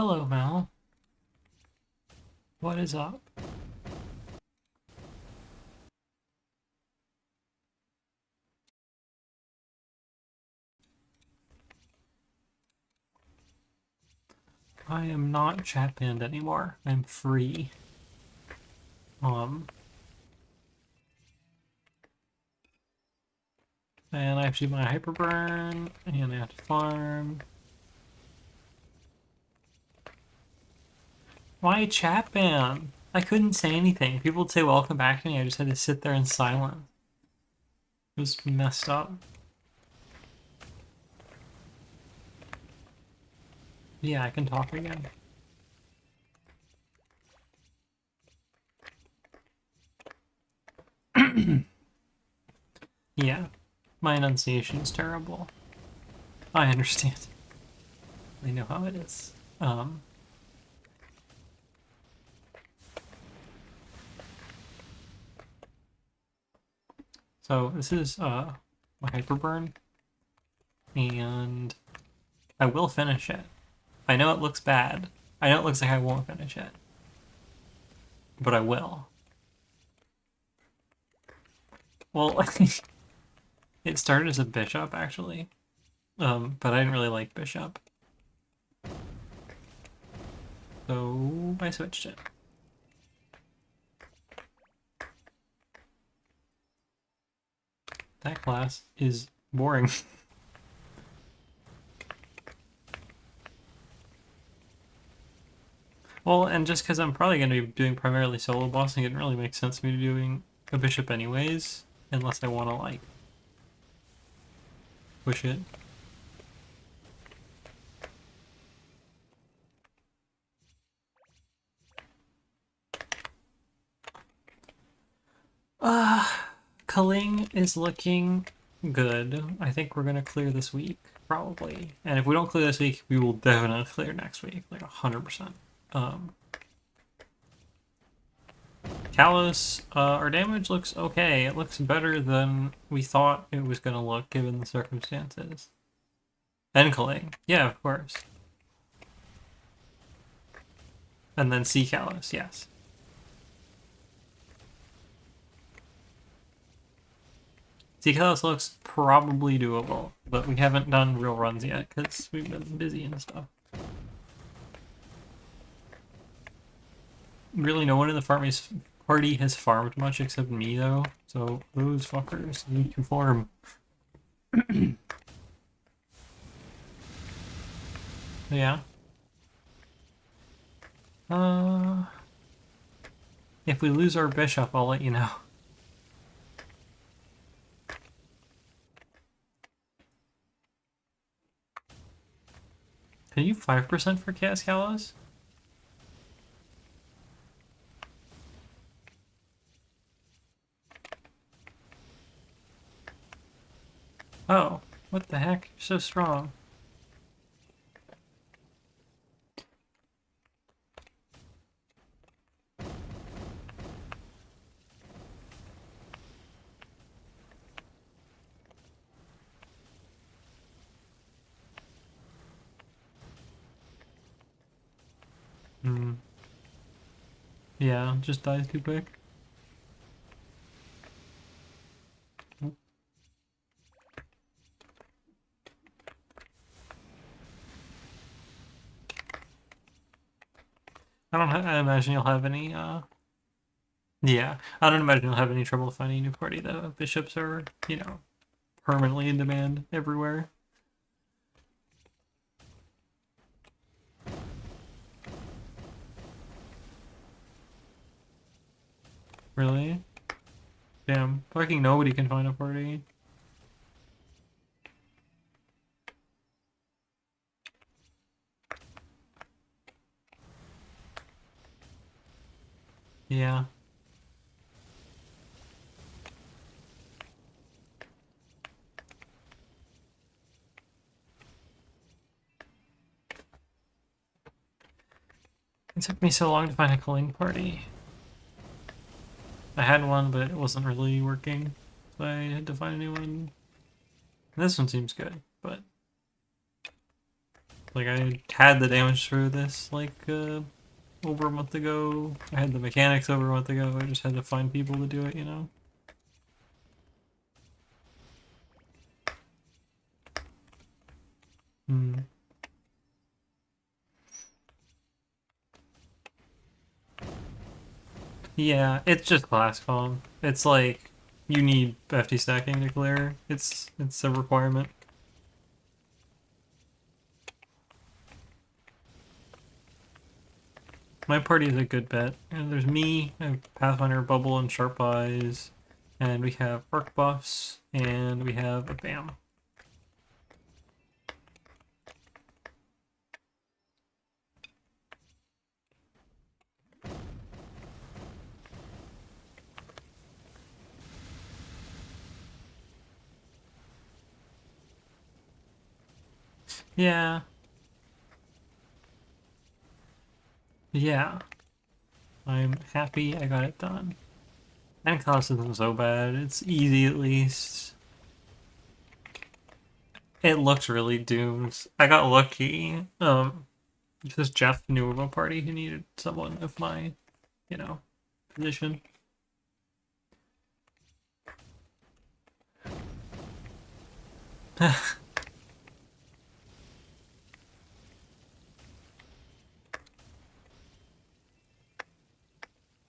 Hello, Mal. What is up? I am not chat banned anymore. I'm free. Um, and I have to do my hyperburn, and I have to farm. Why chat ban? I couldn't say anything. People would say welcome back to me. I just had to sit there in silence. It was messed up. Yeah, I can talk again. Yeah, my enunciation is terrible. I understand. I know how it is. So this is my hyperburn, and I will finish it. I know it looks bad. I know it looks like I won't finish it, but I will. Well, it started as a bishop actually, but I didn't really like bishop, so I switched it. That class is boring. Well, and just because I'm probably going to be doing primarily solo bossing, it didn't really make sense to me to doing a bishop anyways, unless I want to, like, push it. Kaling is looking good. I think we're going to clear this week, probably. And if we don't clear this week, we will definitely clear next week, like 100%. Callus, our damage looks okay. It looks better than we thought it was going to look, given the circumstances. And Kaling. Yeah, of course. And then C Callus, yes. C Callus looks probably doable, but we haven't done real runs yet, because we've been busy and stuff. Really, no one in the party has farmed much except me, though. So those fuckers need to farm. Yeah. If we lose our bishop, I'll let you know. Can you 5% for Chaos Gallows? Oh, what the heck? You're so strong. Hmm. Yeah, just dies too quick. I imagine you'll have any, yeah, I don't imagine you'll have any trouble finding a new party, though. Bishops are, you know, permanently in demand everywhere. Really? Damn, fucking nobody can find a party. Yeah. It took me so long to find a Kaling party. I had one, but it wasn't really working, so I had to find a new one. This one seems good, but Like, I had the damage through this, like, over a month ago. I had the mechanics over a month ago. I just had to find people to do it, you know? Hmm. Yeah, it's just class comp. It's like, you need FT stacking to clear. It's a requirement. My party is a good bet. And there's me, I have Pathfinder, Bubble, and Sharp Eyes. And we have arc buffs, and we have a BAM. Yeah. Yeah. I'm happy I got it done. And class isn't so bad. It's easy at least. It looks really doomed. I got lucky. Because Jeff knew of a party who needed someone of my, you know, position.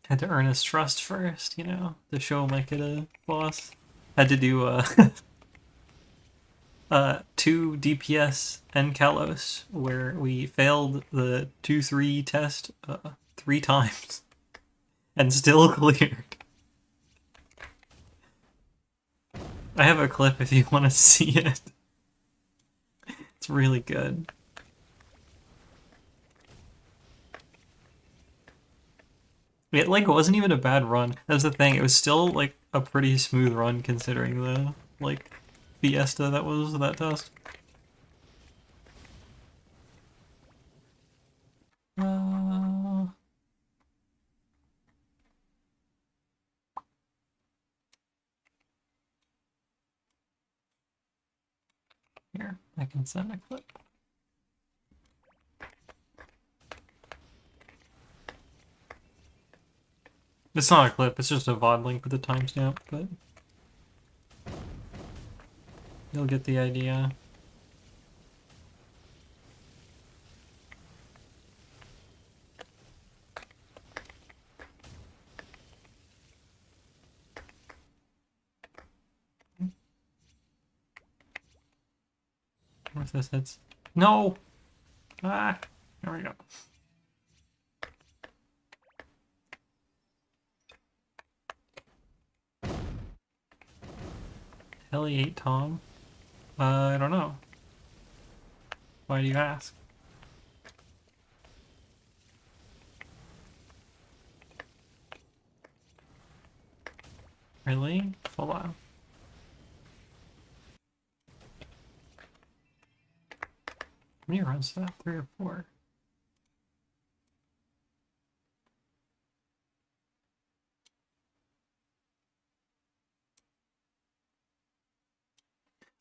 Had to earn his trust first, you know, to show him I could boss. Had to do 2 DPS and Kalos, where we failed the 2-3 test 3 times and still cleared. I have a clip if you want to see it. It's really good. It like wasn't even a bad run. That's the thing. It was still like a pretty smooth run considering the like fiesta that was that test. Uh, Here, I can send a clip. It's not a clip, it's just a VOD link with a timestamp, but you'll get the idea. What's this? It's no. Ah, there we go. Helly 8 Tom. I don't know. Why do you ask? Really? Hold on. How many runs is that? 3 or 4?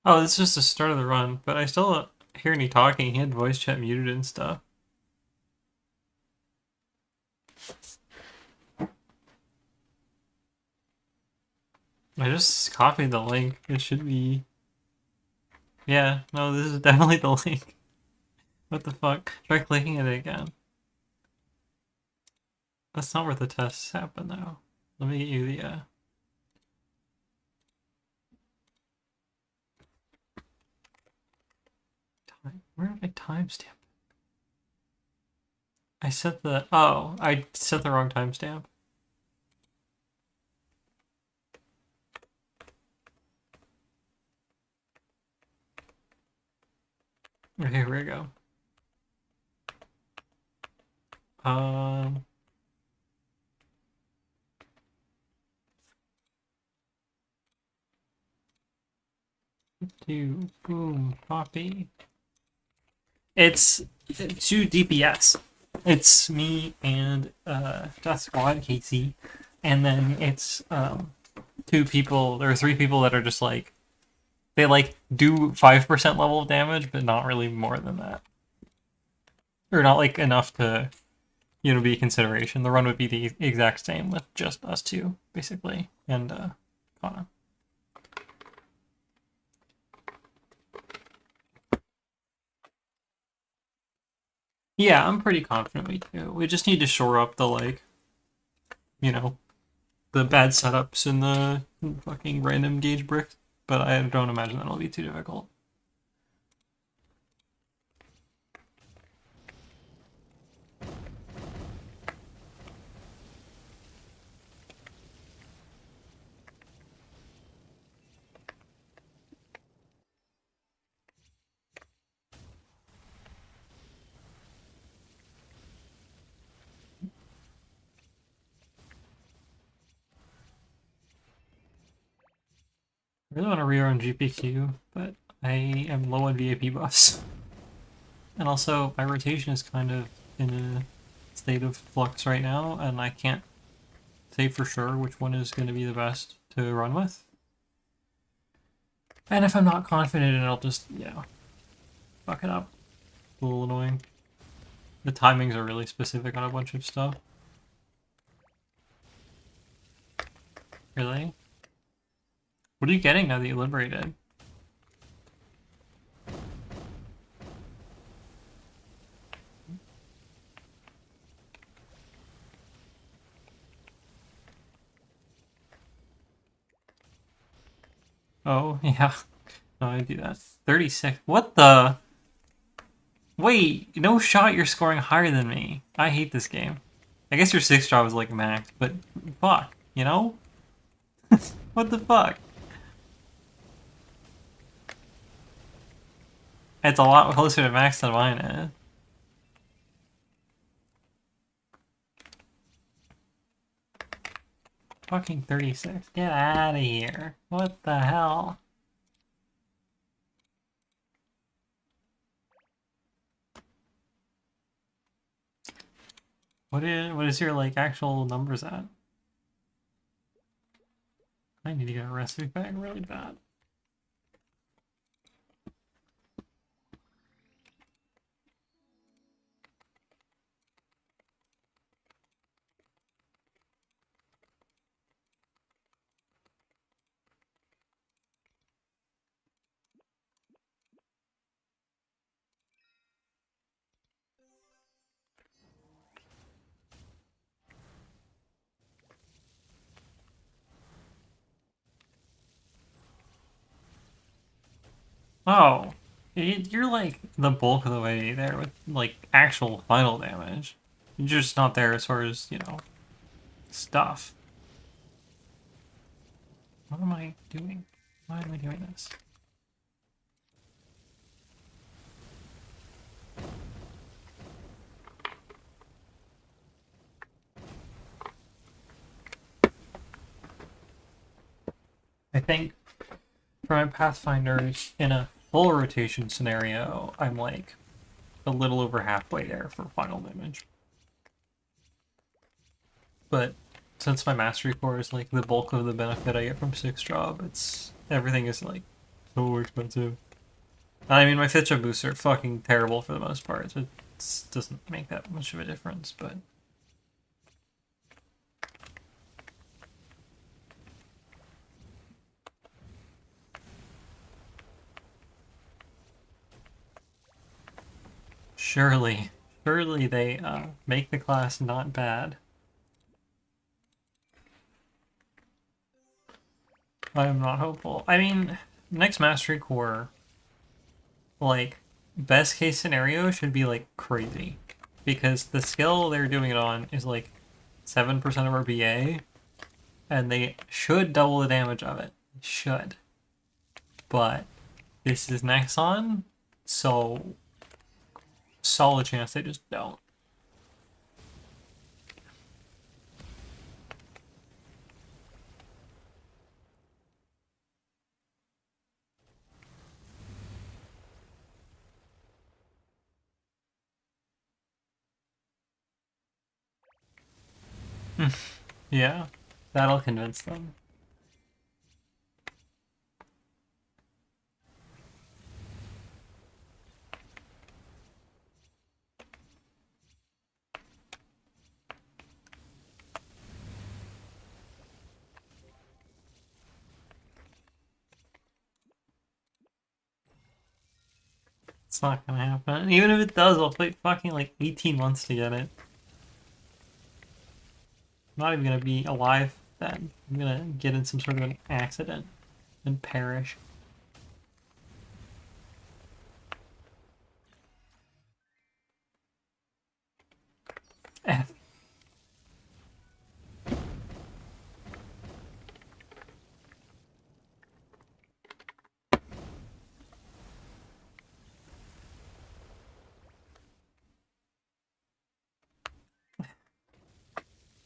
Oh, this is just the start of the run, but I still don't hear any talking. He had voice chat muted and stuff. I just copied the link. It should be... Yeah, no, this is definitely the link. What the fuck? Try clicking it again. That's not where the tests happen, though. Let me get you the, time. Where did I timestamp? I set the... Oh, I set the wrong timestamp. Okay, here we go. Um... Do boom, copy. It's 2 DPS. It's me and Death Squad, Casey, and then it's 2 people, there are 3 people that are just like, they like do 5% level of damage, but not really more than that. or not like enough to be a consideration. The run would be the exact same with just us two, basically, and Kana. Yeah, I'm pretty confident we do. We just need to shore up the you know, the bad setups in the fucking random gauge brick, but I don't imagine that'll be too difficult. I really want to rerun GPQ, but I am low on VIP buffs. And also, my rotation is kind of in a state of flux right now, and I can't say for sure which one is going to be the best to run with. And if I'm not confident in it, I'll just, fuck it up. It's a little annoying. The timings are really specific on a bunch of stuff. Really? What are you getting now that you liberated? Oh, yeah. No, I do that. 36. What the? Wait, no shot you're scoring higher than me. I hate this game. I guess your 6 job is like max, but fuck, you know? What the fuck? It's a lot closer to max than mine is. Fucking 36. Get out of here. What the hell? What is your like actual numbers at? I need to get a recipe bag really bad. Oh, you're like the bulk of the way there with like actual final damage. You're just not there as far as, stuff. What am I doing? Why am I doing this? I think for my Pathfinders in a full rotation scenario, I'm like a little over halfway there for final damage. But since my mastery core is like the bulk of the benefit I get from 6 job, everything is like so expensive. I mean, my 5th job boosts are fucking terrible for the most part, so it doesn't make that much of a difference, but. Surely they make the class not bad. I am not hopeful. I mean, next Mastery Core, like, best case scenario should be, like, crazy. Because the skill they're doing it on is, like, 7% of our BA, and they should double the damage of it. Should. But this is Nexon, so solid chance they just don't. Yeah, that'll convince them. It's not gonna happen. Even if it does, I'll wait fucking like 18 months to get it. I'm not even gonna be alive then. I'm gonna get in some sort of an accident and perish. F.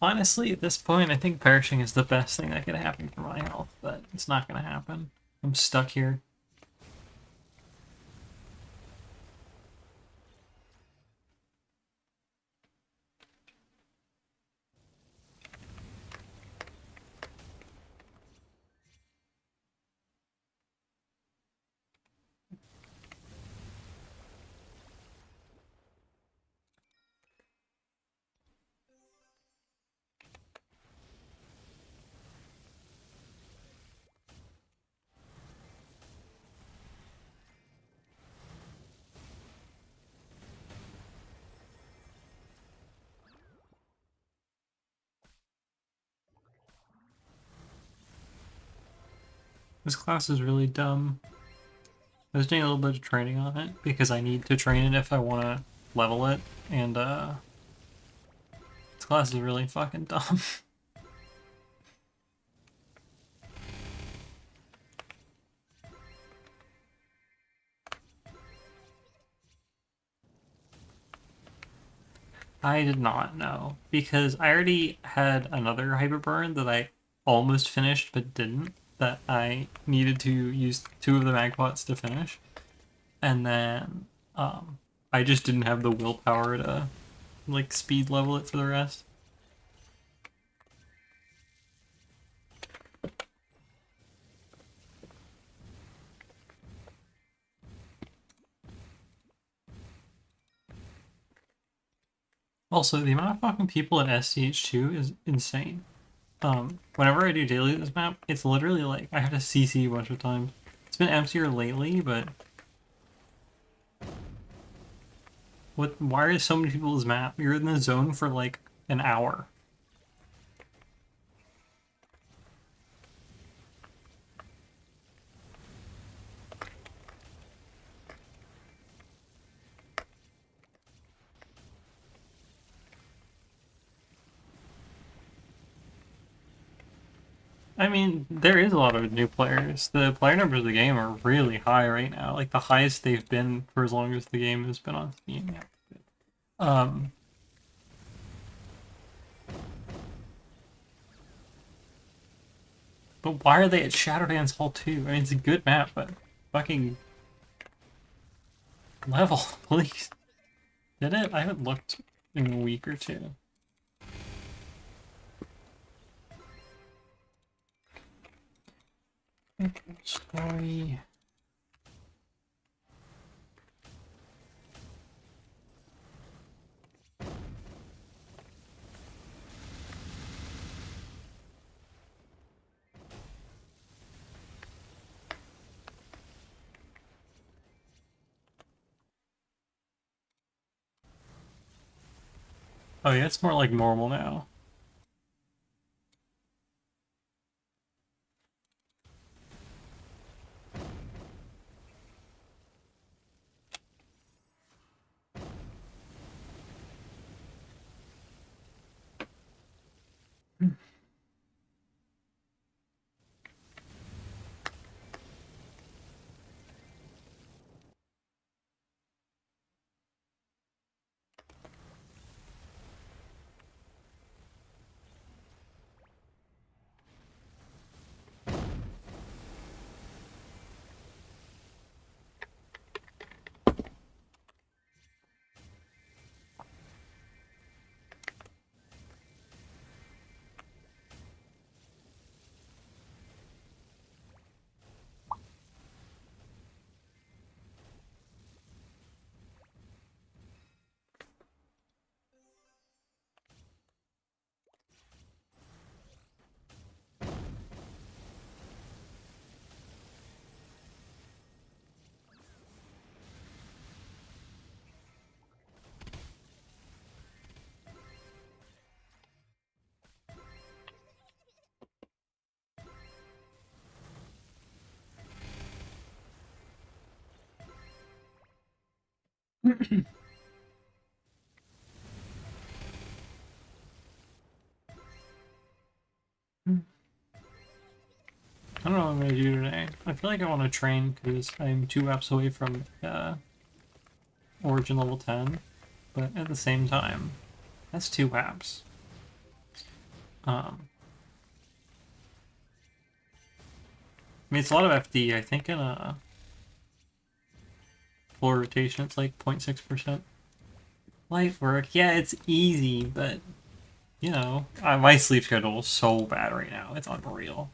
Honestly, at this point, I think perishing is the best thing that could happen for my health, but it's not gonna happen. I'm stuck here. This class is really dumb. I was doing a little bit of training on it because I need to train it if I want to level it, and this class is really fucking dumb. I did not know because I already had another hyperburn that I almost finished but didn't. That I needed to use 2 of the magpots to finish, and then I just didn't have the willpower to like speed level it for the rest. Also, the amount of fucking people at SCH2 is insane. Whenever I do daily this map, it's literally like I have to CC a bunch of times. It's been emptier lately, but why are so many people this map? You're in the zone for like an hour. I mean, there is a lot of new players. The player numbers of the game are really high right now. Like the highest they've been for as long as the game has been on Steam. Yeah. Um, but why are they at Shadowdance Hall 2? I mean, it's a good map, but fucking level, please. Did it? I haven't looked in a week or two. Story. Oh yeah, it's more like normal now. I don't know what I'm gonna do today. I feel like I want to train because I'm 2 apps away from Origin level 10, but at the same time, that's 2 apps. I mean, it's a lot of FD. I think in a full rotation, it's like 0.6% light work. Yeah, it's easy, but you know, my sleep schedule is so bad right now. It's unreal.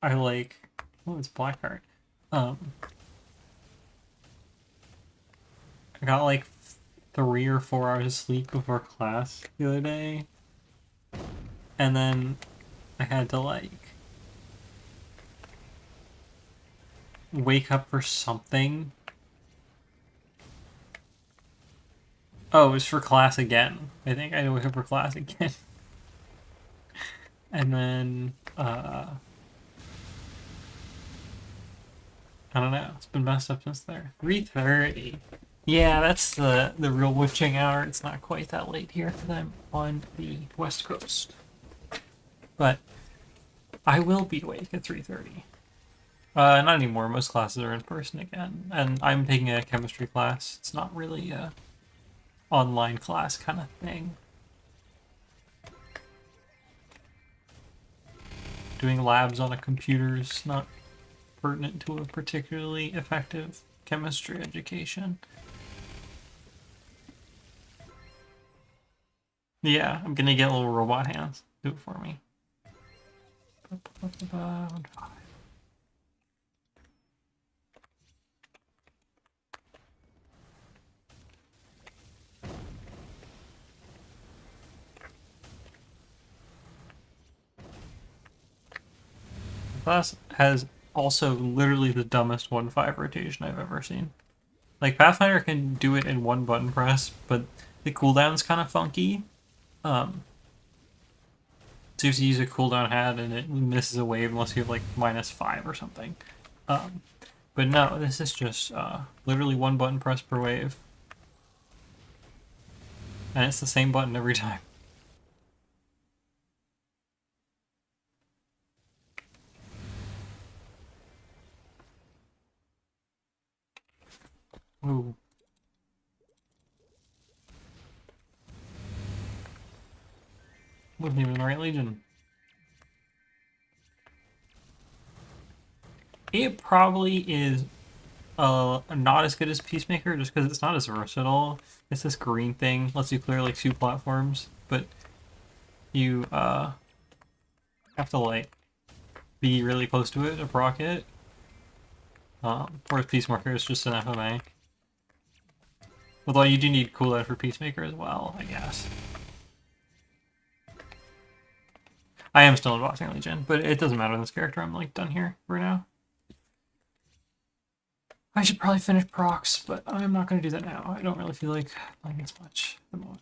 I like, oh, it's Blackheart. Um, I got like 3 or 4 hours of sleep before class the other day, and then I had to like wake up for something. Oh, it was for class again. I think I had to wake up for class again. And then, I don't know. It's been messed up since there. 3:30. Yeah, that's the real witching hour. It's not quite that late here because I'm on the West Coast. But I will be awake at 3:30. Not anymore. Most classes are in person again. And I'm taking a chemistry class. It's not really a online class kind of thing. Doing labs on a computer is not pertinent to a particularly effective chemistry education. Yeah, I'm gonna get little robot hands. Do it for me. The class has also literally the dumbest 1-5 rotation I've ever seen. Like, Pathfinder can do it in one button press, but the cooldown's kind of funky. So you have to use a cooldown hat and it misses a wave unless you have like -5 or something. But no, this is just literally one button press per wave. And it's the same button every time. Ooh. Wasn't even the right legion. It probably is not as good as Peacemaker just because it's not as versatile. It's this green thing, lets you clear like 2 platforms, but you have to like be really close to it to proc it. Whereas Peacemaker is just an FMA. Although you do need cooldown for Peacemaker as well, I guess. I am still unboxing Legion, but it doesn't matter in this character. I'm like done here for now. I should probably finish procs, but I'm not going to do that now. I don't really feel like playing as much at the moment.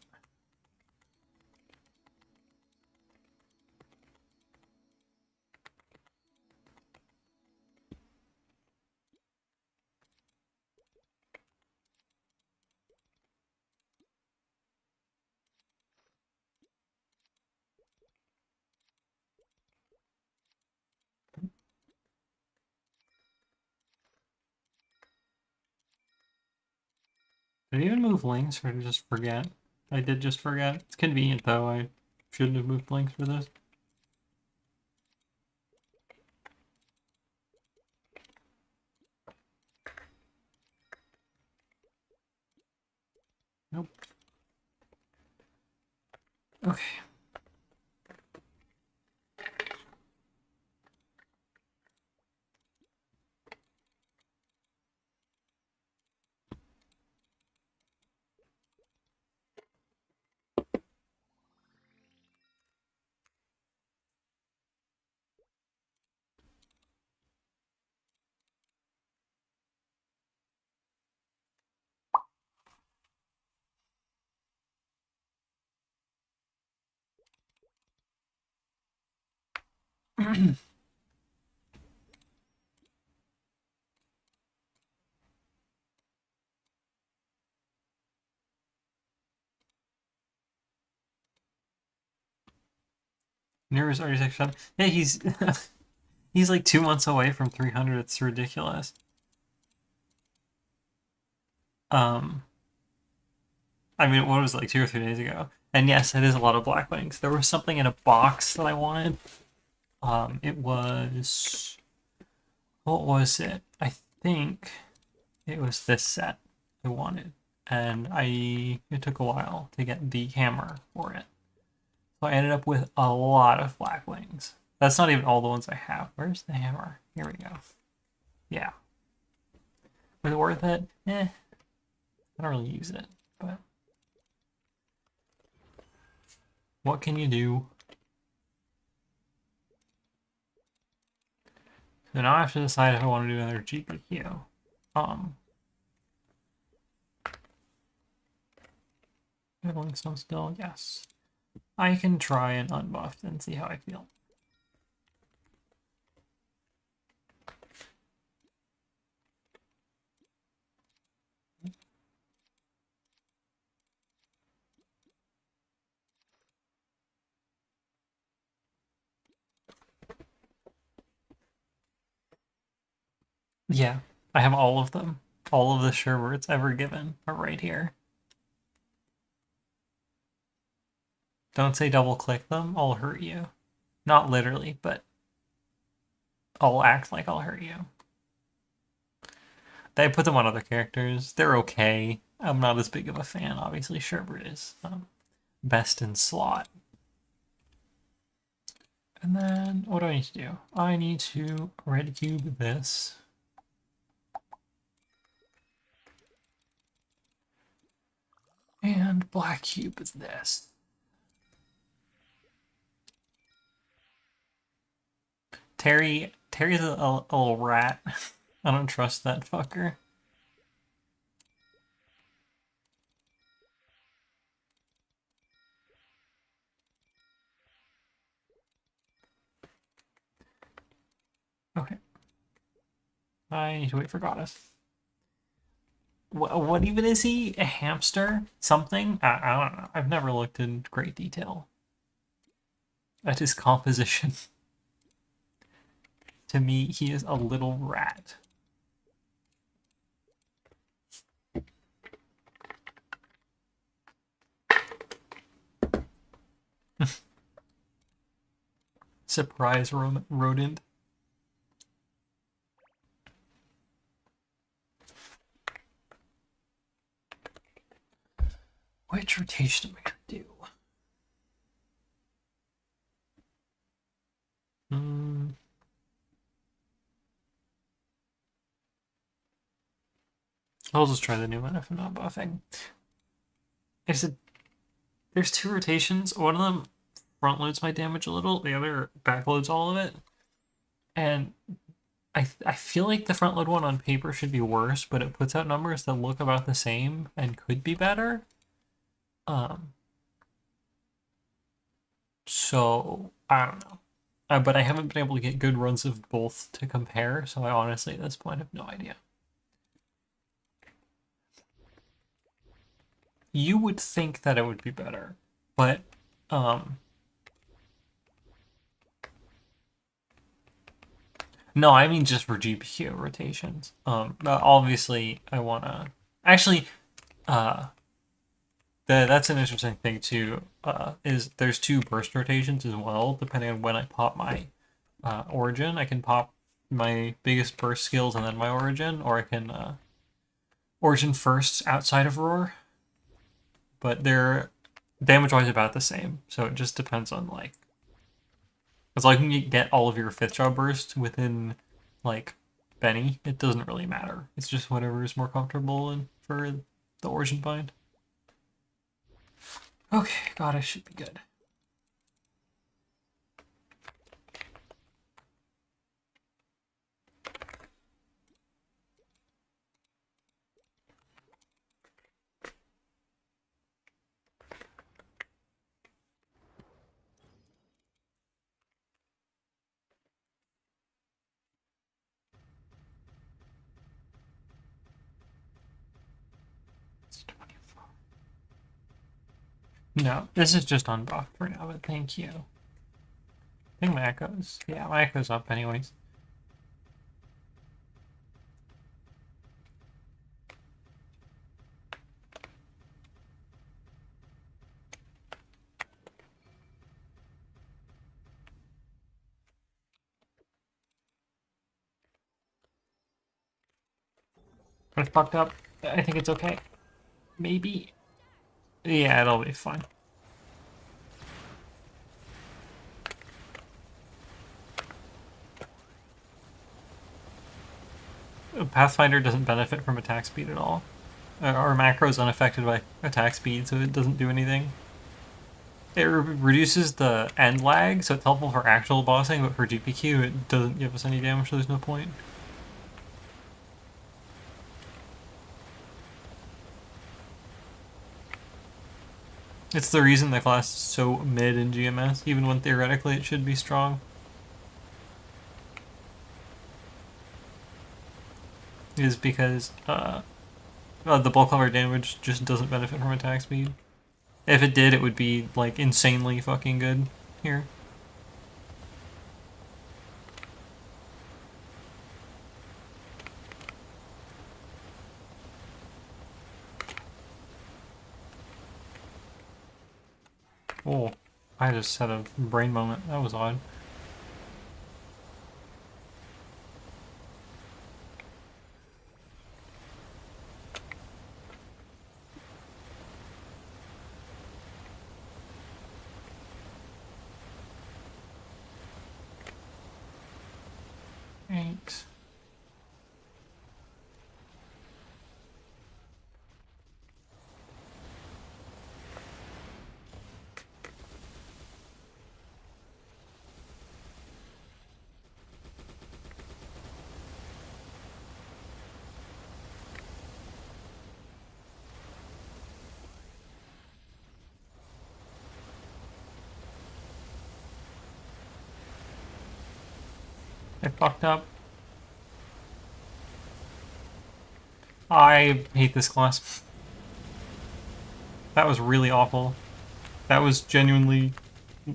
Did I even move links or did I just forget? I did just forget. It's convenient though. I shouldn't have moved links for this. Nope. Okay. Nero's already 600. Yeah, he's he's like 2 months away from 300. It's ridiculous. Um, I mean, what was it, like 2 or 3 days ago? And yes, it is a lot of black wings. There was something in a box that I wanted. It was, what was it? I think it was this set I wanted, and it took a while to get the hammer for it. So I ended up with a lot of black wings. That's not even all the ones I have. Where's the hammer? Here we go. Yeah. Was it worth it? I don't really use it, but what can you do? So now I have to decide if I want to do another GPQ. Leveling some skill, yes. I can try and unbuffed and see how I feel. Yeah, I have all of them. All of the Sherwords ever given are right here. Don't say double click them, I'll hurt you. Not literally, but I'll act like I'll hurt you. They put them on other characters. They're okay. I'm not as big of a fan. Obviously, Sherbert is best in slot. And then, what do I need to do? I need to red cube this. And black cube is this. Terry's a little rat. I don't trust that fucker. Okay. I need to wait for Goddess. What even is he? A hamster? Something? I don't know. I've never looked in great detail at his composition. To me, he is a little rat. Surprise rodent. Which rotation am I gonna do? I'll just try the new one if I'm not buffing. There's 2 rotations. One of them front loads my damage a little. The other back loads all of it. And I feel like the front load one on paper should be worse, but it puts out numbers that look about the same and could be better. So I don't know. But I haven't been able to get good runs of both to compare, so I honestly at this point have no idea. You would think that it would be better, but no, I mean just for GPU rotations. Obviously I wanna actually that's an interesting thing too. Is there's 2 burst rotations as well, depending on when I pop my origin. I can pop my biggest burst skills and then my origin, or I can origin first outside of roar. But they're damage-wise about the same, so it just depends on like, as long as you get all of your 5th job burst within like Benny, it doesn't really matter. It's just whatever is more comfortable and for the origin bind. Okay, God, I should be good. No, this is just unbuffed for now, but thank you. think my echo's... Yeah, my echo's up anyways. But it's fucked up. I think it's okay. Maybe. Yeah, it'll be fine. Pathfinder doesn't benefit from attack speed at all. Our macro is unaffected by attack speed, so it doesn't do anything. It reduces the end lag, so it's helpful for actual bossing, but for GPQ it doesn't give us any damage, so there's no point. It's the reason the class is so mid in GMS, even when theoretically it should be strong. Is because the bulk of our damage just doesn't benefit from attack speed. If it did, it would be like insanely fucking good here. Oh, I just had a brain moment. That was odd. Thanks. I fucked up. I hate this class. That was really awful. That was genuinely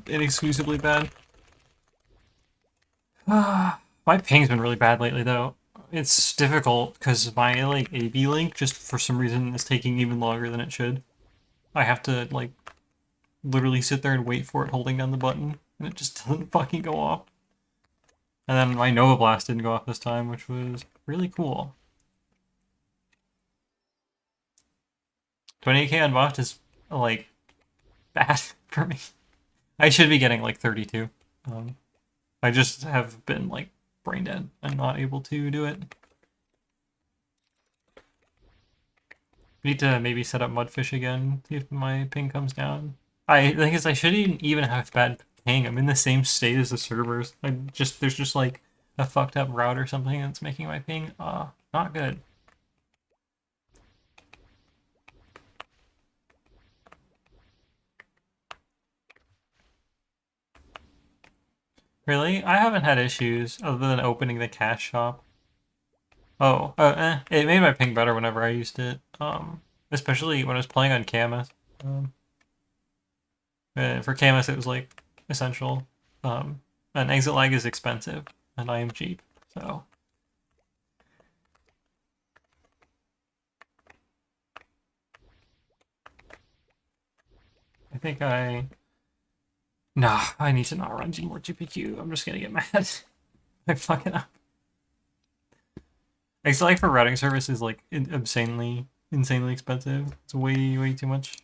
inexcusably bad. My ping's been really bad lately, though. It's difficult because my like AB link just for some reason is taking even longer than it should. I have to like literally sit there and wait for it holding down the button, and it just doesn't fucking go off. And then my Nova Blast didn't go off this time, which was really cool. 28k unbuffed is like bad for me. I should be getting like 32. I just have been like brain dead and not able to do it. Need to maybe set up Mudfish again, see if my ping comes down. I think I shouldn't even have bad ping. I'm in the same state as the servers. There's just like a fucked up route or something that's making my ping not good. Really? I haven't had issues other than opening the cash shop. Oh, it made my ping better whenever I used it. Especially when I was playing on Camus. For Camus, it was like essential. And exit lag is expensive, and I am cheap, so. I think Nah, I need to not run more GPQ. I'm just gonna get mad. I fucking up. Exit lag for routing service is like insanely expensive. It's way too much.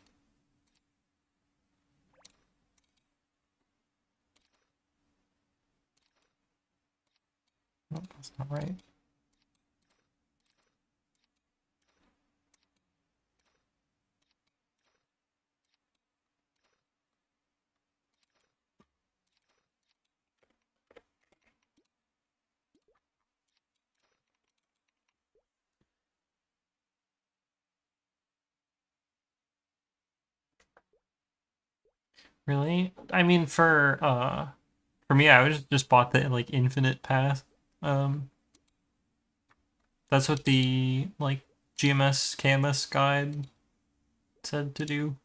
Oh, that's not right. Really? I mean, for me, I would just bought the like infinite path. That's what the like GMS KMS guide said to do.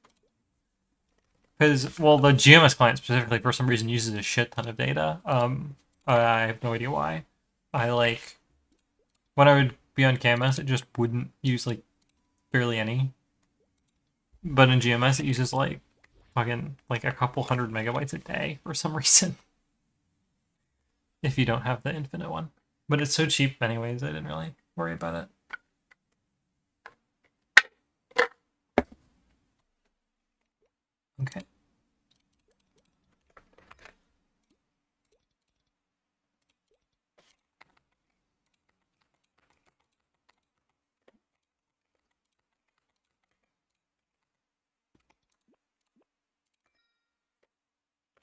Because, well, the GMS client specifically, for some reason, uses a shit ton of data. I have no idea why. When I would be on KMS, it just wouldn't use, like, barely any. But in GMS, it uses, like, fucking, like, a couple hundred megabytes a day for some reason. If you don't have the infinite one. But it's so cheap anyways, I didn't really worry about it. Okay.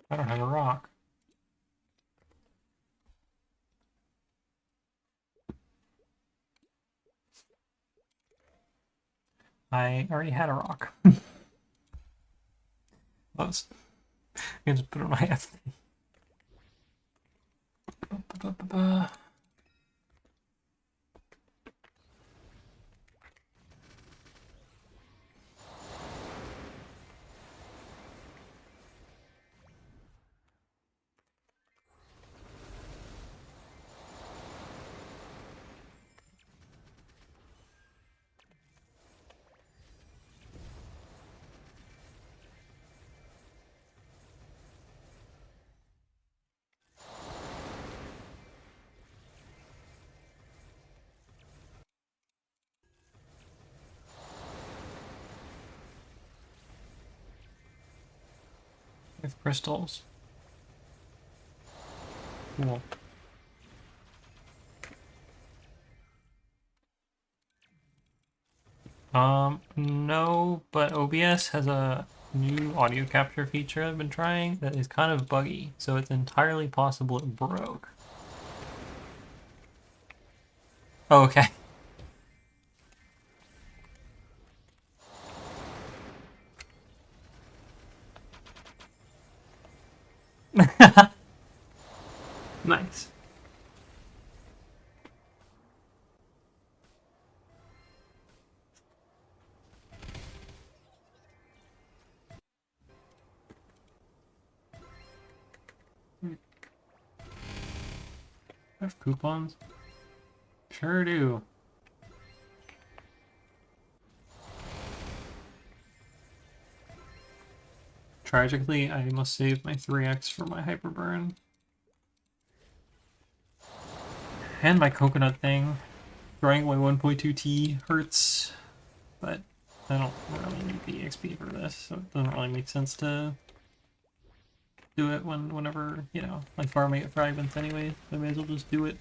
I don't have a rock. I already had a rock. Those. I can just put it on my FD. With crystals. Cool. No, but OBS has a new audio capture feature I've been trying that is kind of buggy, so it's entirely possible it broke. Oh, okay. Nice. I have coupons? Sure do. Tragically, I must save my 3x for my hyperburn. And my coconut thing. Throwing away 1.2T hurts, but I don't really need the XP for this, so it doesn't really make sense to do it whenever, you know, like farming at fragments anyway. I may as well just do it.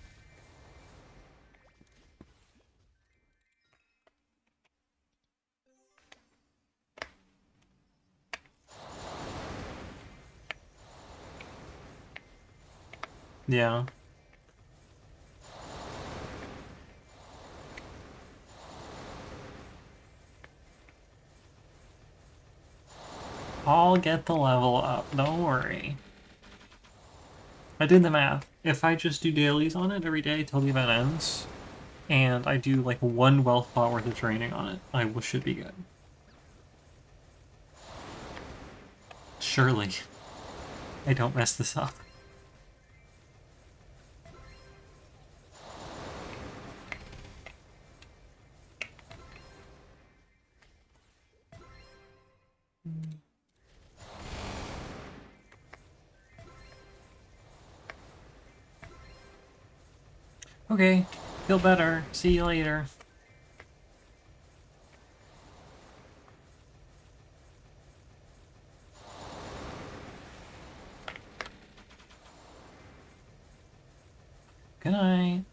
Yeah. I'll get the level up, don't worry. I did the math. If I just do dailies on it every day till the event ends, and I do like one wealth pot worth of training on it, I should be good. Surely. I don't mess this up. Okay, feel better. See you later. Good night.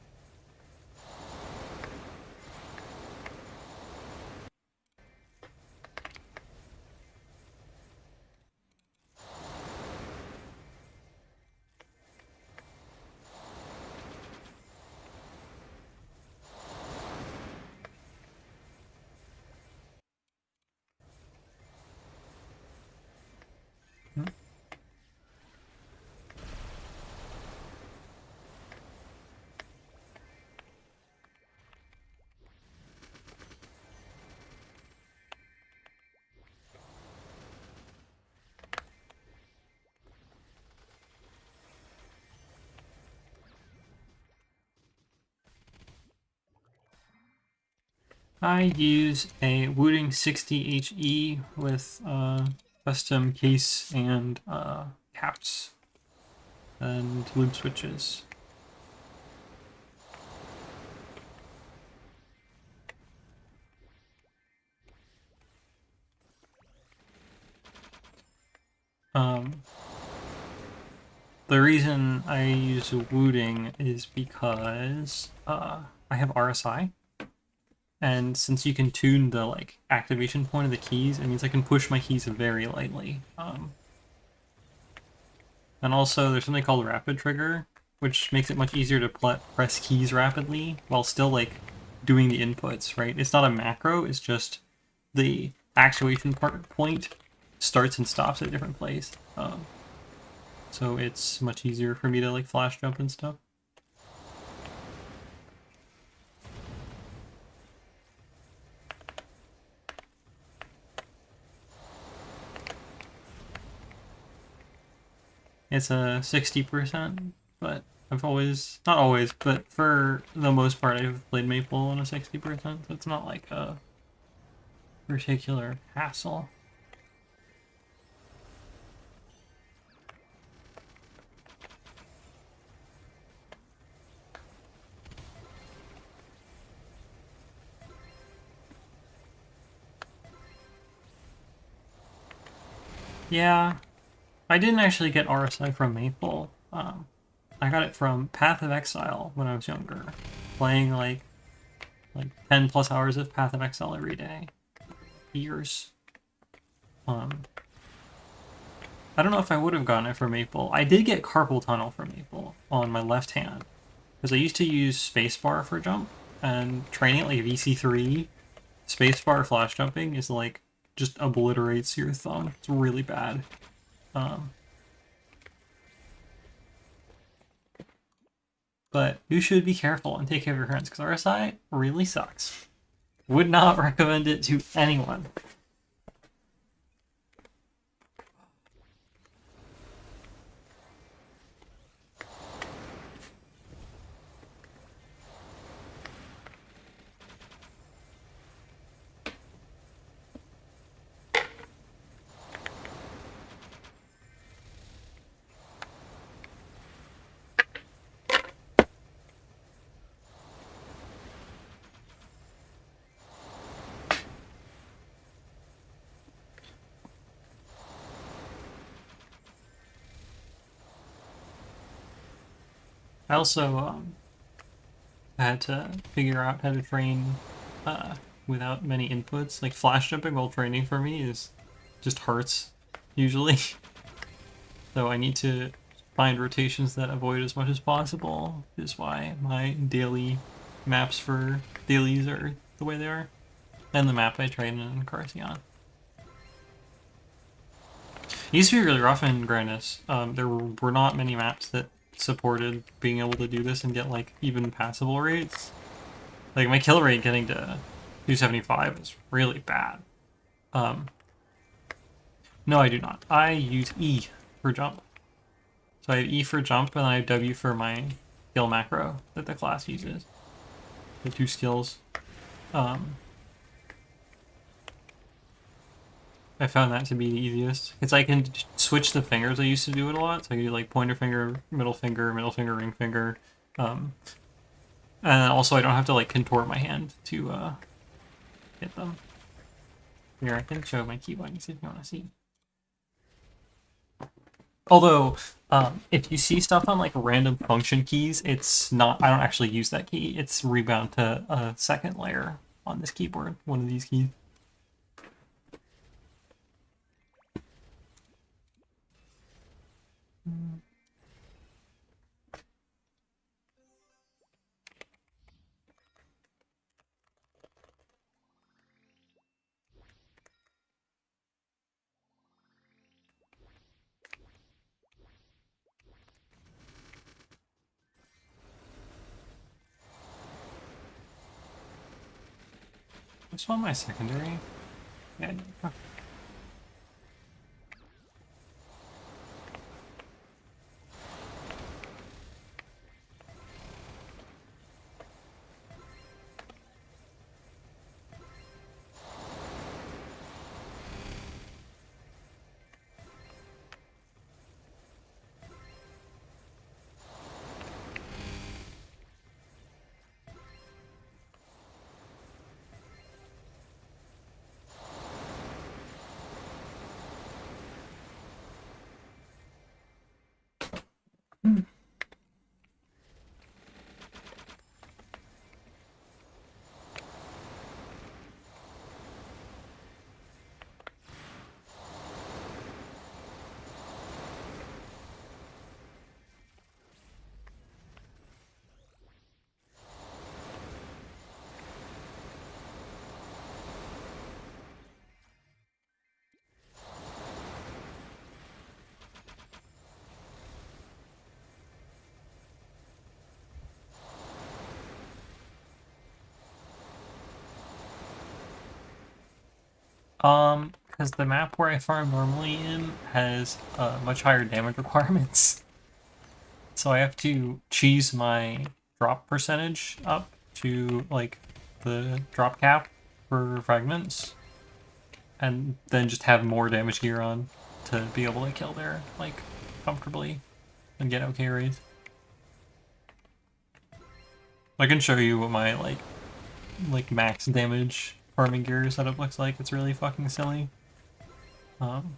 I use a Wooting 60 HE with custom case and caps and loop switches. The reason I use Wooting is because I have RSI, and since you can tune the like activation point of the keys, it means I can push my keys very lightly. And also, there's something called Rapid Trigger, which makes it much easier to press keys rapidly while still like doing the inputs. Right? It's not a macro; it's just the actuation point starts and stops at a different place. So it's much easier for me to like flash jump and stuff. It's a 60%, but I've always, not always, but for the most part I've played Maple on a 60%, so it's not like a particular hassle. Yeah, I didn't actually get RSI from Maple. I got it from Path of Exile when I was younger, playing like 10 plus hours of Path of Exile every day. Years. I don't know if I would have gotten it from Maple. I did get Carpal Tunnel from Maple on my left hand, because I used to use spacebar for jump, and training at like VC3, spacebar flash jumping is like just obliterates your thumb. It's really bad. But you should be careful and take care of your hands, because RSI really sucks. Would not recommend it to anyone. I also had to figure out how to train without many inputs. Like flash jumping while training for me is just hurts usually. So I need to find rotations that avoid as much as possible, which is why my daily maps for dailies are the way they are. And the map I train in Carcion. It used to be really rough in Grandis. There were not many maps that supported being able to do this and get like even passable rates. Like my kill rate getting to 275 is really bad. No, I do not. I use E for jump. So I have E for jump and I have W for my skill macro that the class uses. The two skills. I found that to be the easiest. Because I can switch the fingers. I used to do it a lot. So I can do like pointer finger, middle finger, ring finger. And also I don't have to like contort my hand to hit them. Here, I can show my key buttons if you want to see. Although, if you see stuff on like random function keys, it's not, I don't actually use that key. It's rebound to a second layer on this keyboard, one of these keys. Just want my secondary. Yeah. Because the map where I farm normally in has much higher damage requirements. So I have to cheese my drop percentage up to, like, the drop cap for fragments. And then just have more damage gear on to be able to kill there, like, comfortably and get okay raids. I can show you what my, like max damage farming gear setup looks like. It's really fucking silly. Um,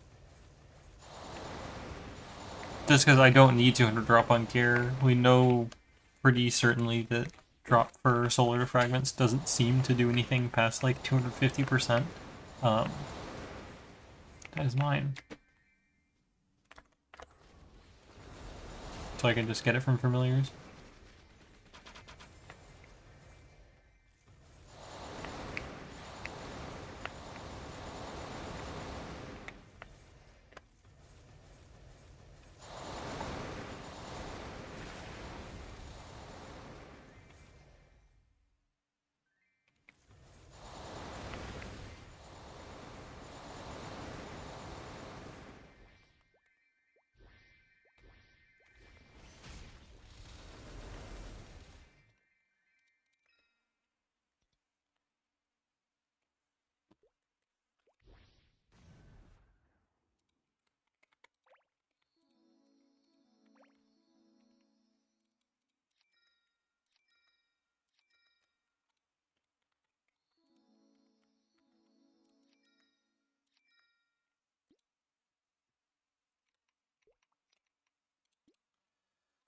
just because I don't need 200 drop on gear. We know pretty certainly that drop for solar fragments doesn't seem to do anything past like 250%. That is mine. So I can just get it from familiars.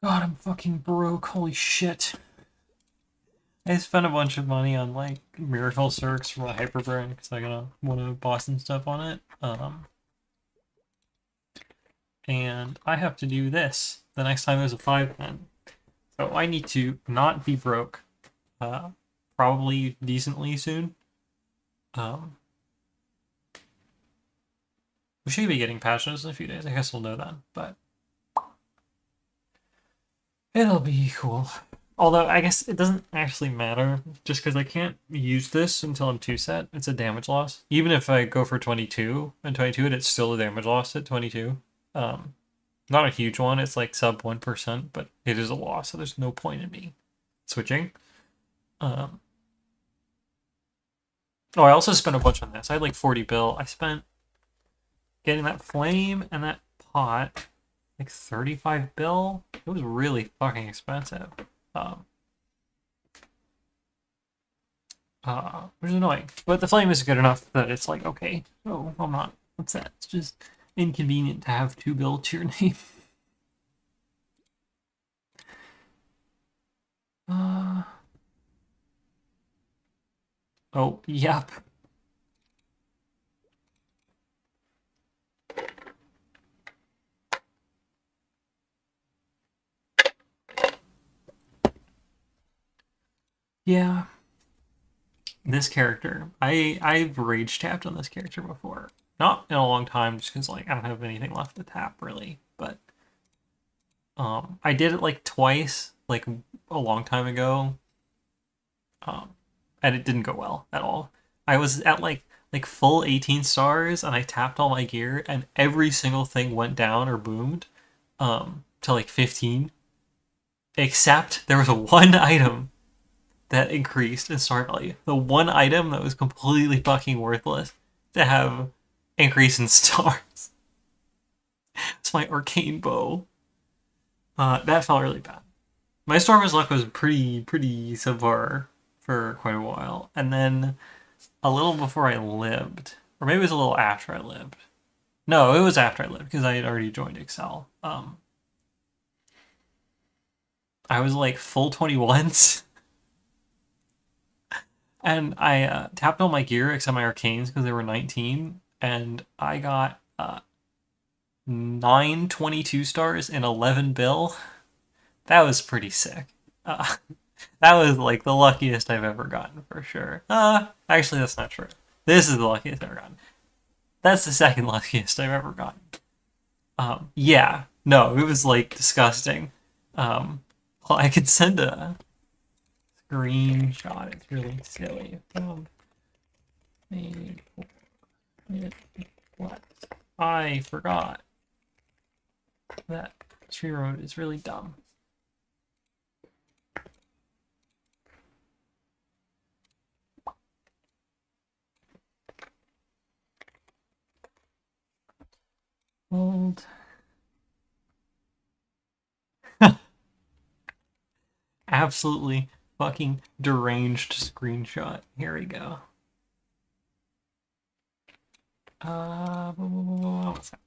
God, I'm fucking broke. Holy shit. I spent a bunch of money on like miracle circs for my hyperburn because I gotta want to boss some stuff on it. And I have to do this the next time there's a 5-10. So I need to not be broke, probably decently soon. We should be getting patches in a few days. I guess we'll know then, but it'll be cool. Although I guess it doesn't actually matter, just because I can't use this until I'm 2-set. It's a damage loss. Even if I go for 22 and 22, it's still a damage loss at 22. Not a huge one. It's like sub 1%, but it is a loss, so there's no point in me switching. Oh, I also spent a bunch on this. I had like 40 bill. I spent getting that flame and that pot like 35 bill. It was really fucking expensive. Which is annoying. But the flame is good enough that it's like, okay, so I'm not upset. It's just inconvenient to have 2 bill to your name. Oh, yep. Yeah. This character, I've rage tapped on this character before. Not in a long time, just because like I don't have anything left to tap really. But I did it like twice, like a long time ago. And it didn't go well at all. I was at like full 18 stars, and I tapped all my gear, and every single thing went down or boomed, to like 15. Except there was one item that increased in star value. The one item that was completely fucking worthless to have increase in stars. It's my arcane bow. That felt really bad. My Stormer's luck was pretty subpar for quite a while, and then a little before I lived, or maybe it was a little after I lived. No, it was after I lived because I had already joined Excel. I was like full 21s. And I tapped all my gear except my arcanes because they were 19, and I got 9 22 stars and 11 bill. That was pretty sick. That was like the luckiest I've ever gotten for sure. Actually, that's not true. This is the luckiest I've ever gotten. That's the second luckiest I've ever gotten. Yeah, no, it was like disgusting. Well, I could send a screenshot. It's really silly. What? I forgot that tree road is really dumb. Hold. Absolutely fucking deranged screenshot. Here we go. One sec.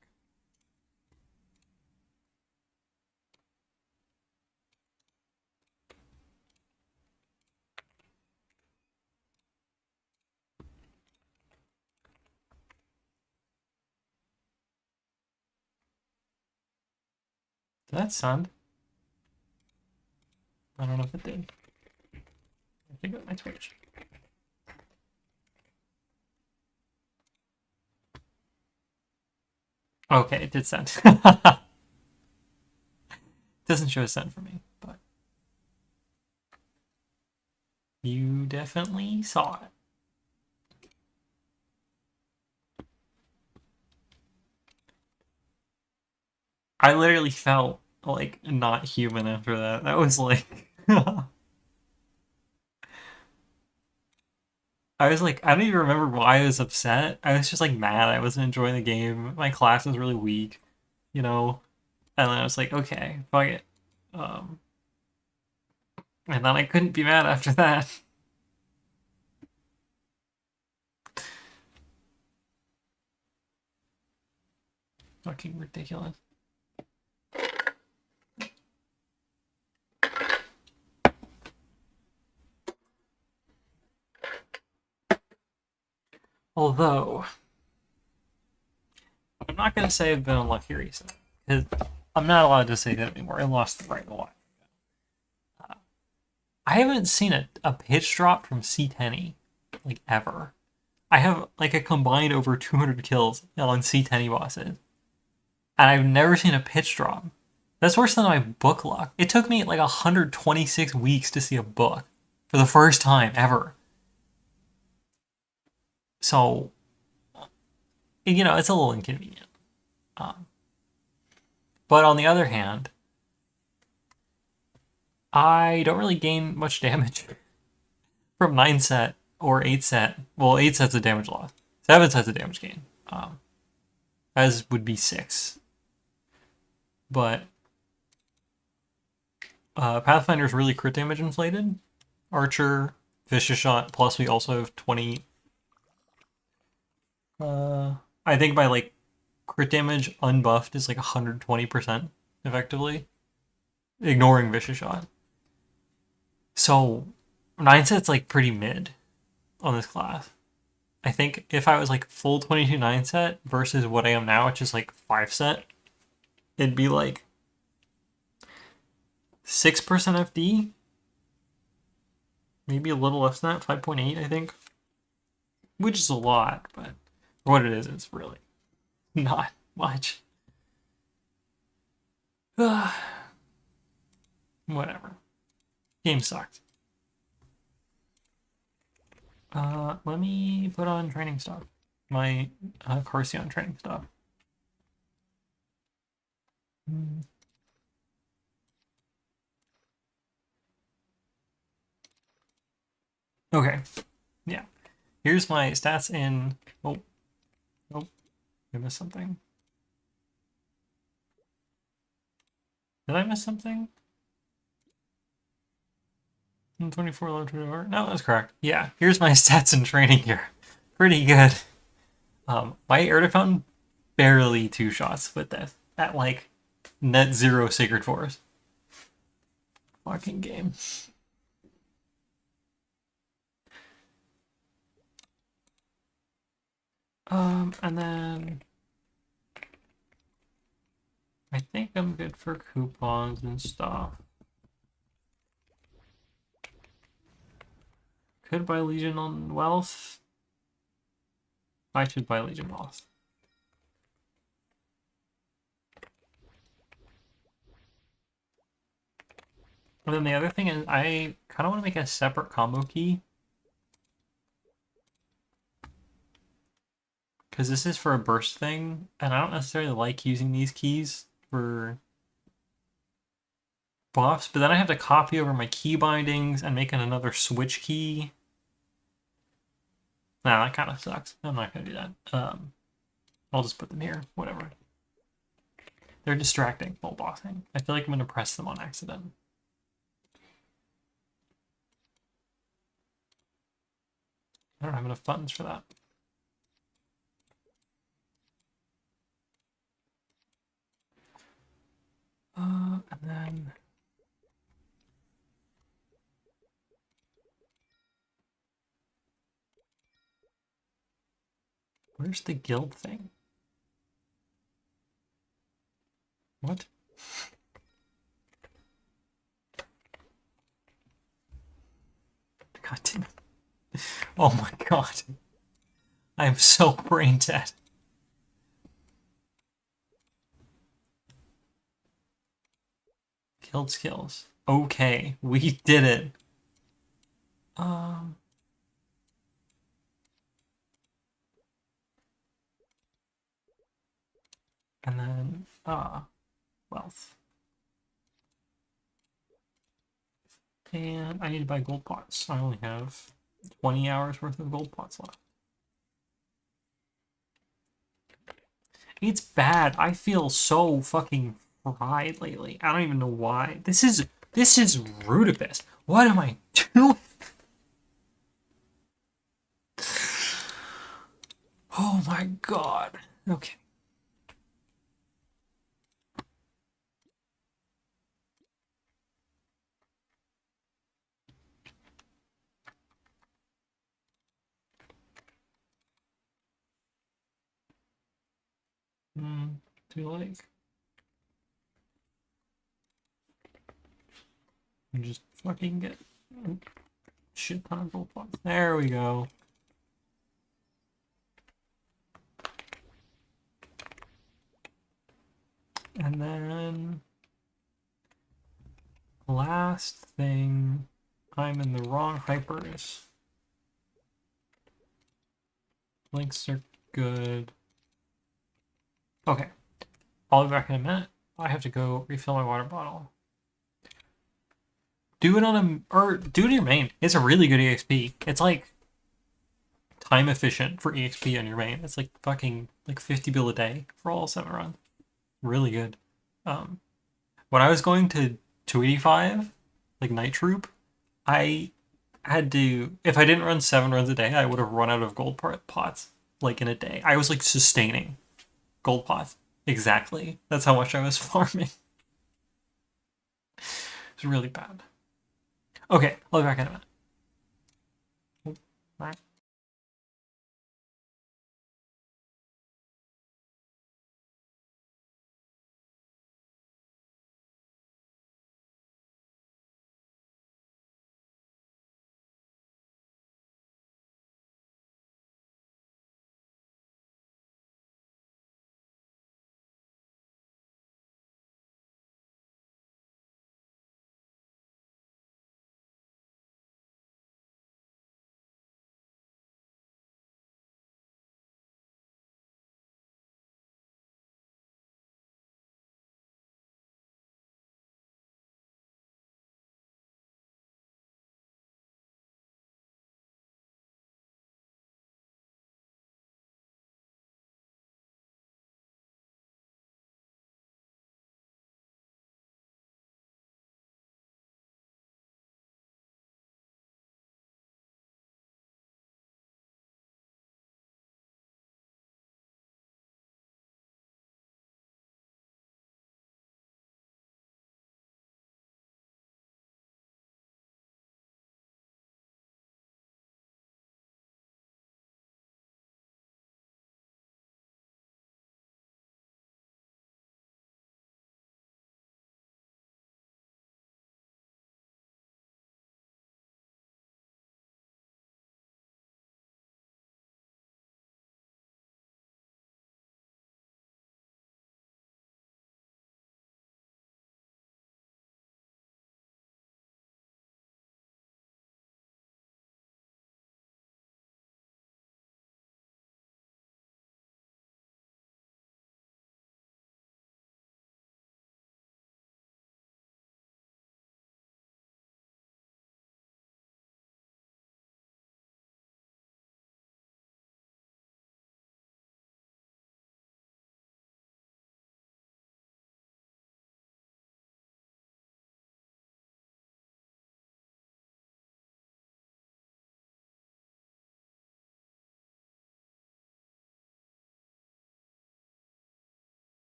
Did that sound? I don't know if it did. I think it my Twitch. Okay, it did send. Doesn't show a send for me, but you definitely saw it. I literally felt like not human after that. That was like I was like, I don't even remember why I was upset. I was just like mad. I wasn't enjoying the game. My class was really weak, you know? And then I was like, okay, fuck it. Um, and then I couldn't be mad after that. Fucking ridiculous. Although, I'm not going to say I've been unlucky recently, because I'm not allowed to say that anymore. I lost the right a while. I haven't seen a pitch drop from C10 like ever. I have like a combined over 200 kills on C10 bosses, and I've never seen a pitch drop. That's worse than my book luck. It took me like 126 weeks to see a book for the first time ever. So, you know, it's a little inconvenient. Um, but on the other hand, I don't really gain much damage from 9 set or 8 set. Well, 8 set's a damage loss. 7 set's a damage gain. As would be 6. But Pathfinder's really crit damage inflated. Archer, Vicious Shot, plus we also have 20. I think my like crit damage unbuffed is like 120% effectively, ignoring Vicious Shot. So 9 set's like pretty mid on this class. I think if I was like full 22 9 set versus what I am now, which is like 5 set, it'd be like 6% FD. Maybe a little less than that, 5.8, I think. Which is a lot, but for what it is, it's really not much. Whatever. Game sucked. Let me put on training stuff. My Carcion training stuff. Okay. Yeah. Here's my stats in... Oh. Oh. I missed something. Did I miss something? 24, 11, 24. No, that's correct. Yeah. Here's my stats in training here. Pretty good. My air to fountain barely 2 shots with this at like net 0 sacred force. Fucking game. And then I think I'm good for coupons and stuff. Could buy Legion on Wealth. I should buy Legion Wealth. And then the other thing is I kind of want to make a separate combo key. because this is for a burst thing, and I don't necessarily like using these keys for buffs, but then I have to copy over my key bindings and make it another switch key. Nah, that kind of sucks. I'm not going to do that. I'll just put them here, whatever. They're distracting while bossing. I feel like I'm going to press them on accident. I don't have enough buttons for that. And then... Where's the guild thing? What? God damn it. Oh my god. I am so brain dead. Guild skills. Okay, we did it. And then, wealth. And I need to buy gold pots. I only have 20 hours worth of gold pots left. It's bad. I feel so fucking fried lately. I don't even know why. This is Rudibus. What am I doing? Oh my god. Okay. Do like just fucking get a shit ton of gold pots. There we go. And then last thing, I'm in the wrong hypers. Links are good. Okay, I'll be back in a minute. I have to go refill my water bottle. Do it on do it in your main. It's a really good EXP. It's like time efficient for EXP on your main. It's like fucking like 50 bill a day for all 7 runs. Really good. When I was going to 285, like Night Troop, I had to, if I didn't run 7 runs a day, I would have run out of gold pots like in a day. I was like sustaining gold pots. Exactly. That's how much I was farming. It's really bad. Okay, I'll be back in a minute. Bye.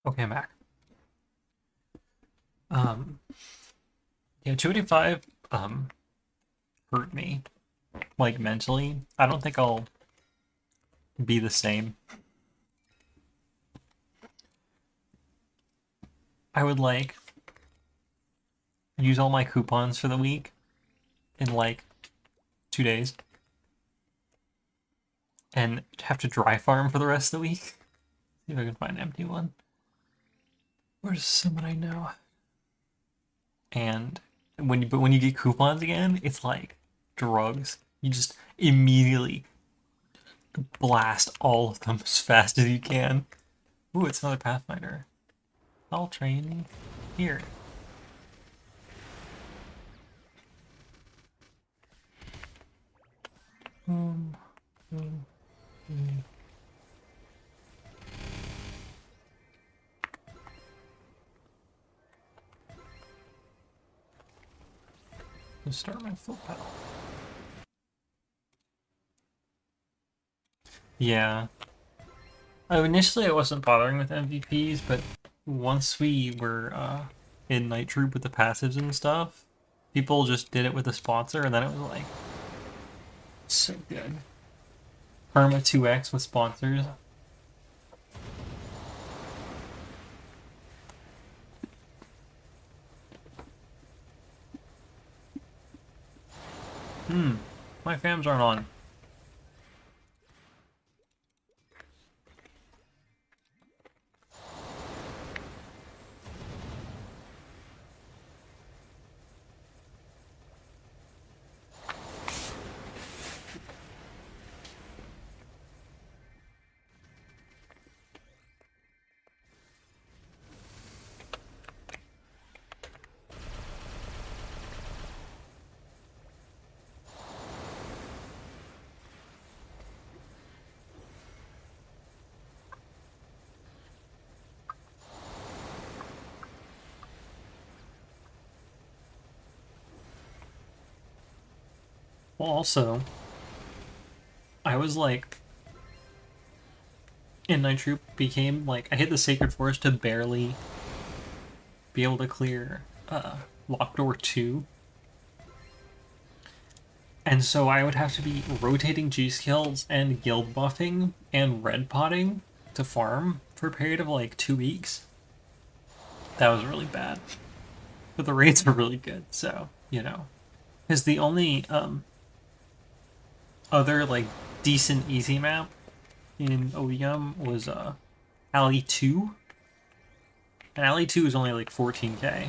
Okay, I'm back. Yeah, 285 hurt me, like, mentally. I don't think I'll be the same. I would, like, use all my coupons for the week in, like, 2 days and have to dry farm for the rest of the week. See if I can find an empty one. Where's someone I know? And when you get coupons again, it's like drugs. You just immediately blast all of them as fast as you can. Ooh, it's another pathfinder. I'll train here. Um, um, um. Let's start my full pedal. Yeah. Initially, I wasn't bothering with MVPs, but once we were in Night Troop with the passives and stuff, people just did it with a sponsor, and then it was like so good. Perma 2x with sponsors. My fams aren't on. Well, also, I was like, in Night Troop, became like, I hit the Sacred Forest to barely be able to clear Lock Door 2. And so I would have to be rotating G skills and guild buffing and red potting to farm for a period of like 2 weeks. That was really bad. But the raids were really good, so, you know. Because the only other like decent easy map in OEM was Alley 2. And Alley 2 is only like 14k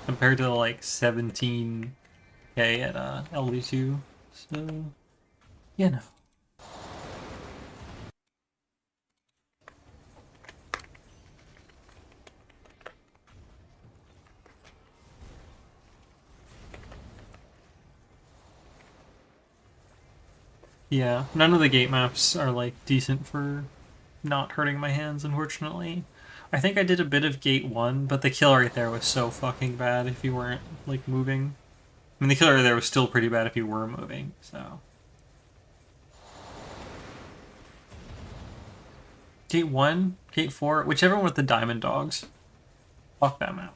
compared to like 17k at LD2. So, you know. Yeah, none of the gate maps are like decent for not hurting my hands, unfortunately. I think I did a bit of gate 1, but the kill right there was so fucking bad if you weren't like moving. I mean, the kill right there was still pretty bad if you were moving, so. Gate 1, Gate 4, whichever one with the diamond dogs. Fuck that map.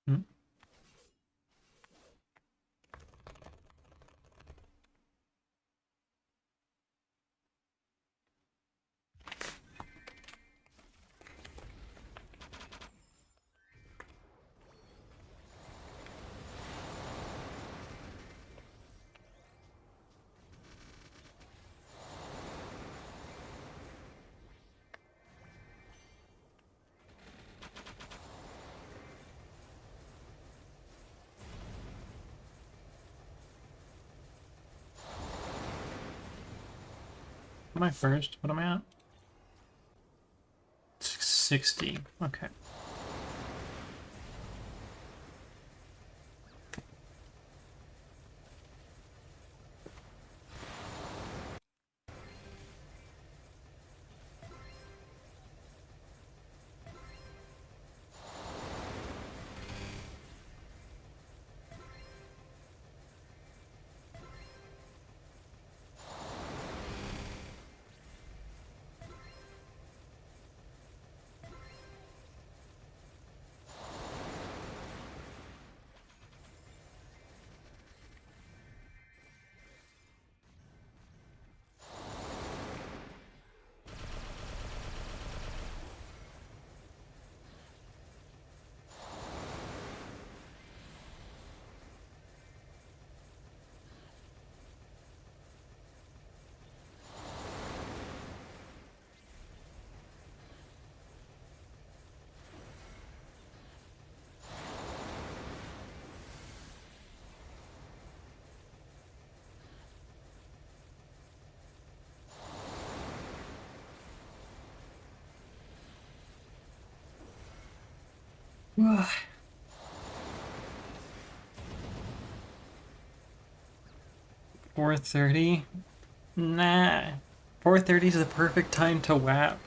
Hmm? Am I first? What am I at? 60. Okay. Ugh. 4:30? Nah. 4:30 is the perfect time to WAP.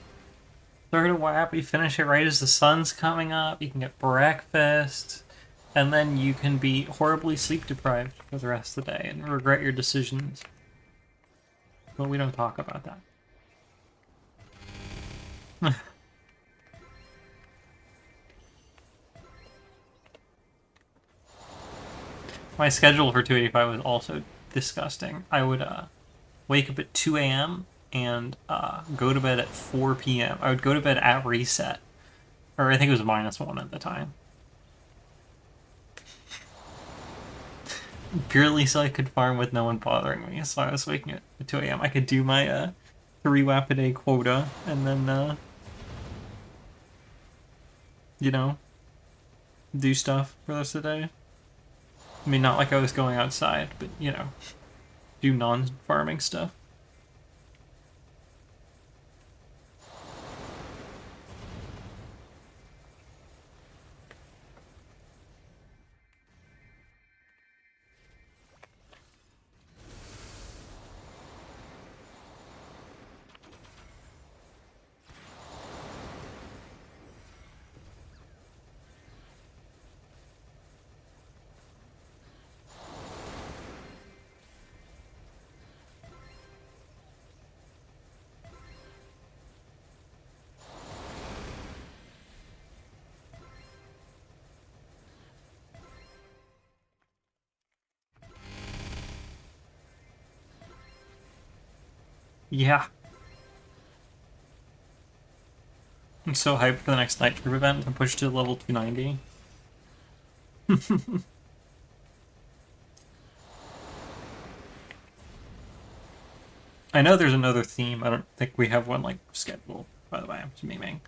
Start a WAP, you finish it right as the sun's coming up, you can get breakfast, and then you can be horribly sleep deprived for the rest of the day and regret your decisions. But we don't talk about that. My schedule for 285 was also disgusting. I would wake up at 2 a.m. and go to bed at 4 p.m. I would go to bed at reset. Or I think it was -1 at the time. Purely so I could farm with no one bothering me. So I was waking up at 2 a.m. I could do my 3 WAP a day quota and then, you know, do stuff for the rest of the day. I mean, not like I was going outside, but, you know, do non-farming stuff. Yeah. I'm so hyped for the next night troop event to push to level 290. I know there's another theme. I don't think we have one, like, scheduled, by the way. I'm just memeing.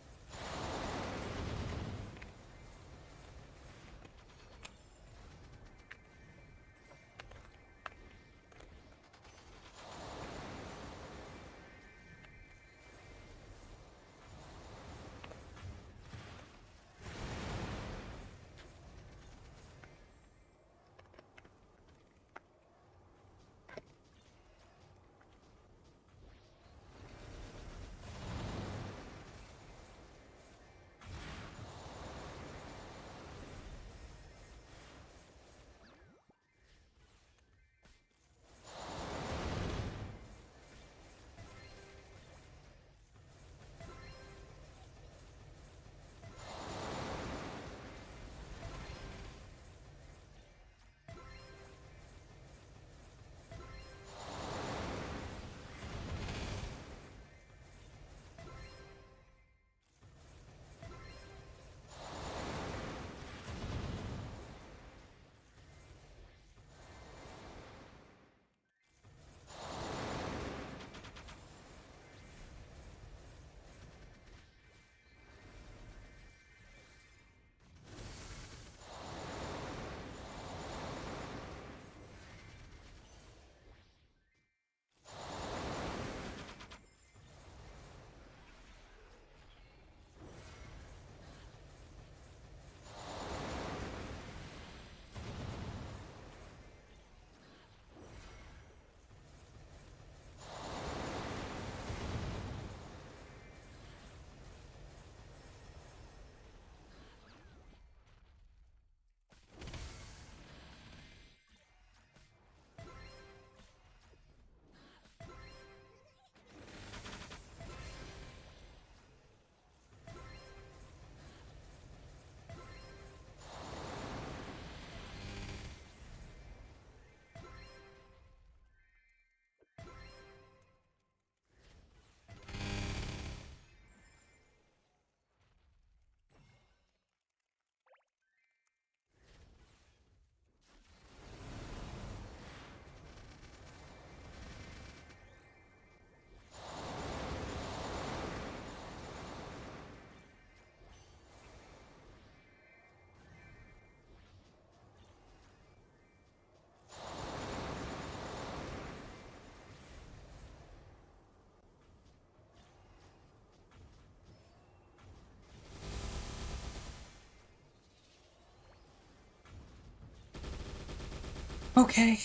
Okay.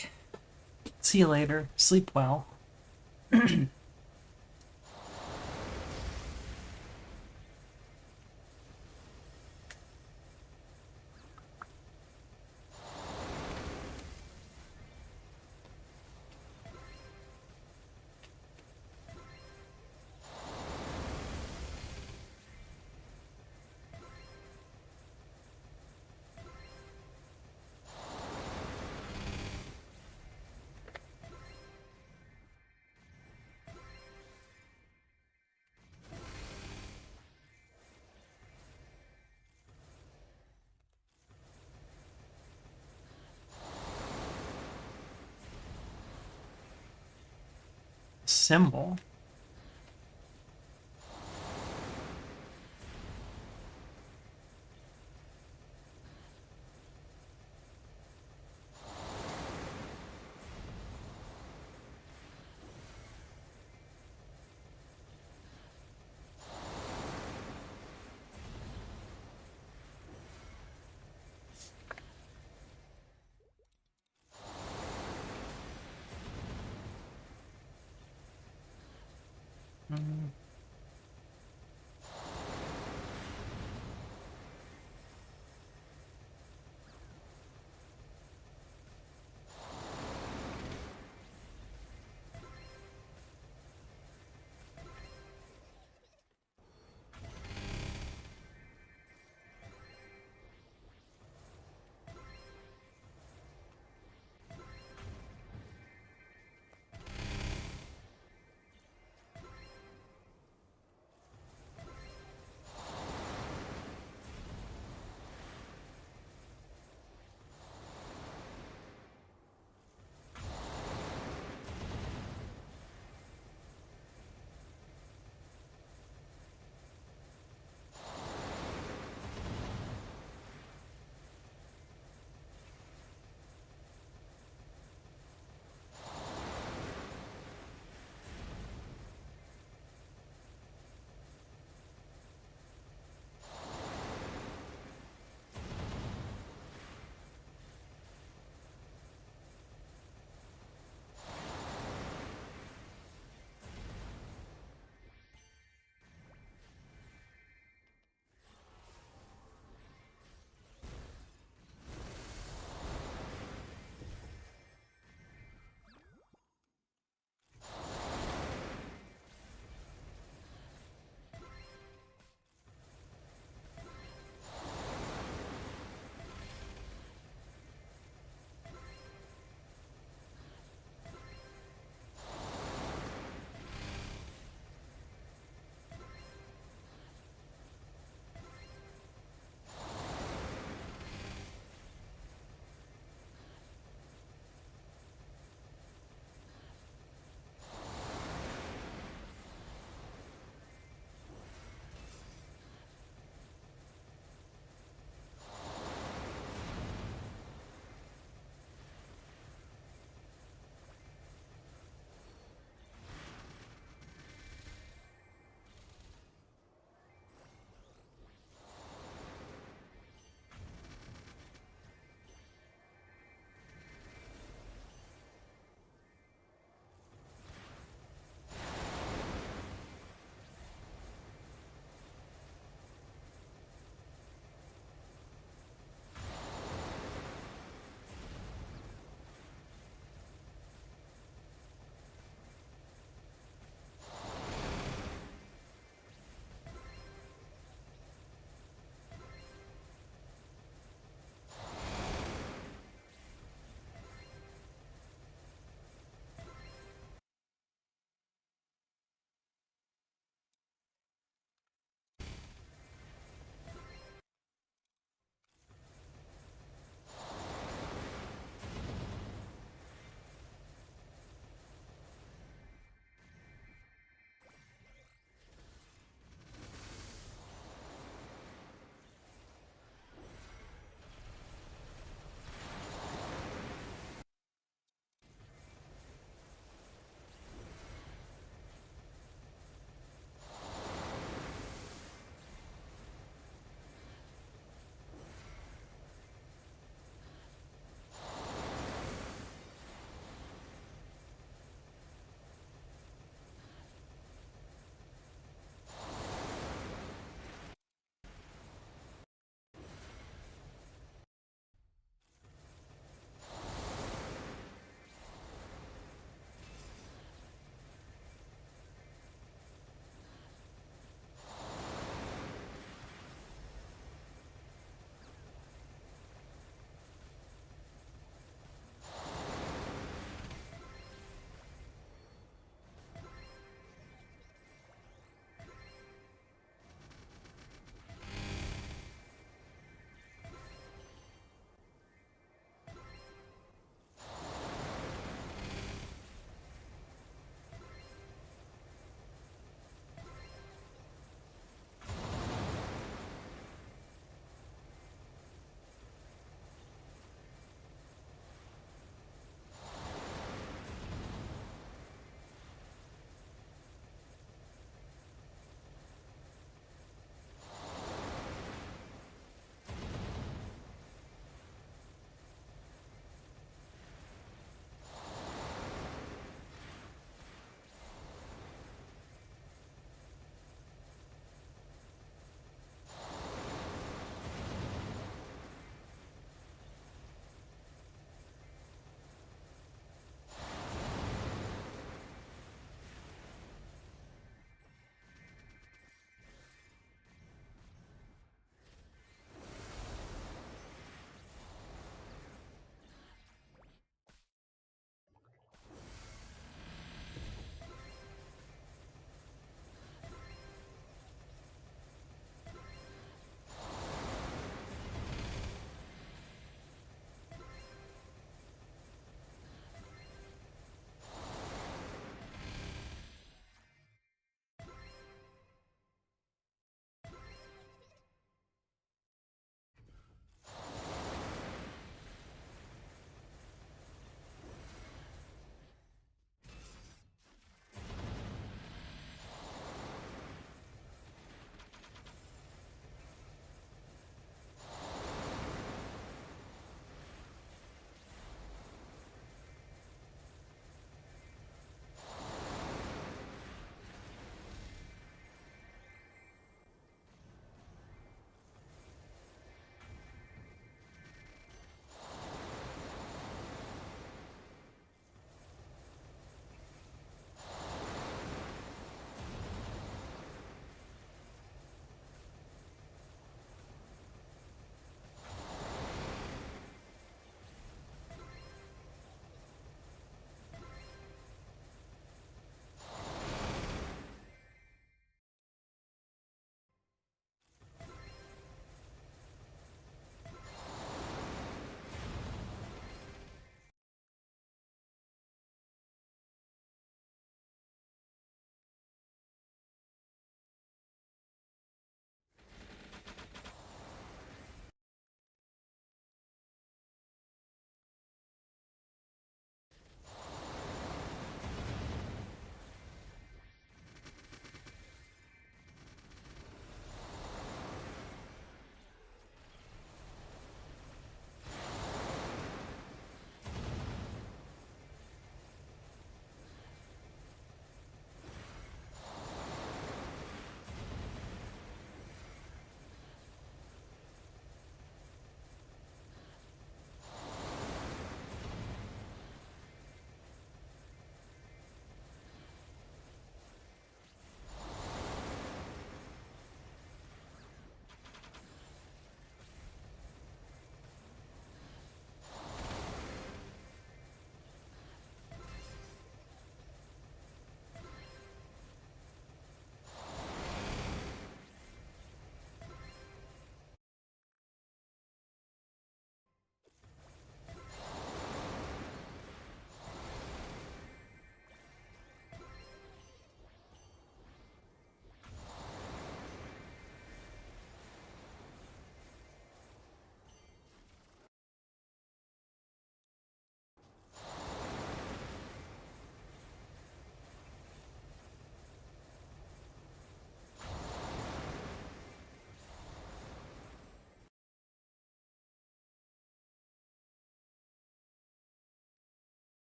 See you later. Sleep well. Symbol.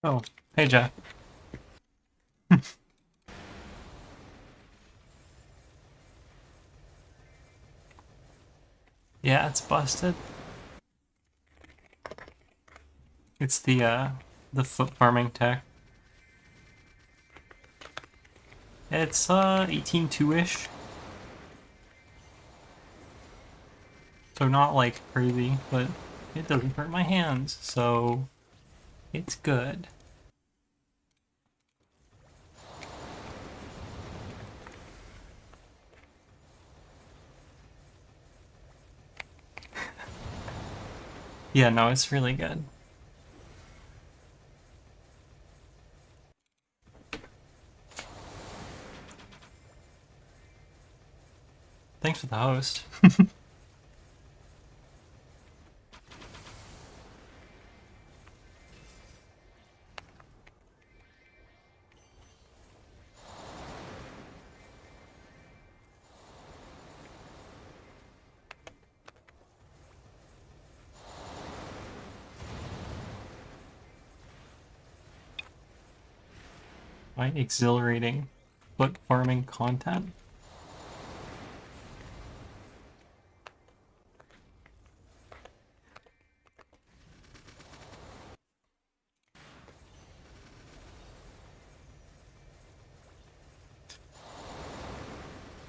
Oh, hey Jeff. Yeah, it's busted. It's the foot farming tech. It's 18.2-ish. So not like crazy, but it doesn't hurt my hands, so it's good. Yeah, no, it's really good. Thanks for the host. My exhilarating foot farming content.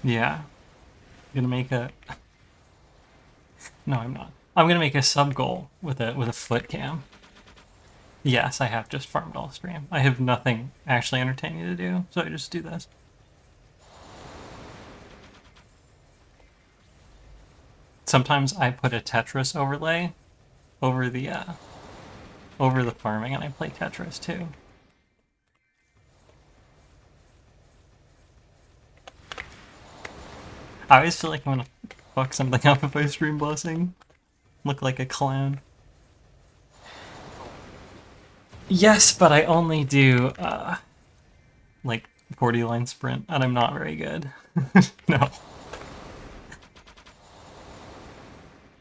Yeah. I'm gonna make a No, I'm not. I'm gonna make a sub goal with a foot cam. Yes, I have just farmed all stream. I have nothing actually entertaining to do, so I just do this. Sometimes I put a Tetris overlay over the farming, and I play Tetris too. I always feel like I'm gonna fuck something up if I stream blessing. Look like a clown. Yes, but I only do like 40-line sprint, and I'm not very good. No.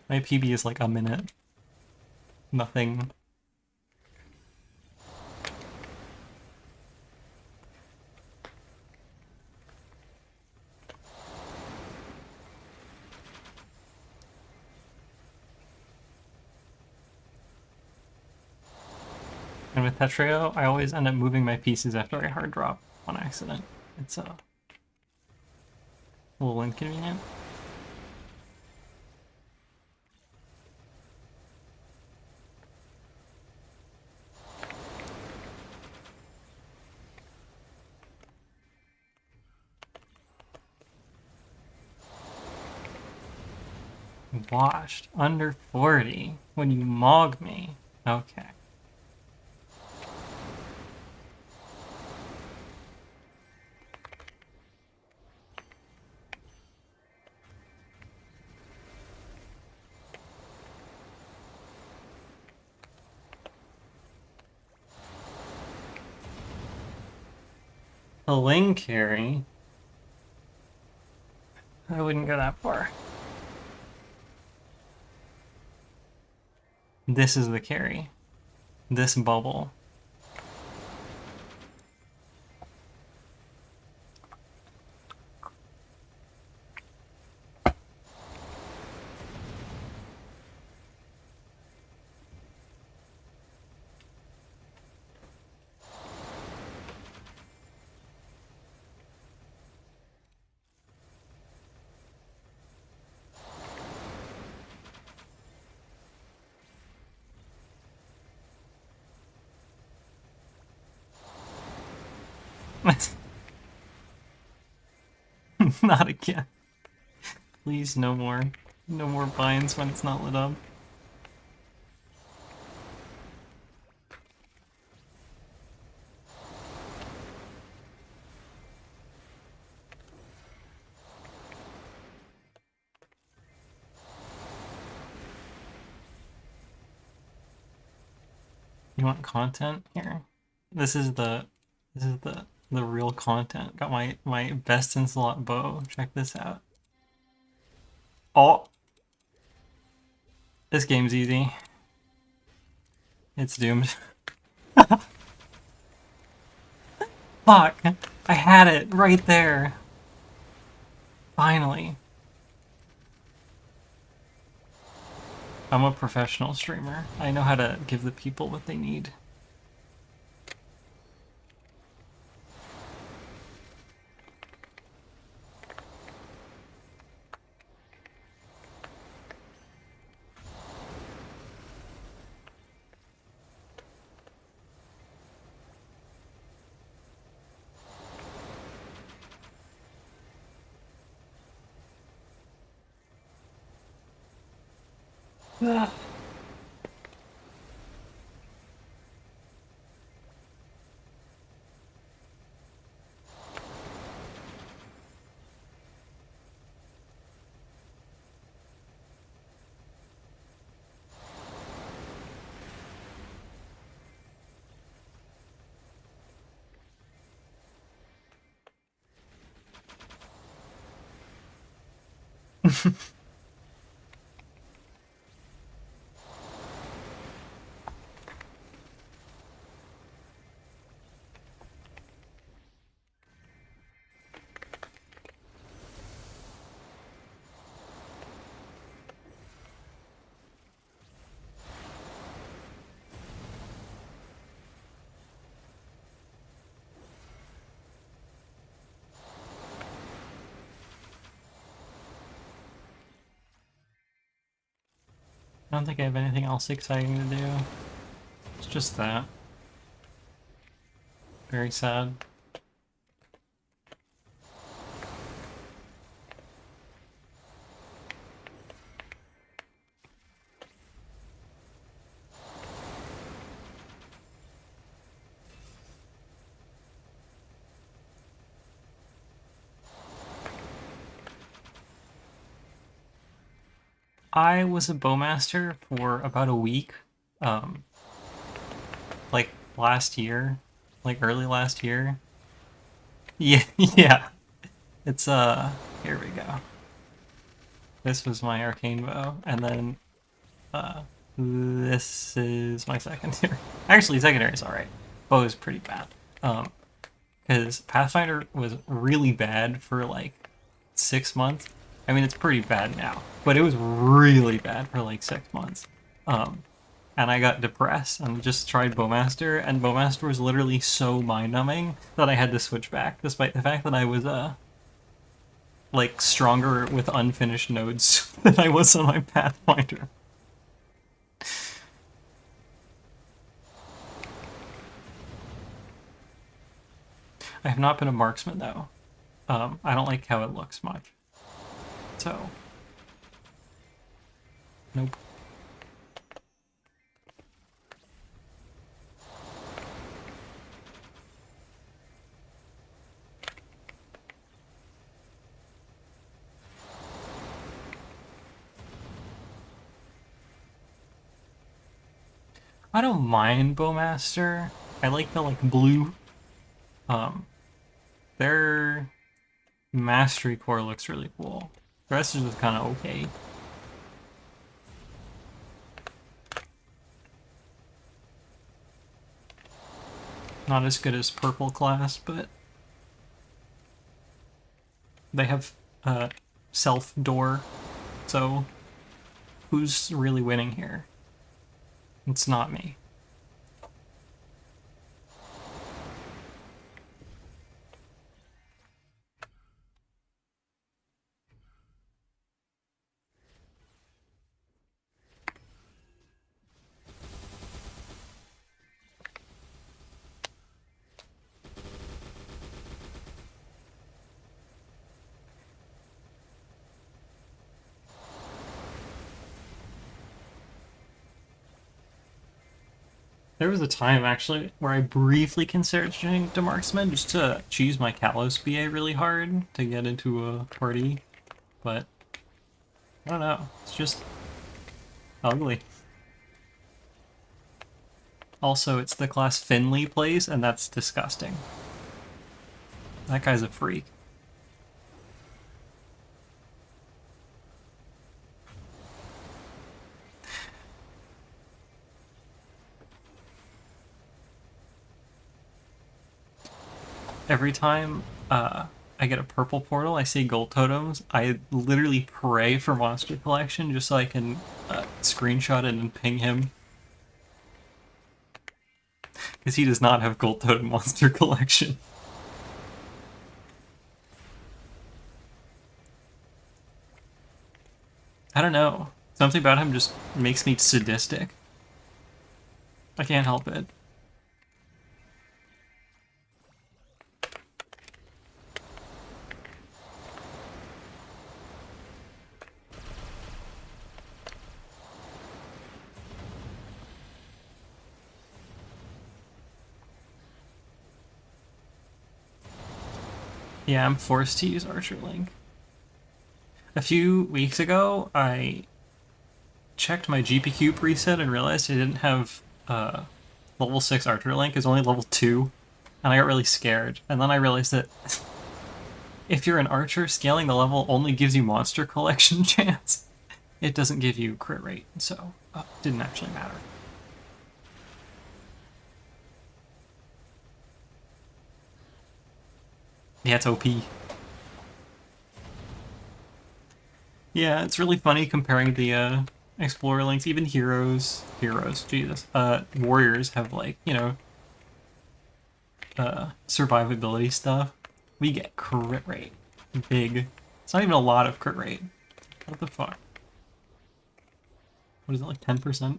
My PB is like a minute. Nothing. And with Tetrio, I always end up moving my pieces after I hard drop on accident. It's a little inconvenient. Washed under 40 when you mog me. Okay. A Ling carry? I wouldn't go that far. This is the carry. This bubble. Not again. Please, no more. No more binds when it's not lit up. You want content? Here. This is the real content. Got my best in slot bow. Check this out. Oh, this game's easy. It's doomed. Fuck! I had it right there. Finally. I'm a professional streamer. I know how to give the people what they need. Ugh. I don't think I have anything else exciting to do. It's just that. Very sad. I was a bowmaster for about a week, um, like last year, like early last year. Yeah, yeah. It's here we go. This was my arcane bow, and then uh, this is my secondary. Actually, secondary is all right. Bow is pretty bad. Because Pathfinder was really bad for like 6 months. I mean, it's pretty bad now, but it was really bad for like 6 months. Um, and I got depressed and just tried Bowmaster, and Bowmaster was literally so mind-numbing that I had to switch back, despite the fact that I was like stronger with unfinished nodes than I was on my Pathfinder. I have not been a marksman though. I don't like how it looks much. So, nope. I don't mind Bowmaster. I like the like blue. Um, their mastery core looks really cool. The rest is just kind of okay. Not as good as purple class, but they have self door. So who's really winning here? It's not me. There was a time actually where I briefly considered changing to marksman just to choose my Kalos BA really hard to get into a party, but I don't know. It's just ugly. Also, it's the class Finley plays, and that's disgusting. That guy's a freak. every time I get a purple portal, I see gold totems. I literally pray for monster collection just so I can screenshot it and ping him. Because he does not have gold totem monster collection. I don't know. Something about him just makes me sadistic. I can't help it. Yeah, I'm forced to use Archer Link. A few weeks ago, I checked my GPQ preset and realized I didn't have level 6 Archer Link. It's only level 2, and I got really scared. And then I realized that if you're an archer, scaling the level only gives you monster collection chance. It doesn't give you crit rate, so it didn't actually matter. Yeah, it's OP. Yeah, it's really funny comparing the Explorer links. Even heroes, Jesus. Warriors have, like, you know, survivability stuff. We get crit rate. Big. It's not even a lot of crit rate. What the fuck? What is it, like 10%?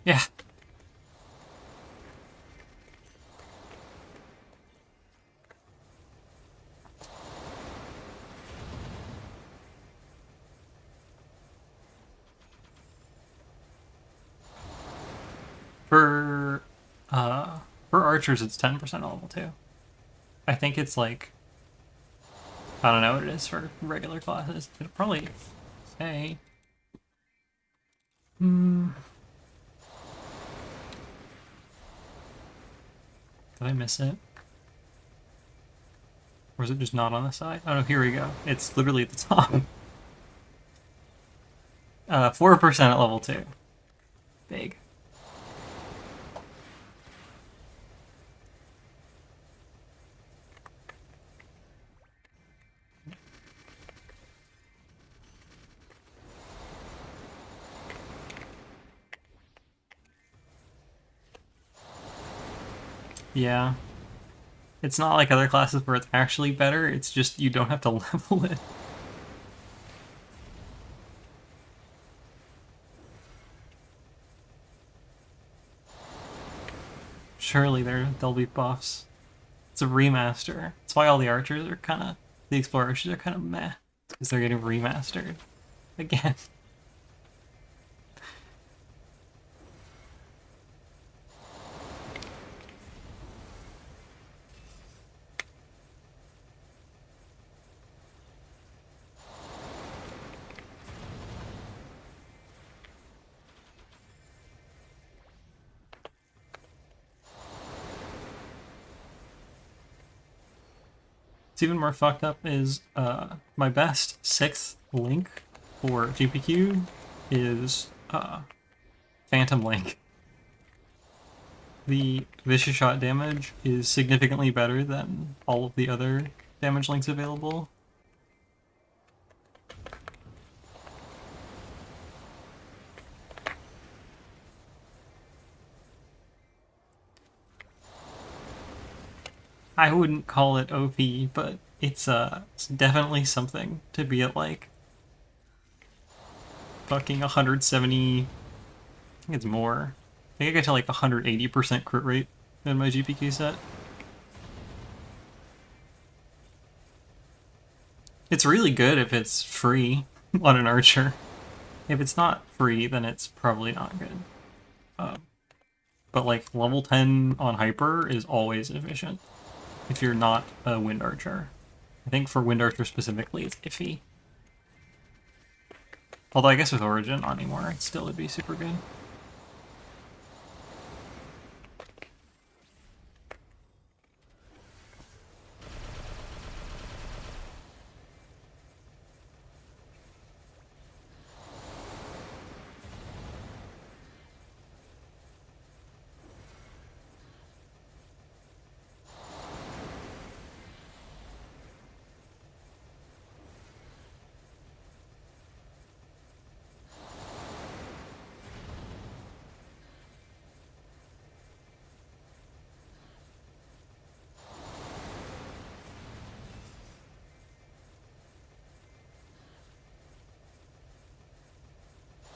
Yeah. For archers, it's 10% level 2. I think it's like, I don't know what it is for regular classes. It'll probably say. Did I miss it? Or is it just not on the side? Oh no, here we go. It's literally at the top. 4% at level 2. Big. Yeah. It's not like other classes where it's actually better, it's just you don't have to level it. Surely there'll be buffs. It's a remaster. That's why all the archers are kind of... The explorer archers are kind of meh. Because they're getting remastered. Again. What's even more fucked up is my best 6th link for GPQ is Phantom Link. The Vicious Shot damage is significantly better than all of the other damage links available. I wouldn't call it OP, but it's definitely something to be at, like, fucking 170... I think it's more. I think I got to like 180% crit rate in my GPQ set. It's really good if it's free on an archer. If it's not free, then it's probably not good. But like level 10 on hyper is always efficient if you're not a wind archer. I think for wind archer specifically, it's iffy. Although I guess with Origin not anymore, it still would be super good.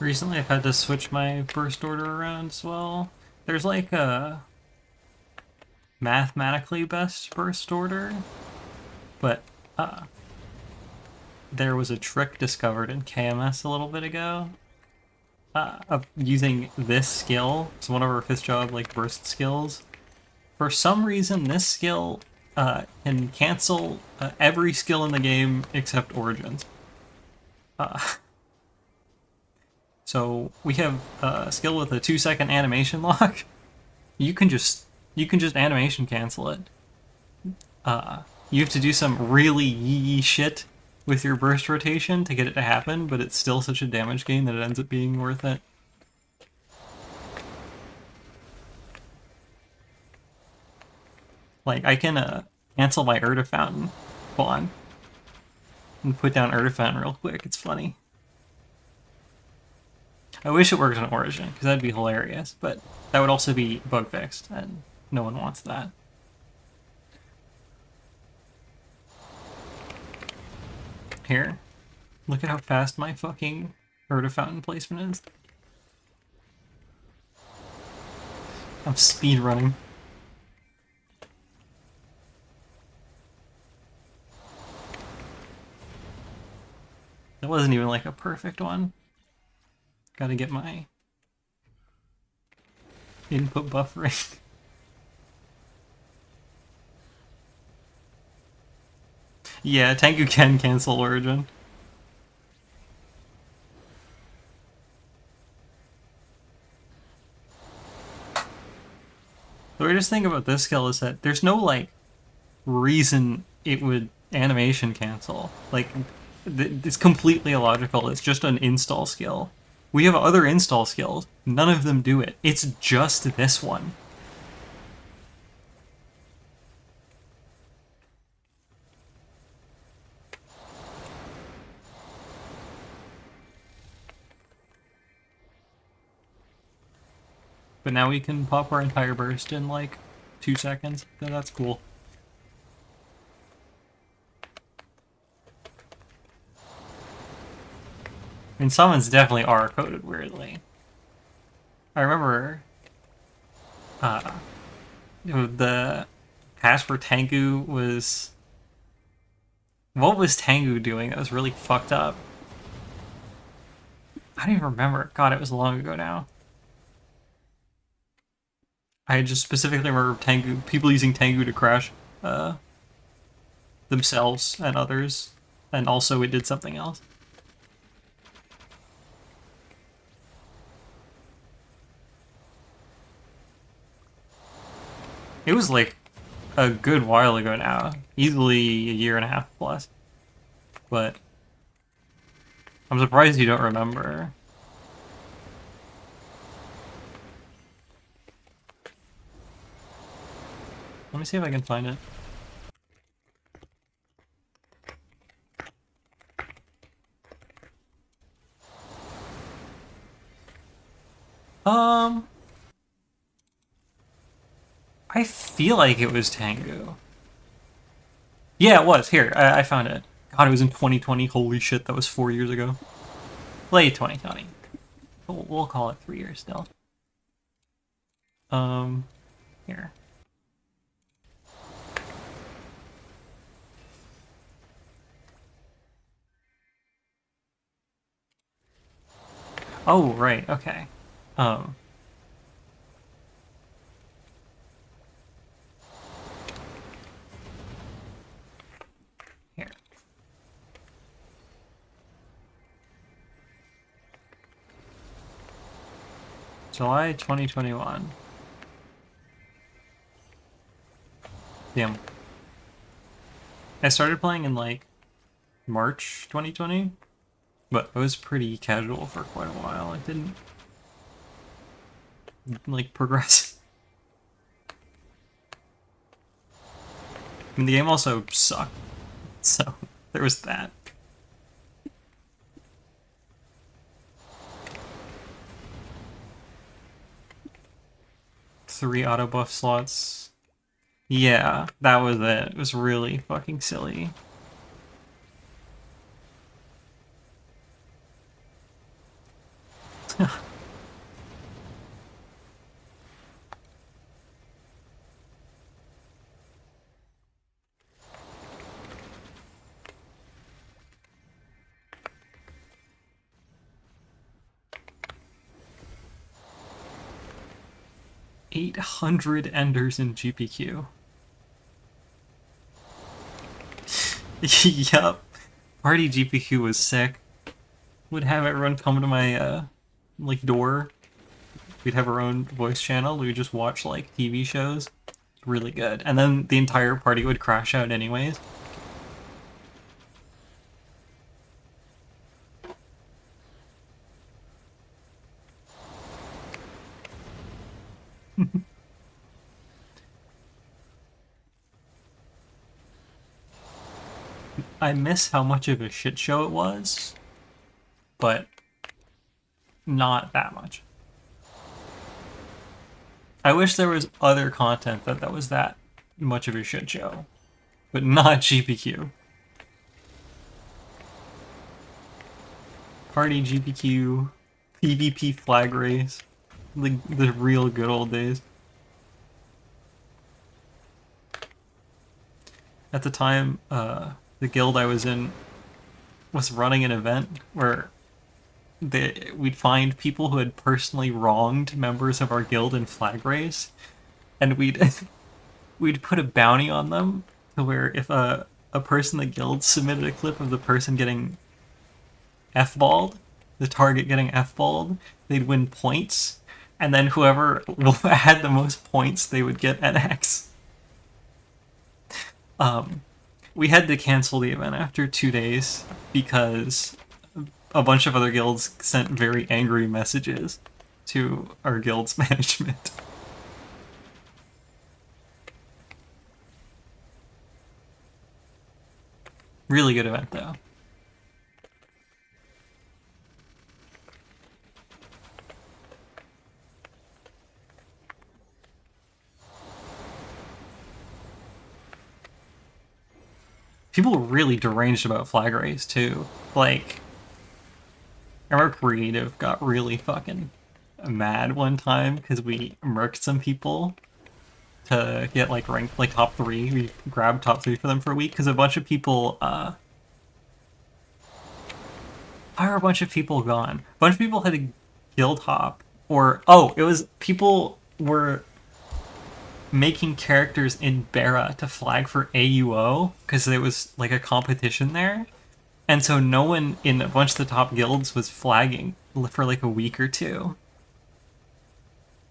Recently I've had to switch my burst order around as well. There's like a mathematically best burst order, but there was a trick discovered in KMS a little bit ago of using this skill. It's one of our 5th job like burst skills. For some reason, this skill can cancel every skill in the game except Origins. So we have a skill with a 2-second animation lock. You can just animation cancel it. You have to do some really yee shit with your burst rotation to get it to happen, but it's still such a damage gain that it ends up being worth it. Like, I can cancel my Urda Fountain spawn and put down Urda Fountain real quick. It's funny. I wish it worked on Origin, because that'd be hilarious, but that would also be bug fixed, and no one wants that. Here, look at how fast my fucking Urda Fountain placement is. I'm speed running. That wasn't even like a perfect one. Gotta get my input buffering. Yeah, Tengu can cancel Origin. The weirdest thing about this skill is that there's no, like, reason it would animation cancel. Like, it's completely illogical. It's just an install skill. We have other install skills. None of them do it. It's just this one. But now we can pop our entire burst in like 2 seconds. That's cool. I mean, summons definitely are coded weirdly. I remember the patch for Tengu was... What was Tengu doing that was really fucked up? I don't even remember. God, it was long ago now. I just specifically remember Tengu, people using Tengu to crash themselves and others, and also it did something else. It was like a good while ago now, easily a year and a half plus, but I'm surprised you don't remember. Let me see if I can find it. I feel like it was Tengu. Yeah, it was. Here, I found it. God, it was in 2020. Holy shit, that was 4 years ago. Late 2020. We'll call it 3 years still. Here. Oh, right, okay. Here. July 2021. Damn. I started playing in, like, March 2020, but I was pretty casual for quite a while. I didn't, like, progress. I mean, the game also sucked, so there was that. Three auto buff slots. Yeah, that was it. It was really fucking silly. 800 enders in GPQ. Yup. Party GPQ was sick. Would have everyone come to my like door. We'd have our own voice channel. We would just watch like TV shows. Really good. And then the entire party would crash out anyways. I miss how much of a shit show it was, but not that much. I wish there was other content that was that much of a shit show, but not GPQ. Party GPQ, PvP flag race, the real good old days. At the time, the guild I was in was running an event where we'd find people who had personally wronged members of our guild in flag race, and we'd put a bounty on them to where if a person in the guild submitted a clip of the person getting F-balled, the target getting F-balled, they'd win points, and then whoever had the most points, they would get an X. We had to cancel the event after 2 days because a bunch of other guilds sent very angry messages to our guild's management. Really good event, though. People were really deranged about flag race, too. Like, our creative got really fucking mad one time because we murked some people to get like ranked like top 3. We grabbed top 3 for them for a week because a bunch of people why are a bunch of people gone? A bunch of people had a guild hop, or it was people were making characters in Bara to flag for AUO because there was like a competition there. And so no one in a bunch of the top guilds was flagging for like a week or two.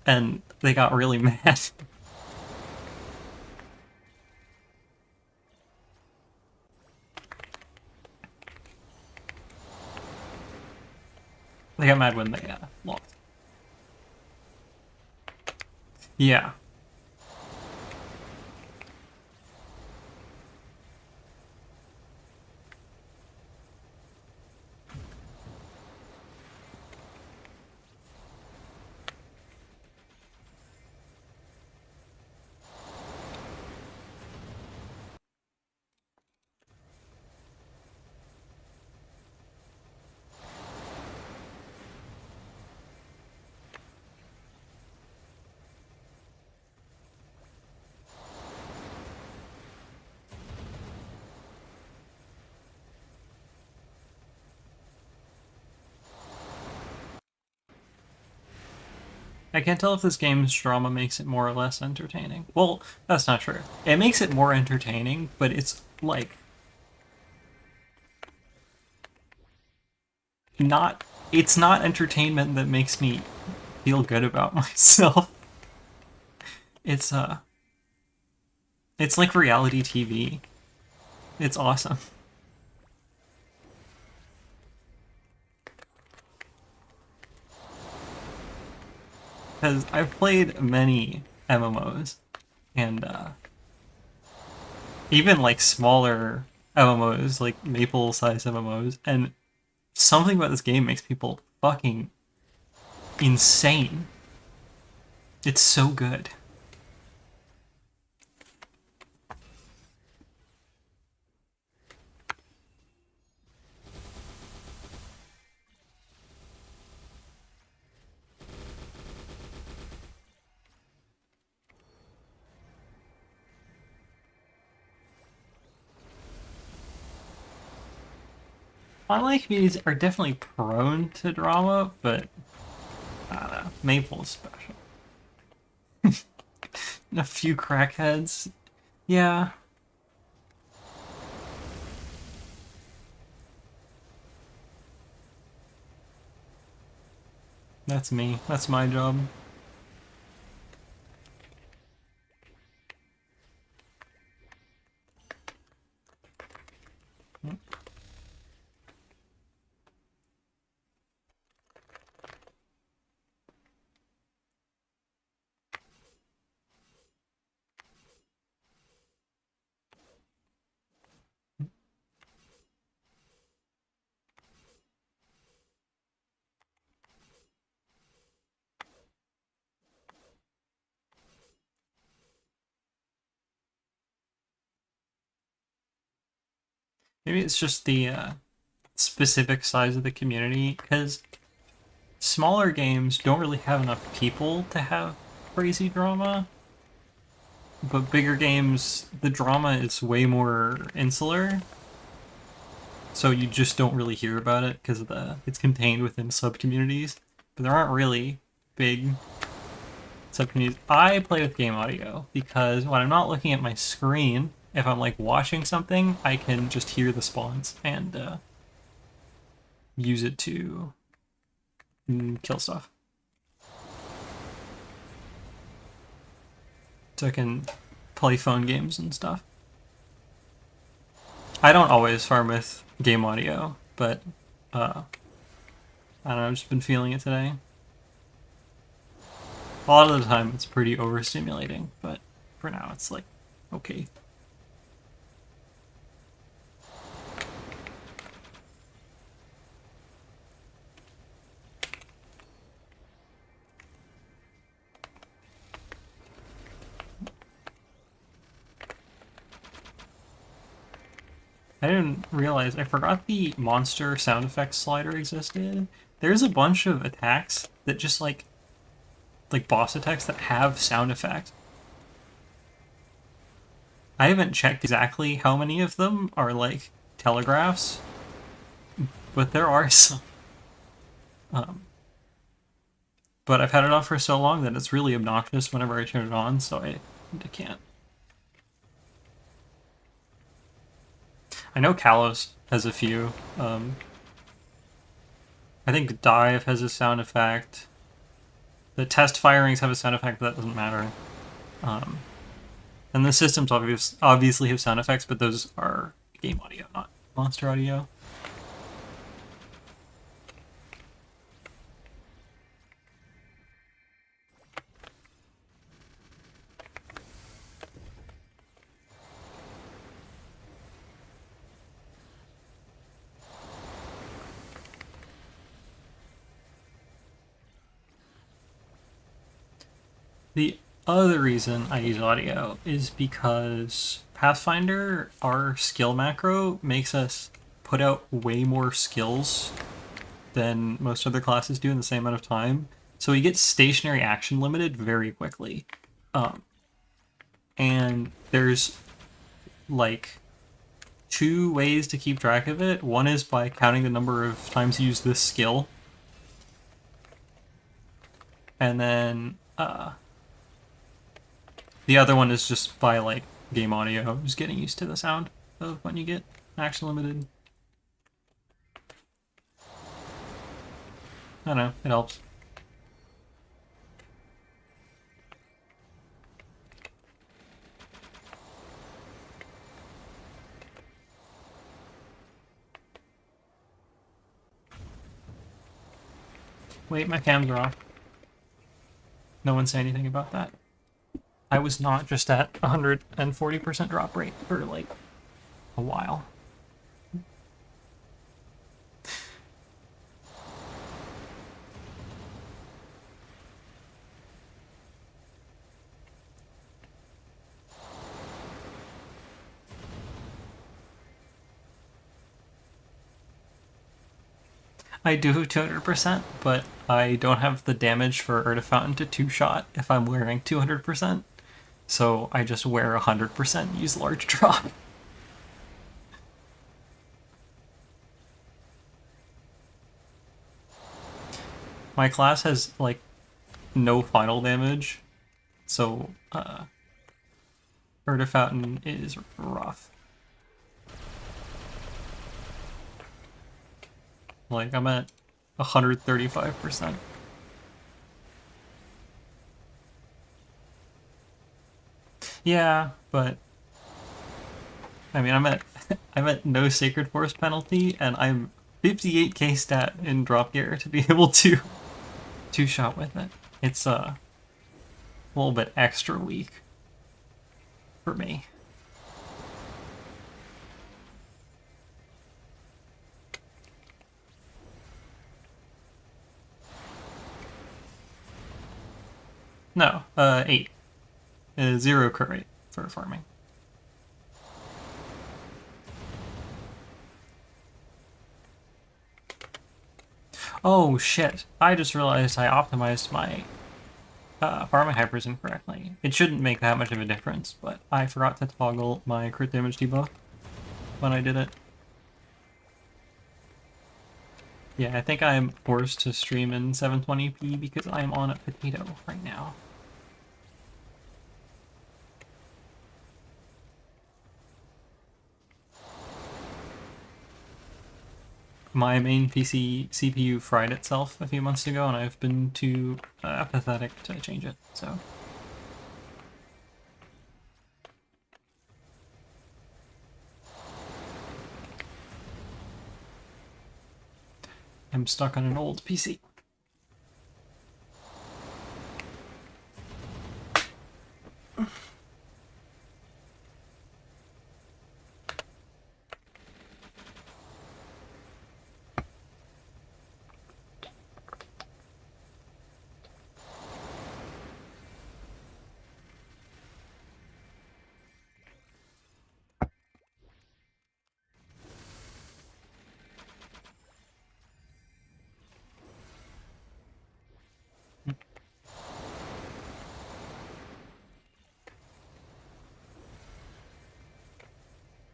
And they got really mad. They got mad when they lost. Yeah. I can't tell if this game's drama makes it more or less entertaining. Well, that's not true. It makes it more entertaining, but it's like not it's not entertainment that makes me feel good about myself. It's it's like reality TV. It's awesome. Because I've played many MMOs, and even like smaller MMOs, like Maple-sized MMOs, and something about this game makes people fucking insane. It's so good. online communities are definitely prone to drama, but I don't know. Maple is special. A few crackheads. Yeah. That's me. That's my job. Maybe it's just the specific size of the community, because smaller games don't really have enough people to have crazy drama. But bigger games, the drama is way more insular, so you just don't really hear about it because it's contained within sub-communities. But there aren't really big sub-communities. I play with game audio because when I'm not looking at my screen, if I'm like watching something, I can just hear the spawns and use it to kill stuff. So I can play phone games and stuff. I don't always farm with game audio, but I don't know, I've just been feeling it today. A lot of the time it's pretty overstimulating, but for now it's like, okay. I didn't realize, I forgot the monster sound effects slider existed. There's a bunch of attacks that just like boss attacks that have sound effects. I haven't checked exactly how many of them are like telegraphs, but there are some. But I've had it off for so long that it's really obnoxious whenever I turn it on, so I can't. I know Kalos has a few. I think Dive has a sound effect. The test firings have a sound effect, but that doesn't matter. And the systems obviously have sound effects, but those are game audio, not monster audio. The other reason I use audio is because Pathfinder, our skill macro, makes us put out way more skills than most other classes do in the same amount of time. So we get stationary action limited very quickly. And there's like two ways to keep track of it. One is by counting the number of times you use this skill. And then the other one is just by like game audio, just getting used to the sound of when you get action limited. I don't know, it helps. Wait, my cams are off. No one say anything about that. I was not just at 140% drop rate for like a while. I do 200%, but I don't have the damage for Urda Fountain to two-shot if I'm wearing 200%. So I just wear 100%, use large drop. My class has, like, no final damage, so, Earth Fountain is rough. Like, I'm at 135%. Yeah, but I mean, I'm at no Sacred Force penalty, and I'm 58k stat in drop gear to be able to two-shot with it. It's a little bit extra weak for me. No, 8. 0 crit rate for farming. Oh shit, I just realized I optimized my farming hypers incorrectly. It shouldn't make that much of a difference, but I forgot to toggle my crit damage debuff when I did it. Yeah, I think I'm forced to stream in 720p because I'm on a potato right now. My main PC CPU fried itself a few months ago, and I've been too apathetic to change it, so... I'm stuck on an old PC.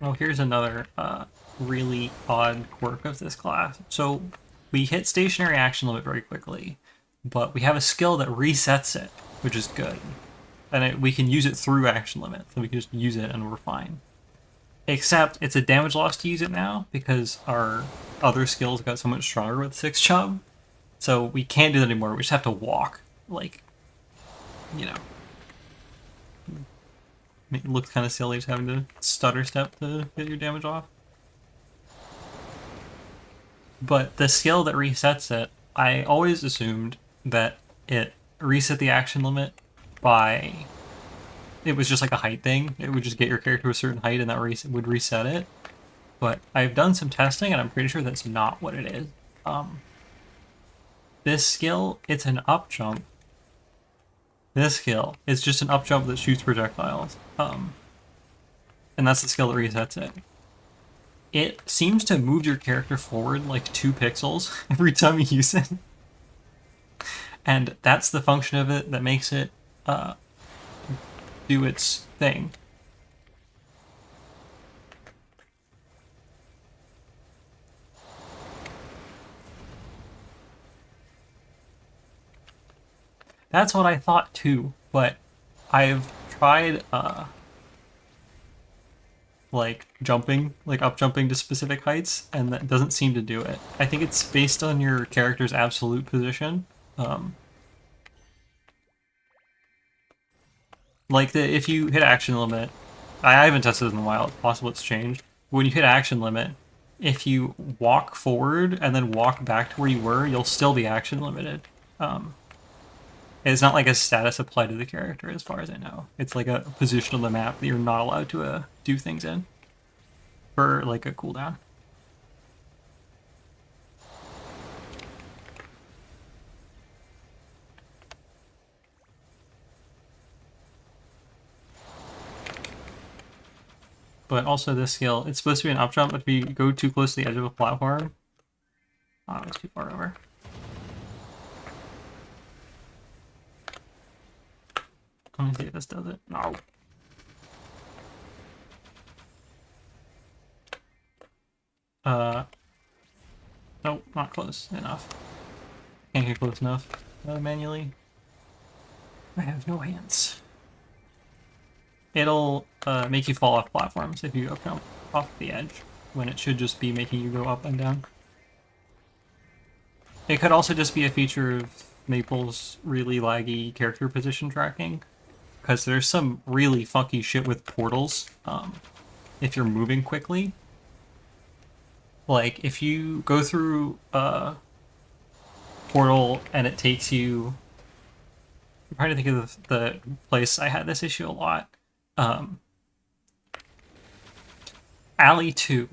Oh, here's another really odd quirk of this class. So we hit stationary action limit very quickly, but we have a skill that resets it, which is good. And we can use it through action limit, so we can just use it and we're fine. Except it's a damage loss to use it now because our other skills got so much stronger with 6 chub. So we can't do that anymore. We just have to walk, like, you know. It looks kind of silly just having to stutter step to get your damage off. But the skill that resets it, I always assumed that it reset the action limit by... It was just like a height thing. It would just get your character to a certain height and that would reset it. But I've done some testing and I'm pretty sure that's not what it is. This skill, it's an up jump. This skill is just an up jump that shoots projectiles. And that's the skill that resets it. It seems to move your character forward like 2 pixels every time you use it. And that's the function of it that makes it do its thing. That's what I thought too, but I've tried like jumping, like up jumping to specific heights, and that doesn't seem to do it. I think it's based on your character's absolute position. Like if you hit action limit, I haven't tested this in a while, it's possible it's changed. When you hit action limit, if you walk forward and then walk back to where you were, you'll still be action limited. It's not like a status applied to the character, as far as I know. It's like a position on the map that you're not allowed to do things in for like a cooldown. But also this skill, it's supposed to be an up jump, but if you go too close to the edge of a platform, oh, it's too far over. Let me see if this does it. No. Nope, not close enough. Can't get close enough manually. I have no hands. It'll make you fall off platforms if you come off the edge, when it should just be making you go up and down. It could also just be a feature of Maple's really laggy character position tracking, because there's some really funky shit with portals if you're moving quickly. Like, if you go through a portal and it takes you... I'm trying to think of the place I had this issue a lot. Alley 2.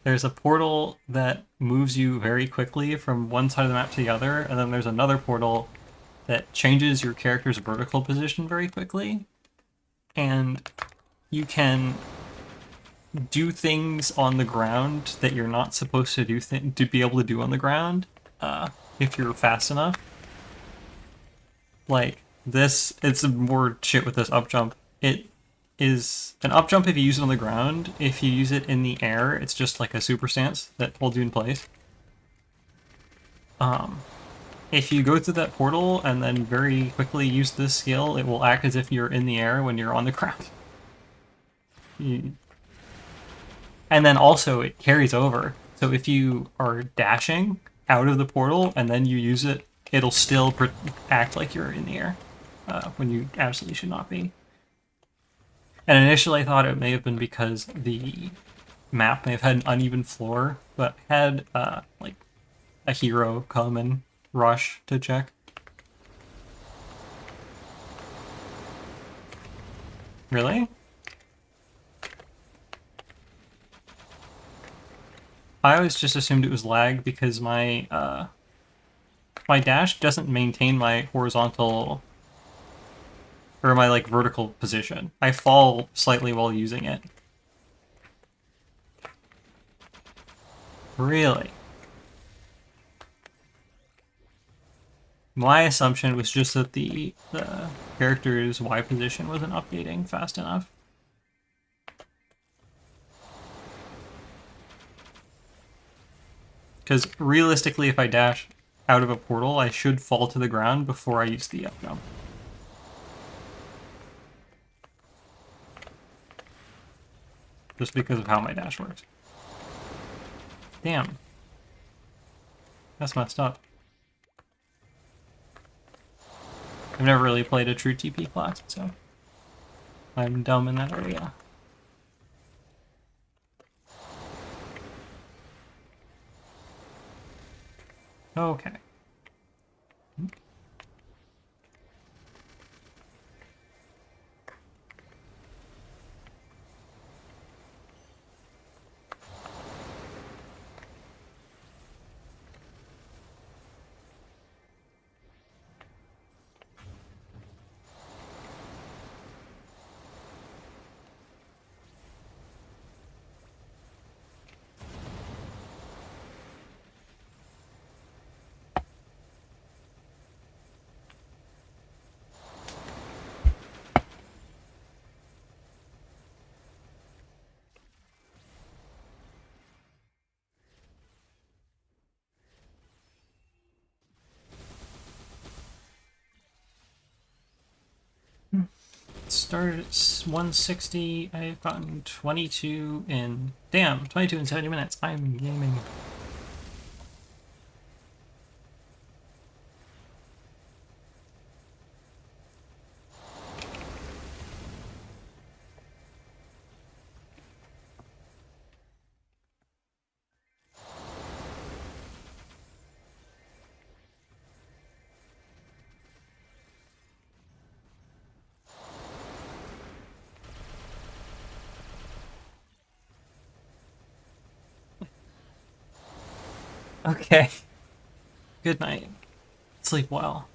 There's a portal that moves you very quickly from one side of the map to the other, and then there's another portal that changes your character's vertical position very quickly. And you can do things on the ground that you're not supposed to do to be able to do on the ground if you're fast enough. Like this, it's more shit with this up jump. It is an up jump if you use it on the ground. If you use it in the air, it's just like a super stance that holds you in place. If you go through that portal and then very quickly use this skill, it will act as if you're in the air when you're on the ground. And then also it carries over. So if you are dashing out of the portal and then you use it, it'll still act like you're in the air when you absolutely should not be. And initially I thought it may have been because the map may have had an uneven floor, but had like a hero come and rush to check. Really? I always just assumed it was lag because my my dash doesn't maintain my horizontal or my like vertical position. I fall slightly while using it. Really? My assumption was just that the character's Y position wasn't updating fast enough. Because realistically, if I dash out of a portal, I should fall to the ground before I use the up jump. Just because of how my dash works. Damn. That's messed up. I've never really played a true TP class, so I'm dumb in that area. Okay. Started at 160. I've gotten 22 in... Damn, 22 in 70 minutes. I'm gaming. Okay. Good night. Sleep well.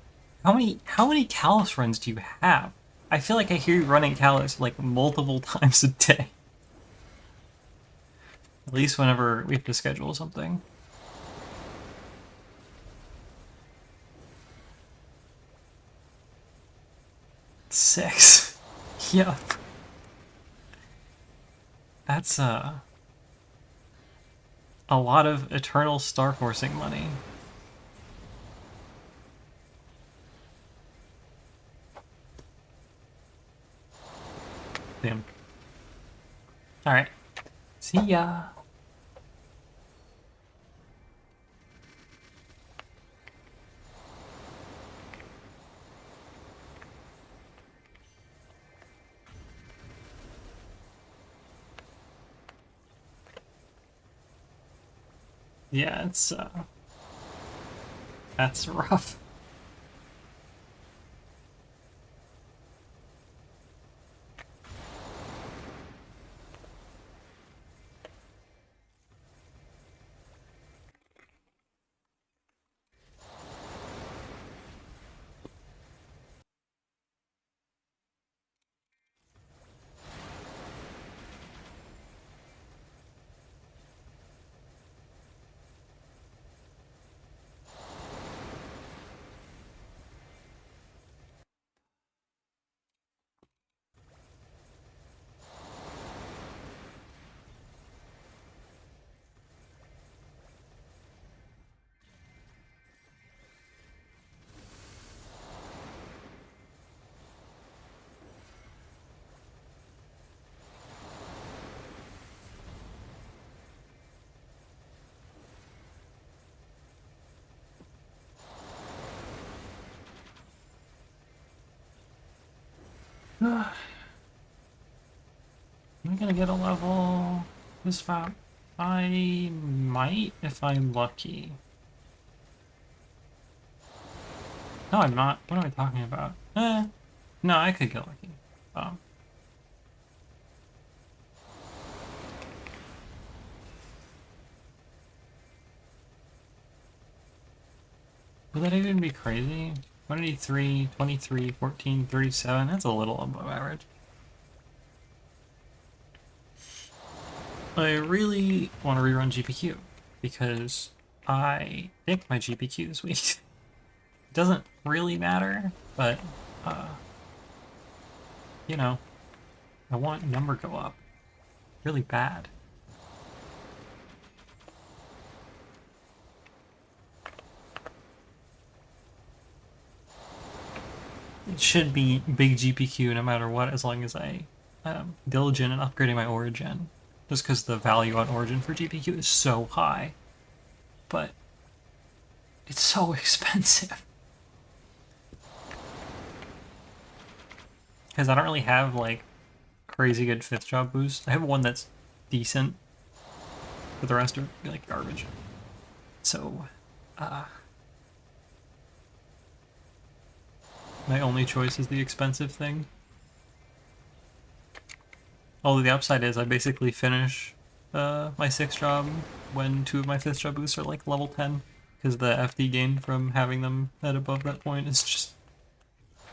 How many Callus runs do you have? I feel like I hear you running Callus like multiple times a day. At least whenever we have to schedule something. Six. Yup. That's a lot of eternal star forcing money. Damn. Alright. See ya. Yeah, it's that's rough. Am I gonna get a level this fast? I might if I'm lucky. No, I'm not. What am I talking about? No, I could get lucky. Um, would that even be crazy? 23, 23, 14, 37. That's a little above average. I really want to rerun GPQ because I think my GPQ this week. It doesn't really matter, but you know, I want number go up really bad. It should be big GPQ no matter what, as long as I diligent in upgrading my origin. Just because the value on origin for GPQ is so high, but it's so expensive. Because I don't really have like crazy good 5th job boost. I have one that's decent, but the rest are like garbage. So, my only choice is the expensive thing. Although the upside is I basically finish my 6th job when 2 of my 5th job boosts are like level 10, because the FD gain from having them at above that point is just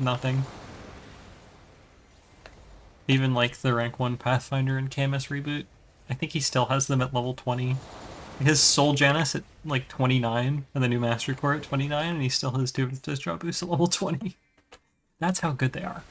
nothing. Even like the rank 1 Pathfinder and KMS reboot, I think he still has them at level 20. His Soul Janus at like 29, and the new Mastery Core at 29, and he still has 2 of his 5th job boosts at level 20. That's how good they are.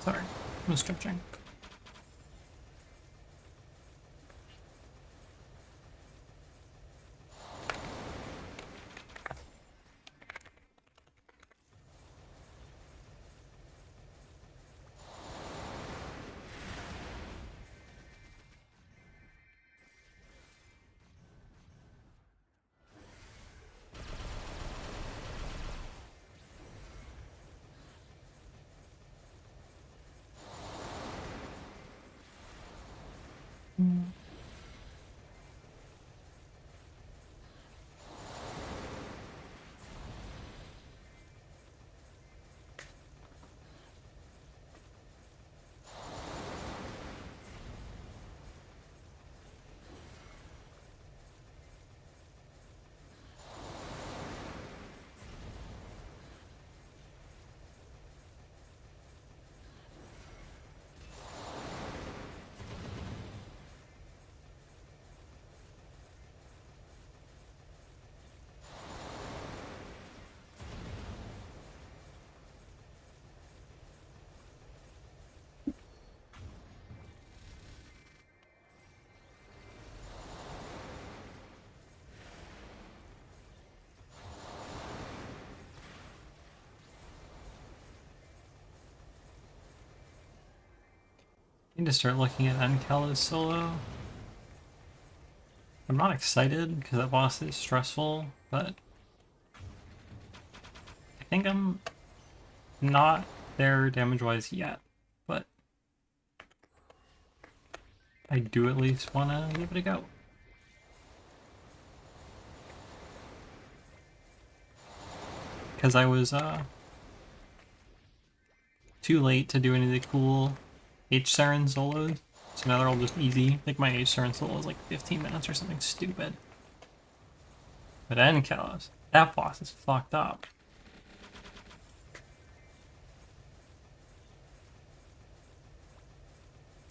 Sorry, I'm stretching. Need to start looking at Uncala's solo. I'm not excited because that boss is stressful, but I think I'm not there damage-wise yet, but I do at least want to give it a go. Because I was too late to do any of the cool H-Saren solos, so now they're all just easy. I think my H-Saren solo is like 15 minutes or something stupid. But Enkalos, that boss is fucked up.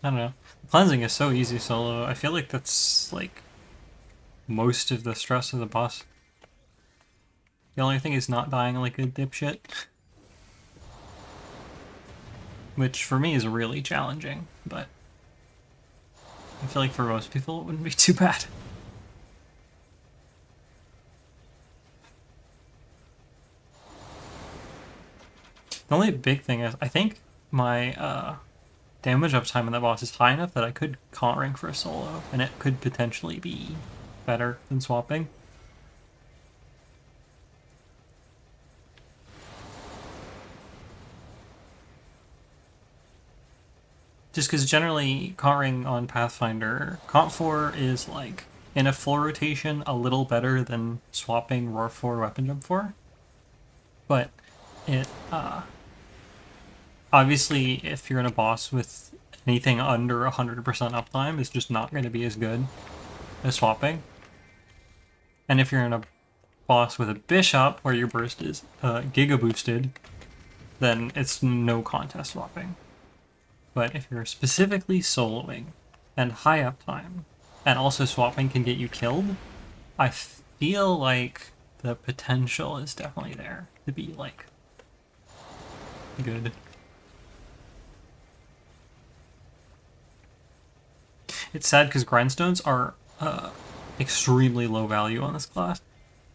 I don't know. Cleansing is so easy solo. I feel like that's like most of the stress of the boss. The only thing is not dying like a dipshit. Which for me is really challenging, but I feel like for most people it wouldn't be too bad. The only big thing is I think my damage uptime on that boss is high enough that I could comp rank for a solo, and it could potentially be better than swapping. Just because generally comping on Pathfinder, Comp 4 is like, in a full rotation, a little better than swapping Roar 4 Weapon Jump 4. But it, obviously, if you're in a boss with anything under 100% uptime, it's just not going to be as good as swapping. And if you're in a boss with a Bishop, where your burst is Giga boosted, then it's no contest swapping. But if you're specifically soloing and high uptime, and also swapping can get you killed, I feel like the potential is definitely there to be, like, good. It's sad because grindstones are extremely low value on this class.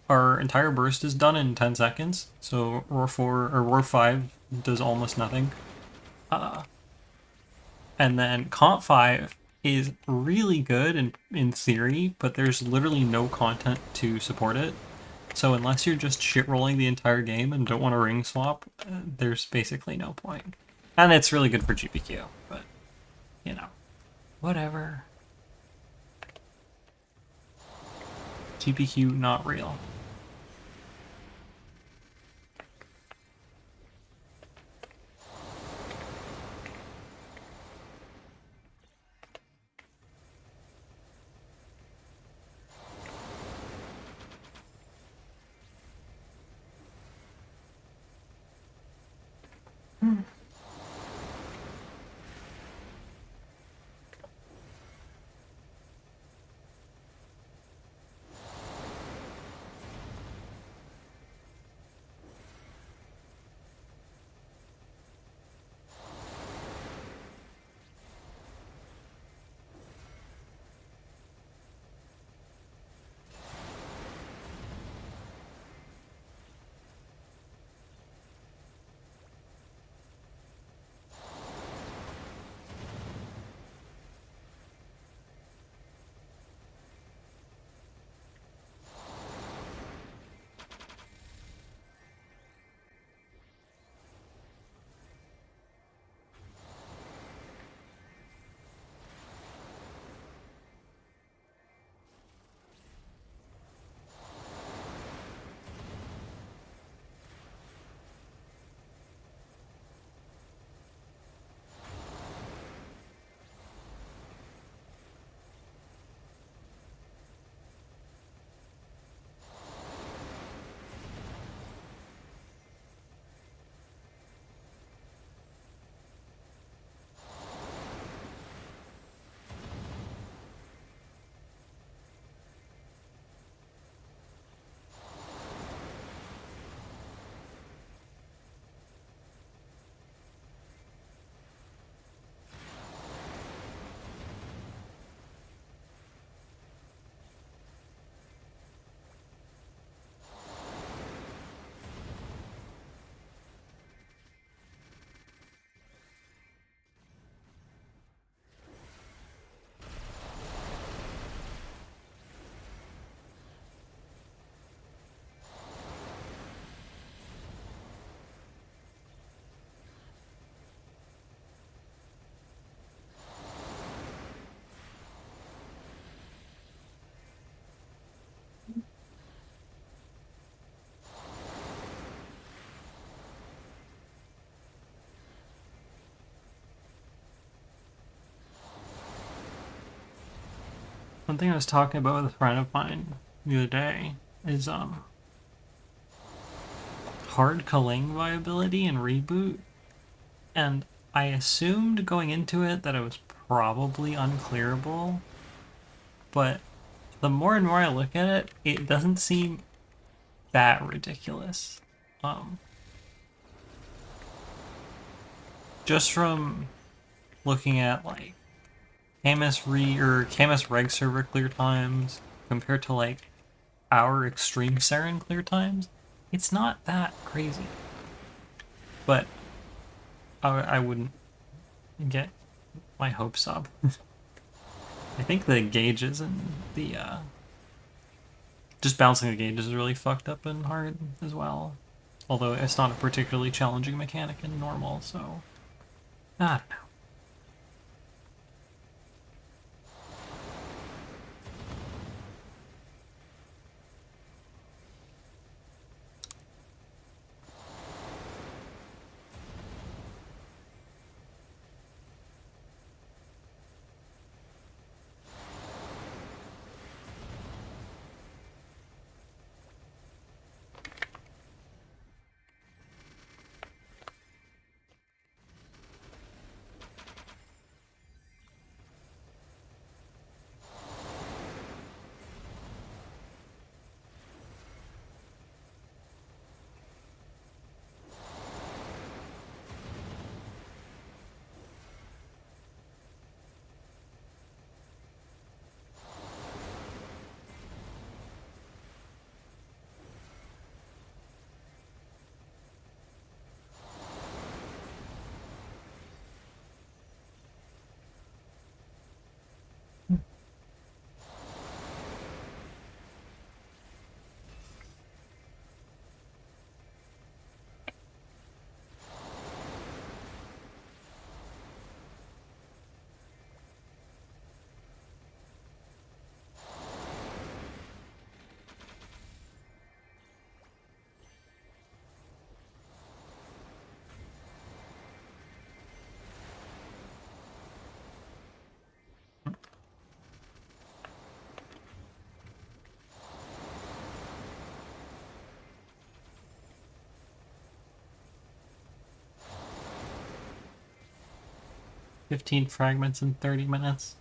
Our entire burst is done in 10 seconds, so Roar 4 or Roar 5 does almost nothing. And then Comp 5 is really good in theory, but there's literally no content to support it. So unless you're just shit-rolling the entire game and don't want to ring swap, there's basically no point. And it's really good for GPQ, but, you know, whatever. GPQ not real. One thing I was talking about with a friend of mine the other day is hard culling viability and reboot, and I assumed going into it that it was probably unclearable, but the more and more I look at it, it doesn't seem that ridiculous. Just from looking at like Camus Reg server clear times compared to like our Extreme Saren clear times, it's not that crazy. But I wouldn't get my hopes up. I think the gauges and the just bouncing the gauges is really fucked up and hard as well. Although it's not a particularly challenging mechanic in normal, so I don't know. 15 fragments in 30 minutes.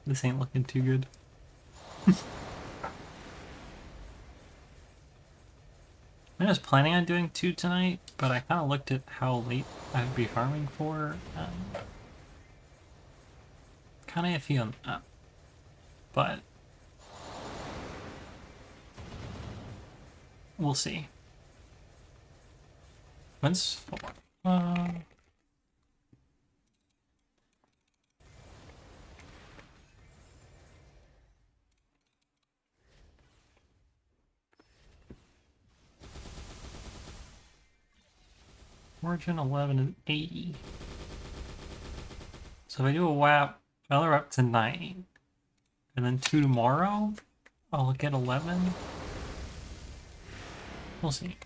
This ain't looking too good. I was planning on doing 2 tonight, but I kind of looked at how late I'd be farming for, and kind of iffy on that. But we'll see. When's 4? Origin 11 is 80. So if I do a WAP, another up to 9, and then 2 tomorrow, I'll get 11. We'll see.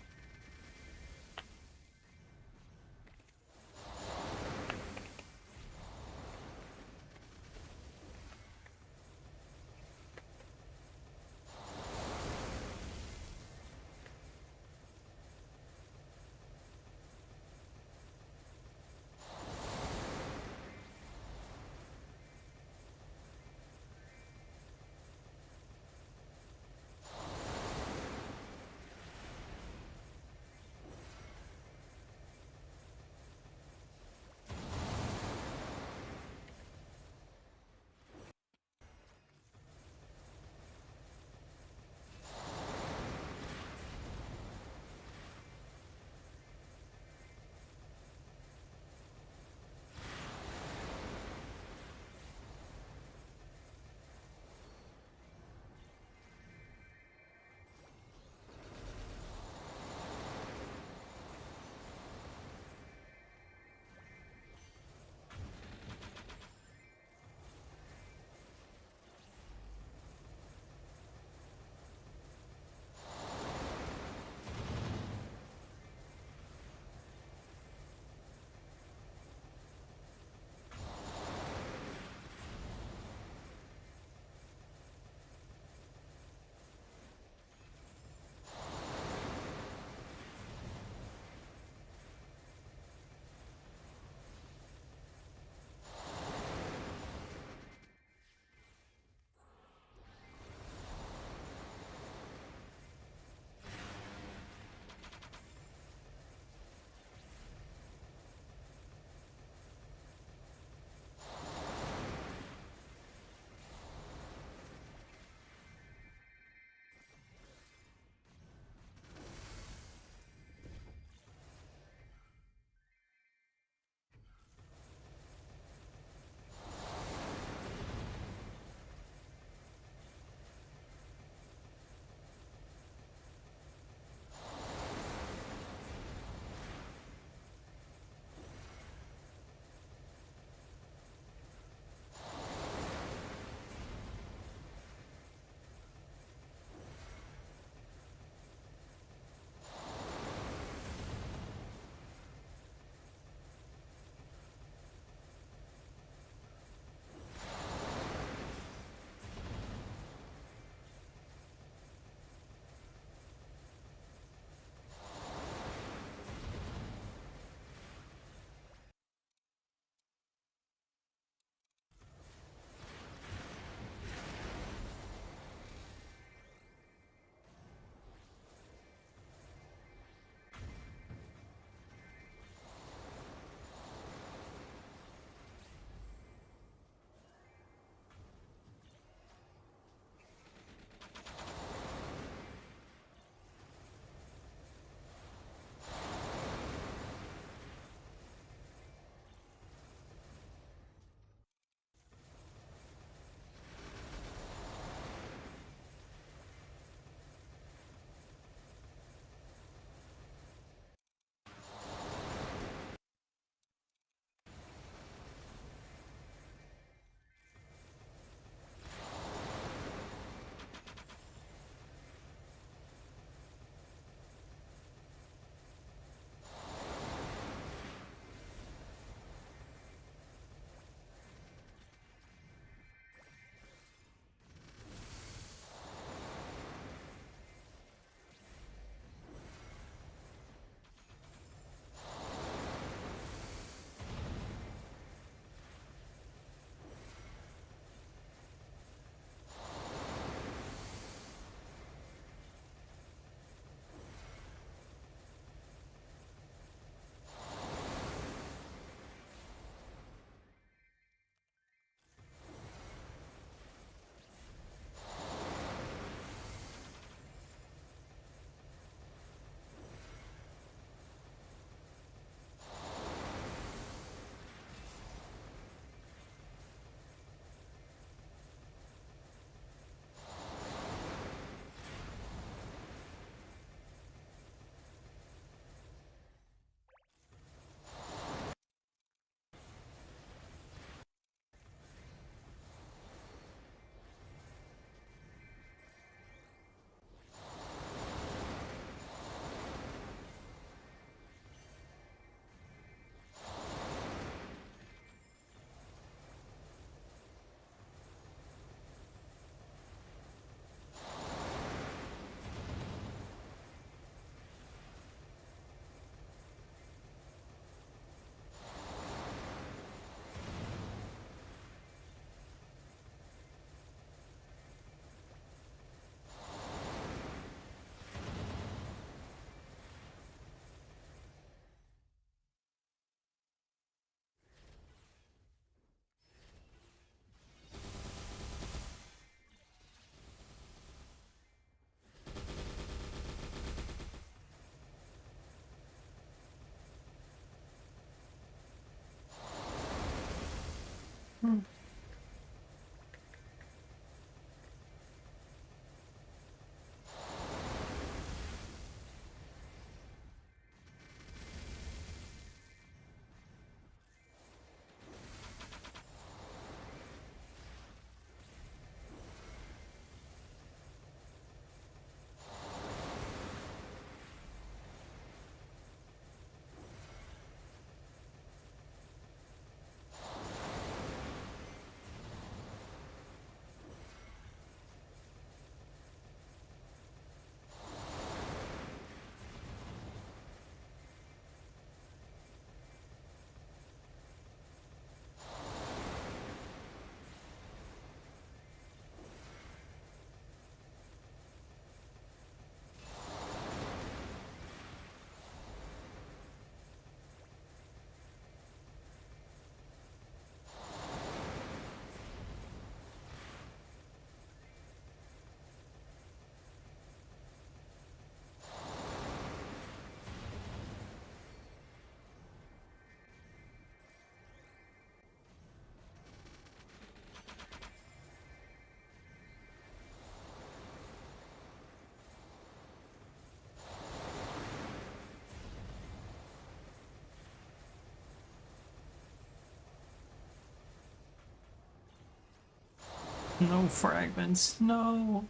No fragments, no!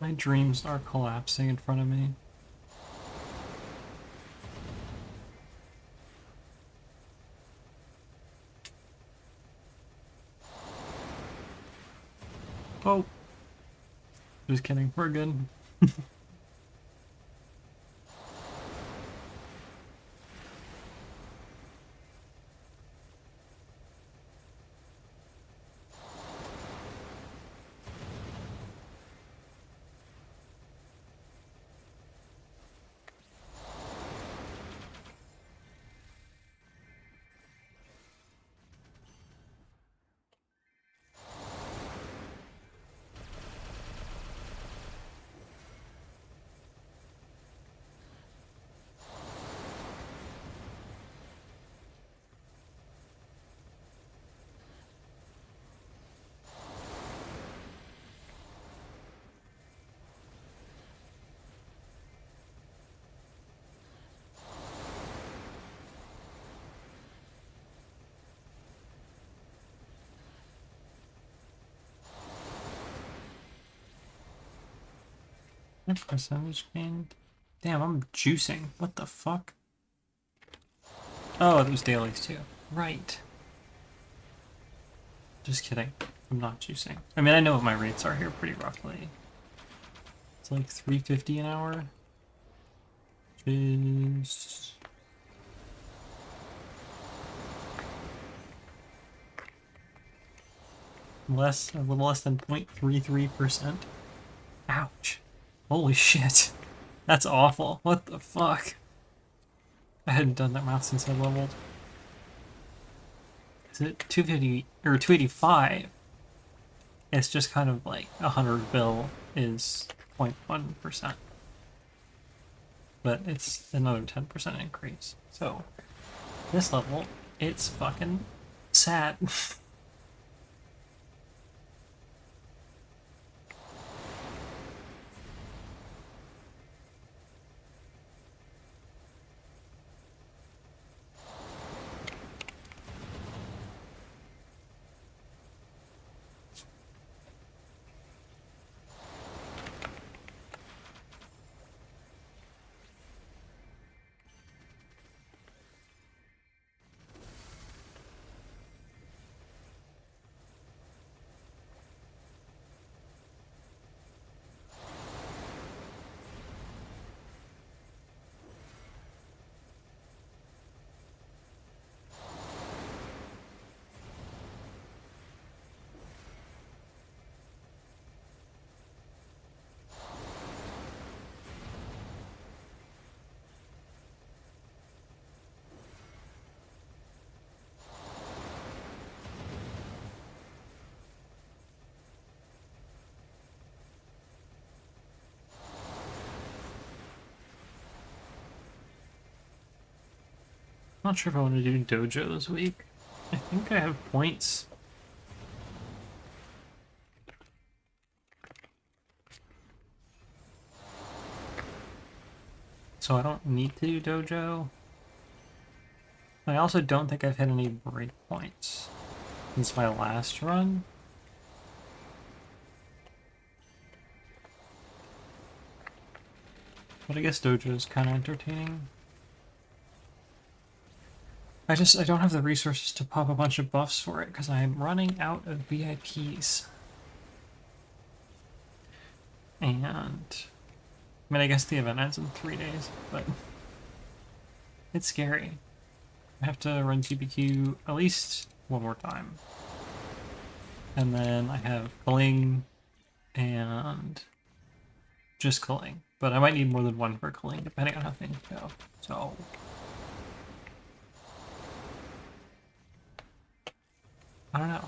My dreams are collapsing in front of me. Oh! Just kidding, we're good. Percentage gained. Damn, I'm juicing. What the fuck? Oh, those dailies too. Right. Just kidding. I'm not juicing. I mean, I know what my rates are here pretty roughly. It's like 350 an hour. Which is... a little less than 0.33%. Ouch. Holy shit. That's awful. What the fuck? I hadn't done that math since I leveled. Is it 250 or 285? It's just kind of like 100 bill is 0.1%. But it's another 10% increase. So this level, it's fucking sad. Not sure if I want to do dojo this week. I think I have points so I don't need to do dojo. I also don't think I've hit any breakpoints since my last run. But I guess dojo is kind of entertaining. I don't have the resources to pop a bunch of buffs for it because I'm running out of VIPs. And I mean, I guess the event ends in 3 days, but it's scary. I have to run GBQ at least one more time. And then I have Culling and just Culling. But I might need more than one for Culling, depending on how things go. So I don't know.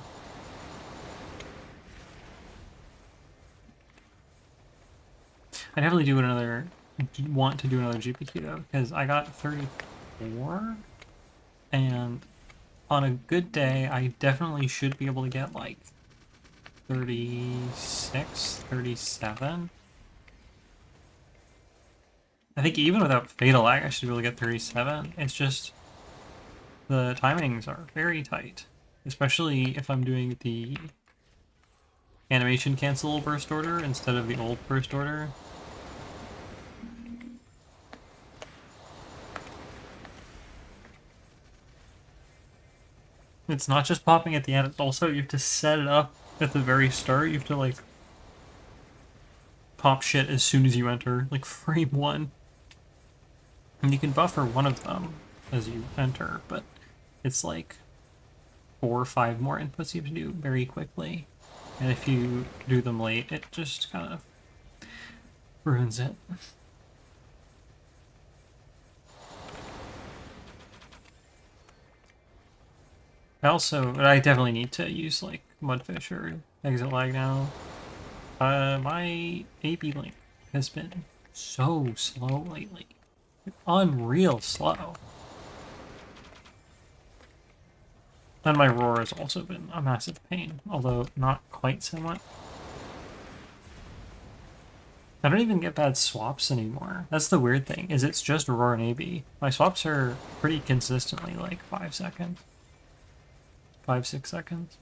I definitely want to do another GPQ though, because I got 34, and on a good day, I definitely should be able to get like 36, 37. I think even without Fatal Lag, I should be able to get 37. It's just the timings are very tight, especially if I'm doing the animation cancel burst order instead of the old burst order. It's not just popping at the end, it's also you have to set it up at the very start. You have to like pop shit as soon as you enter, like frame 1. And you can buffer one of them as you enter, but it's like 4 or 5 more inputs you have to do very quickly. And if you do them late, it just kind of ruins it. I definitely need to use like Mudfish or Exit Lag now. My AB link has been so slow lately. Unreal slow. And my roar has also been a massive pain, although not quite so much. I don't even get bad swaps anymore. That's the weird thing, is it's just roar and AB. My swaps are pretty consistently like 5 seconds. 5-6 seconds.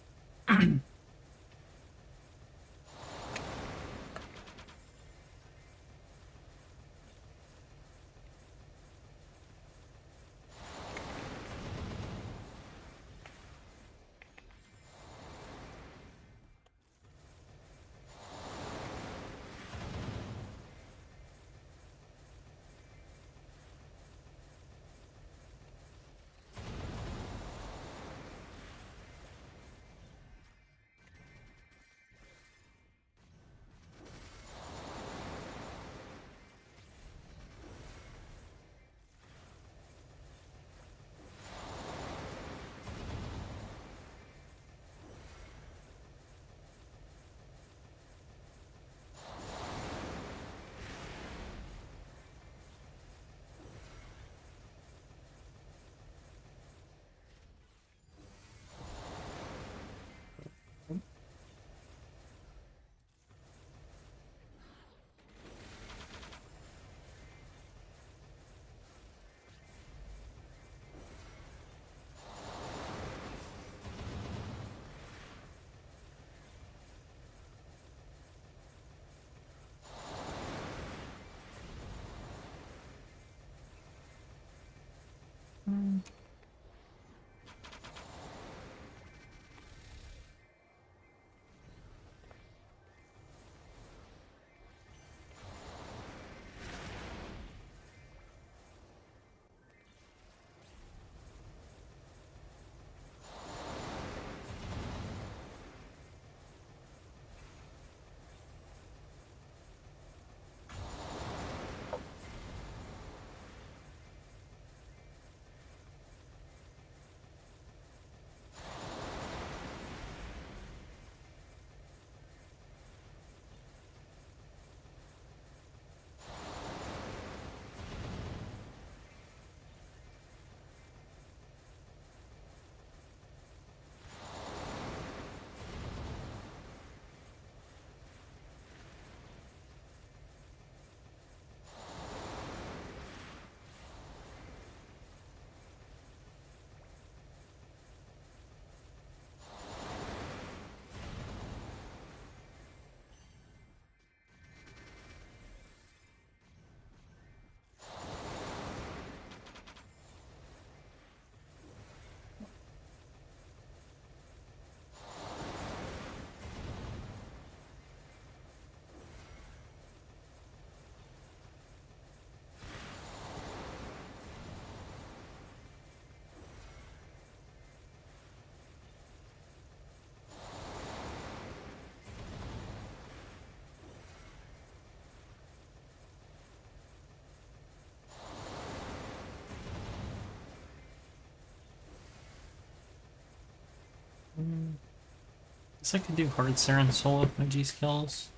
guess I could do hard Siren Soul with my G skills.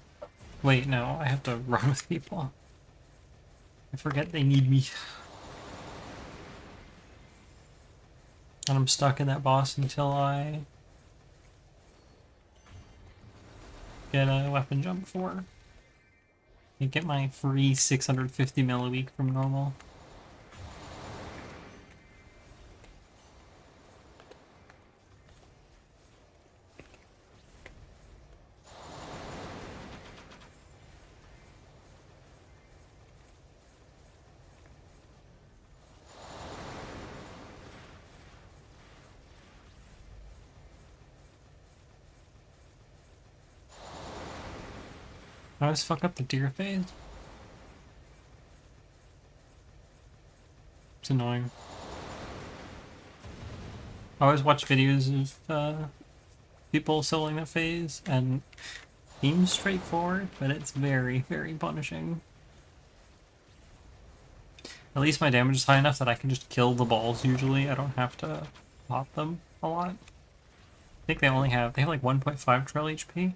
Wait, no, I have to run with people. I forget they need me. And I'm stuck in that boss until I get a weapon jump for. I get my free 650 mil a week from normal. I always fuck up the deer phase. It's annoying. I always watch videos of people soloing that phase, and it seems straightforward, but it's very, very punishing. At least my damage is high enough that I can just kill the balls usually. I don't have to pop them a lot. I think they have like 1.5 trail HP.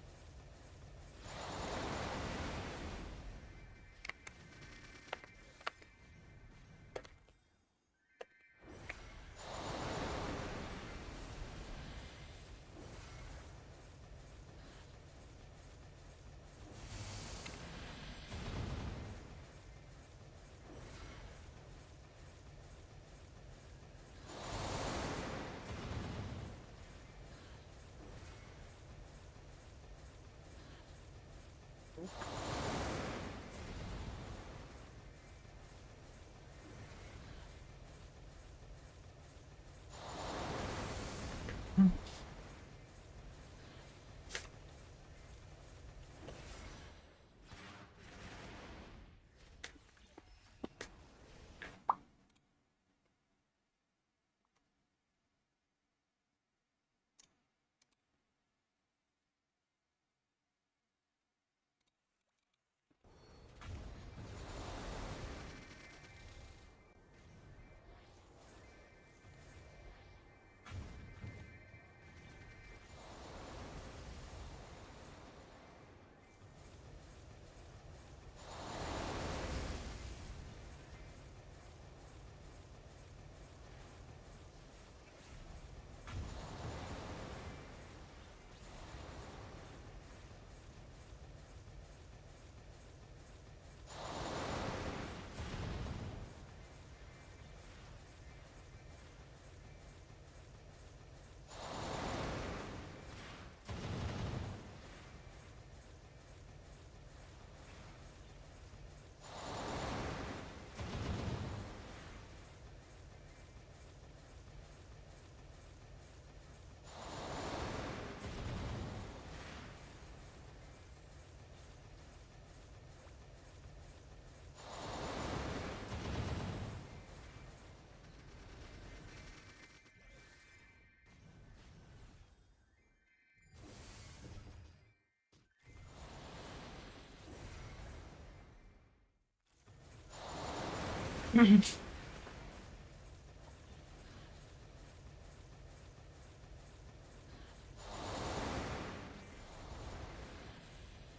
I feel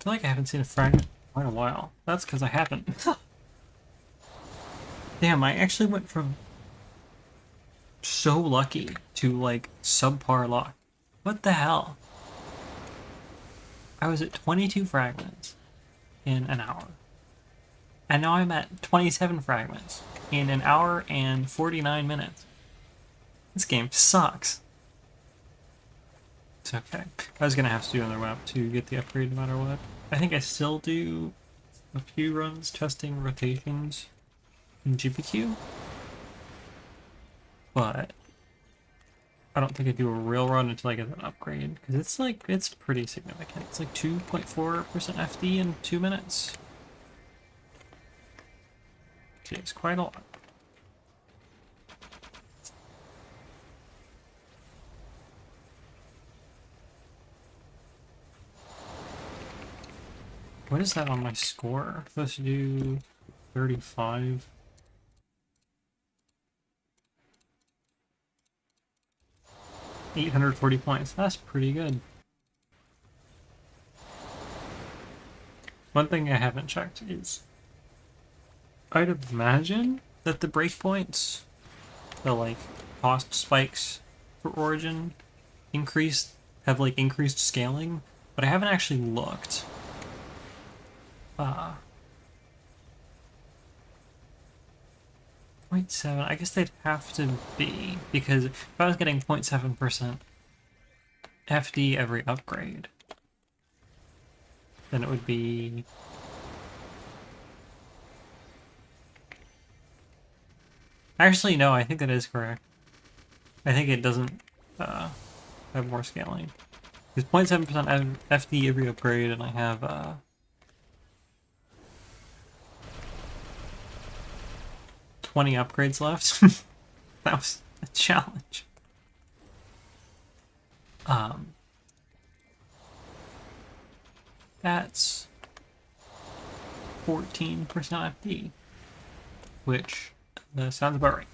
like I haven't seen a fragment in quite a while. That's because I haven't. Damn, I actually went from so lucky to like subpar luck. What the hell? I was at 22 fragments in an hour. And now I'm at 27 fragments in an hour and 49 minutes. This game sucks. It's okay. I was gonna have to do another map to get the upgrade no matter what. I think I still do a few runs testing rotations in GPQ, but I don't think I do a real run until I get an upgrade, because it's pretty significant. It's like 2.4% FD in 2 minutes. It's quite a lot. What is that on my score? I'm supposed to do 35. $840 points. That's pretty good. One thing I haven't checked is I'd imagine that the breakpoints, the like cost spikes for Origin have like increased scaling, but I haven't actually looked. 0.7, I guess they'd have to be, because if I was getting 0.7% FD every upgrade, then it would be... Actually, no, I think that is correct. I think it doesn't have more scaling. Because 0.7% FD every upgrade, and I have 20 upgrades left. That was a challenge. That's 14% FD, which sounds about right.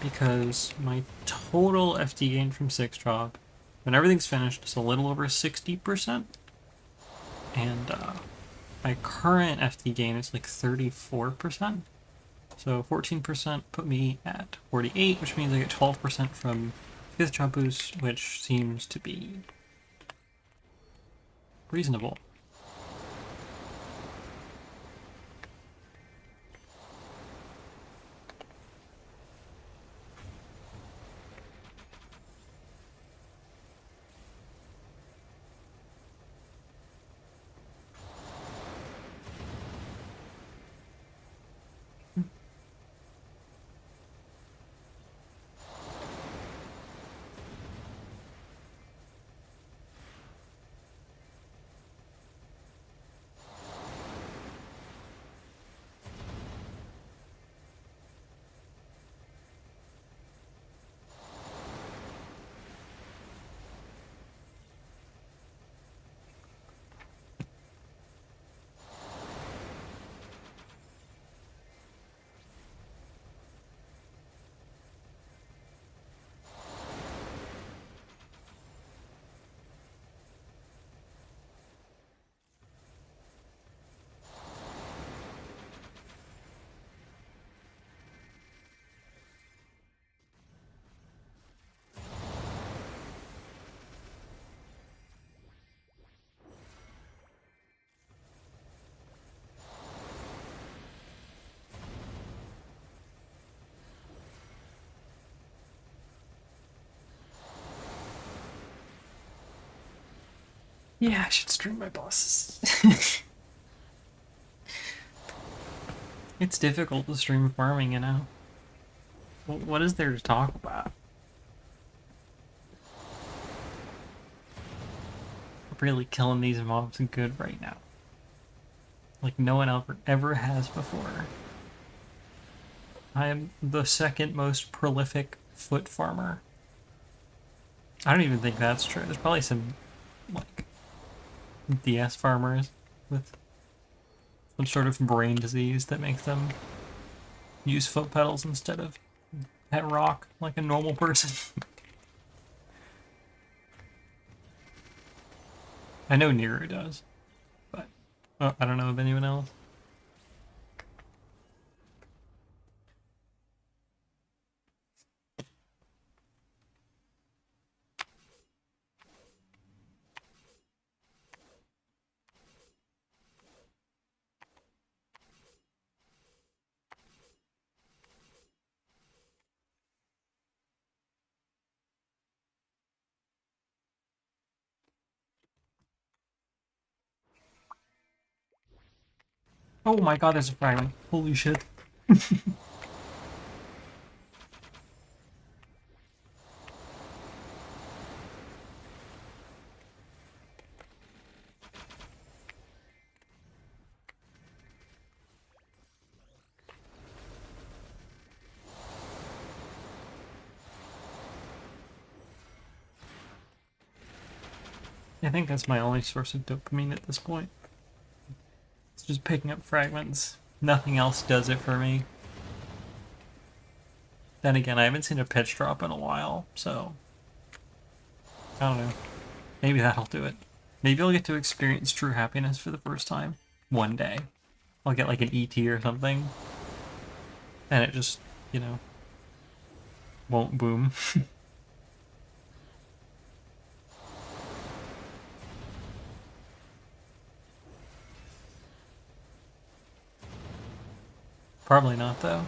Because my total FD gain from 6 drop, when everything's finished, is a little over 60%. And my current FD gain is like 34%. So 14% put me at 48, which means I get 12% from 5th drop boost, which seems to be reasonable. Yeah, I should stream my bosses. It's difficult to stream farming, you know? What is there to talk about? I'm really killing these mobs good right now. Like no one ever has before. I am the second most prolific foot farmer. I don't even think that's true. There's probably some, like, DS farmers with some sort of brain disease that makes them use foot pedals instead of pet rock like a normal person. I know Niru does, but I don't know of anyone else. Oh my god, there's a fragment. Holy shit. I think that's my only source of dopamine at this point. It's just picking up fragments. Nothing else does it for me. Then again, I haven't seen a pitch drop in a while, so I don't know. Maybe that'll do it. Maybe I'll get to experience true happiness for the first time one day. I'll get like an ET or something, and it just, you know, won't boom. Probably not, though.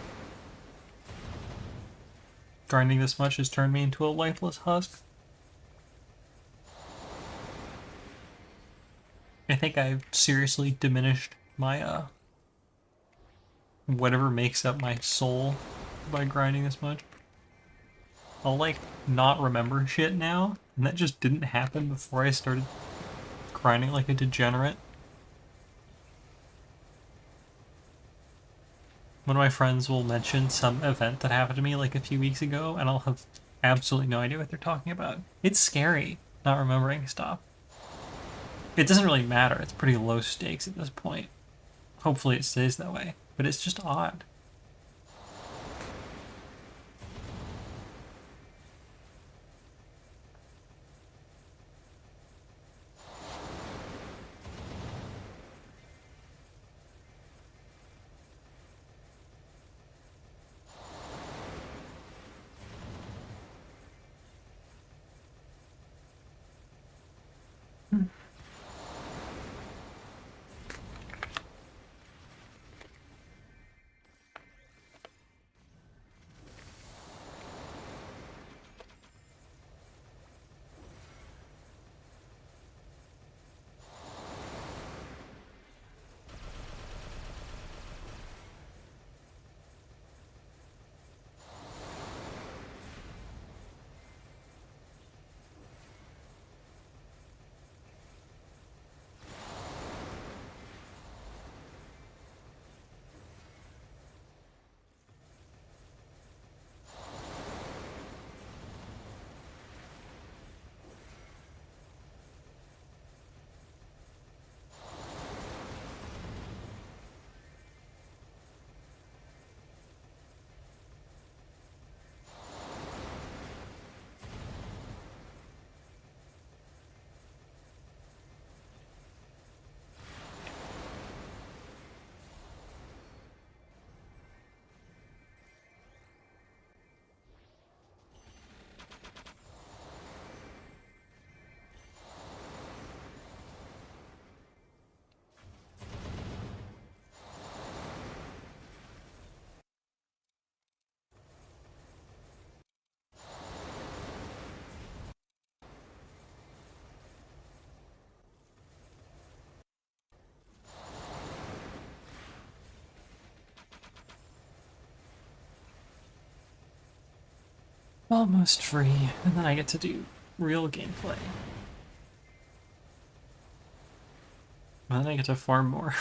Grinding this much has turned me into a lifeless husk. I think I've seriously diminished my, whatever makes up my soul by grinding this much. I'll, like, not remember shit now, and that just didn't happen before I started grinding like a degenerate. One of my friends will mention some event that happened to me like a few weeks ago, and I'll have absolutely no idea what they're talking about. It's scary not remembering stuff. It doesn't really matter, it's pretty low stakes at this point. Hopefully it stays that way, but it's just odd. Almost free, and then I get to do real gameplay. And then I get to farm more.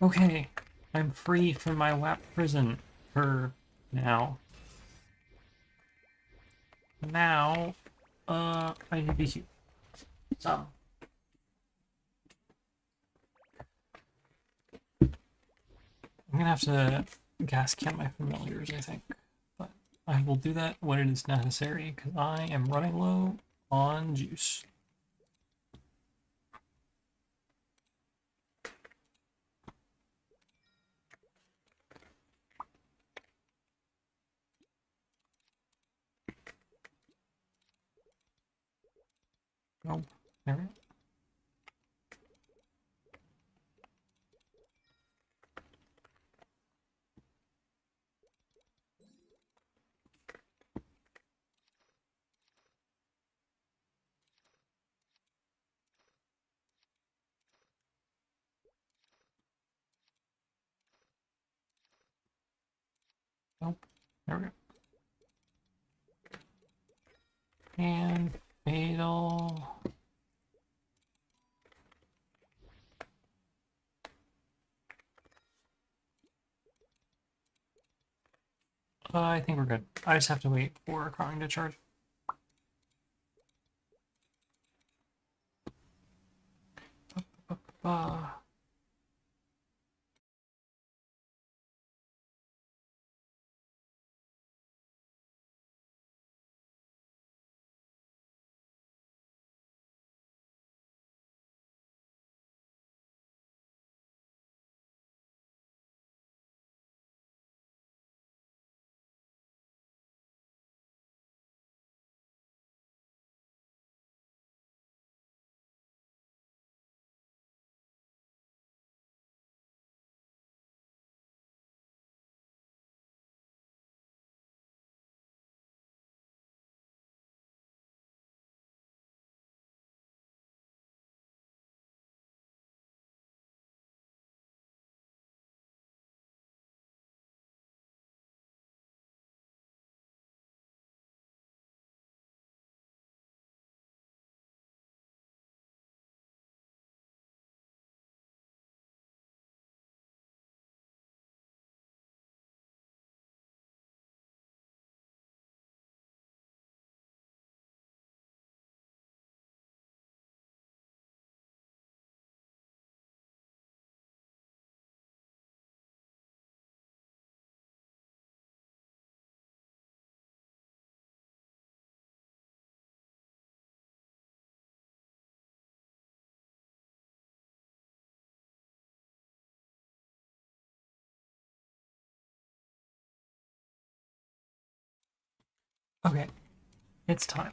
Okay, I'm free from my WAP prison for now. Now, I need to be here. Some. I'm gonna have to gas can my familiars, I think. But I will do that when it is necessary, because I am running low on juice. Nope. There we go. Nope. There we go. And fatal. I think we're good. I just have to wait for Crawling to charge. Uh, okay, it's time.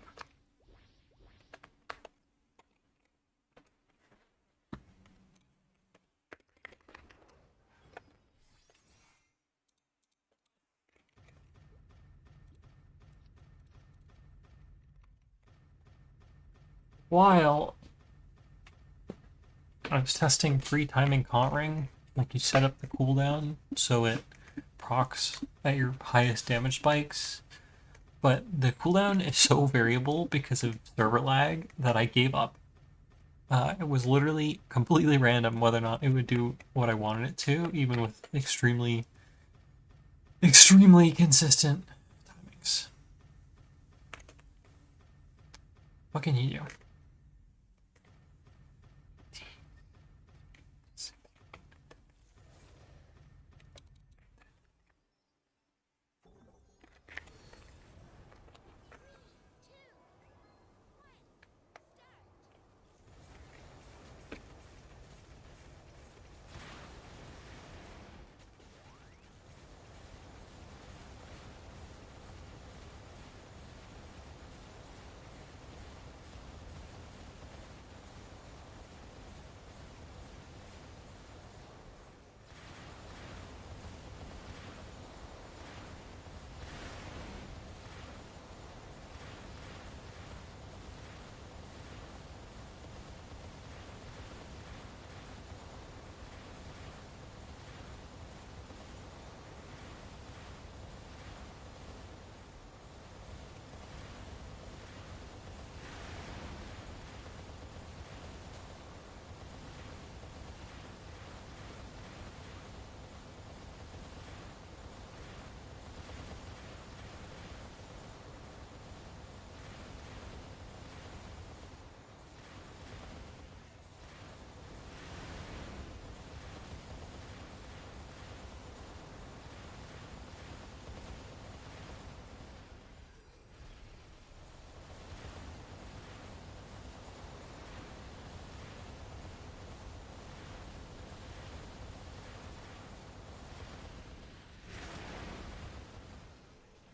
While I was testing free timing contouring, like you set up the cooldown so it procs at your highest damage spikes, but the cooldown is so variable because of server lag that I gave up. It was literally completely random whether or not it would do what I wanted it to, even with extremely consistent timings. What can you do?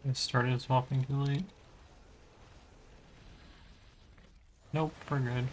I started swapping too late. Nope, we're good.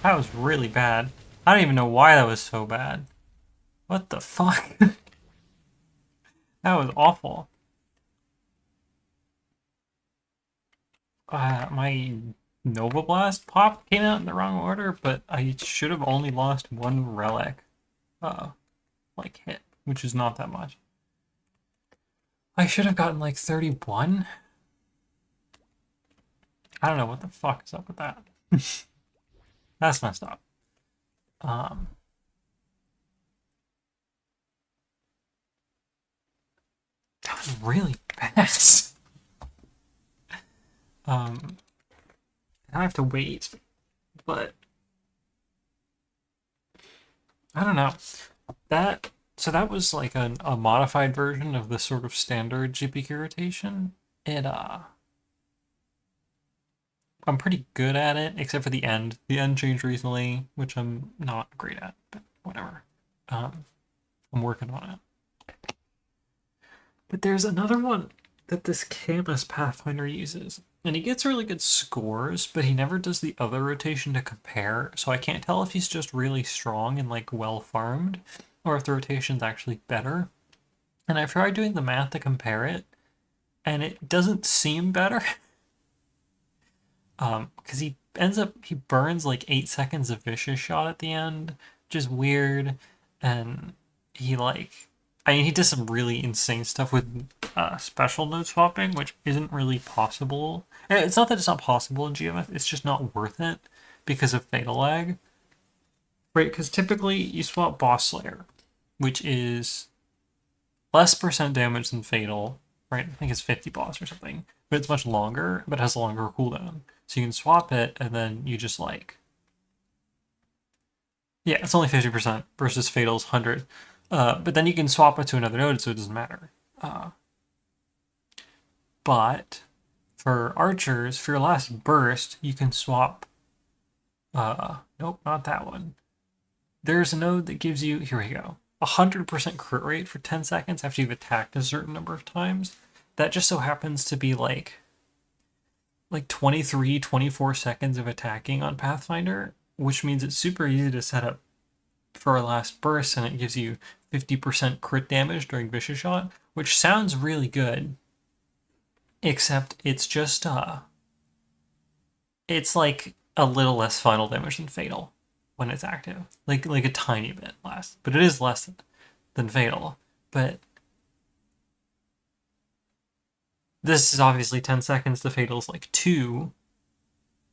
That was really bad. I don't even know why that was so bad. What the fuck? That was awful. My Nova Blast pop came out in the wrong order, but I should have only lost one relic, like hit, which is not that much. I should have gotten like 31. I don't know what the fuck is up with that. That's messed up. Um, that was really fast. I have to wait, but I don't know. That was like a modified version of the sort of standard GPQ rotation. It I'm pretty good at it, except for the end. The end changed recently, which I'm not great at, but whatever. Um, I'm working on it. But there's another one that this Camus Pathfinder uses, and he gets really good scores, but he never does the other rotation to compare, so I can't tell if he's just really strong and like well farmed, or if the rotation's actually better. And I've tried doing the math to compare it, and it doesn't seem better. Because he burns like 8 seconds of vicious shot at the end, which is weird, and he does some really insane stuff with special node swapping, which isn't really possible. And it's not that it's not possible in GMF, it's just not worth it because of fatal lag, right? Because typically you swap Boss Slayer, which is less percent damage than fatal, right? I think it's 50 boss or something, but it's much longer, but has a longer cooldown. So you can swap it, and then you just like, yeah, it's only 50% versus fatal's 100. But then you can swap it to another node, so it doesn't matter. But for archers, for your last burst, you can swap. Nope, not that one. There's a node that gives you, here we go, 100% crit rate for 10 seconds after you've attacked a certain number of times. That just so happens to be like 23, 24 seconds of attacking on Pathfinder, which means it's super easy to set up for a last burst, and it gives you 50% crit damage during Vicious Shot, which sounds really good, except it's just, it's like a little less final damage than Fatal when it's active. Like a tiny bit less, but it is less than Fatal. But this is obviously 10 seconds, the Fatal's like 2.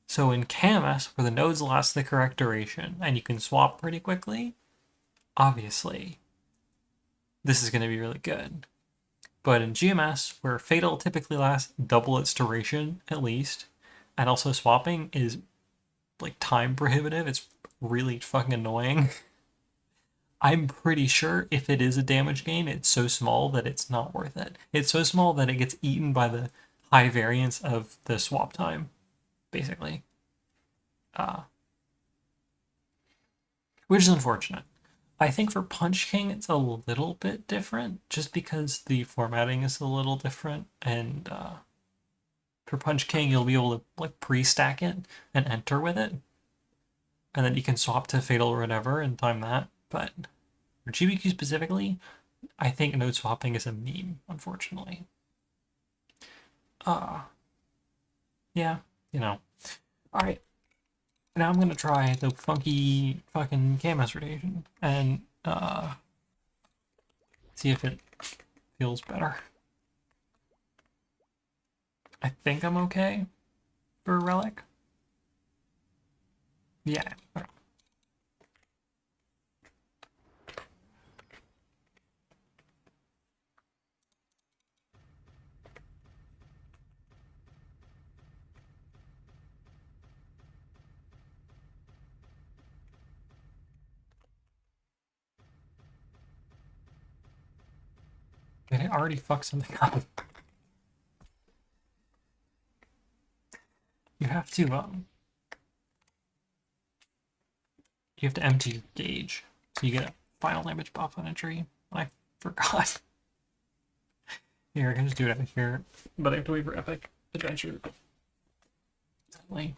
So in Camus, where the nodes last the correct duration, and you can swap pretty quickly, obviously, this is going to be really good. But in GMS, where Fatal typically lasts double its duration, at least, and also swapping is like time prohibitive, it's really fucking annoying. I'm pretty sure if it is a damage gain, it's so small that it's not worth it. It's so small that it gets eaten by the high variance of the swap time, basically. Which is unfortunate. I think for Punch King, it's a little bit different, just because the formatting is a little different, and for Punch King, you'll be able to like pre-stack it and enter with it, and then you can swap to Fatal or whatever and time that. But for GBQ specifically, I think node swapping is a meme, unfortunately. Yeah, you know. All right, now I'm gonna try the funky fucking Camus rotation and see if it feels better. I think I'm okay for a relic. Yeah. Did I already fuck something up? You have to, you have to empty your gauge. So you get a final damage buff on a tree. I forgot. Here, I can just do it out here. But I have to wait for Epic Adventure. Sadly.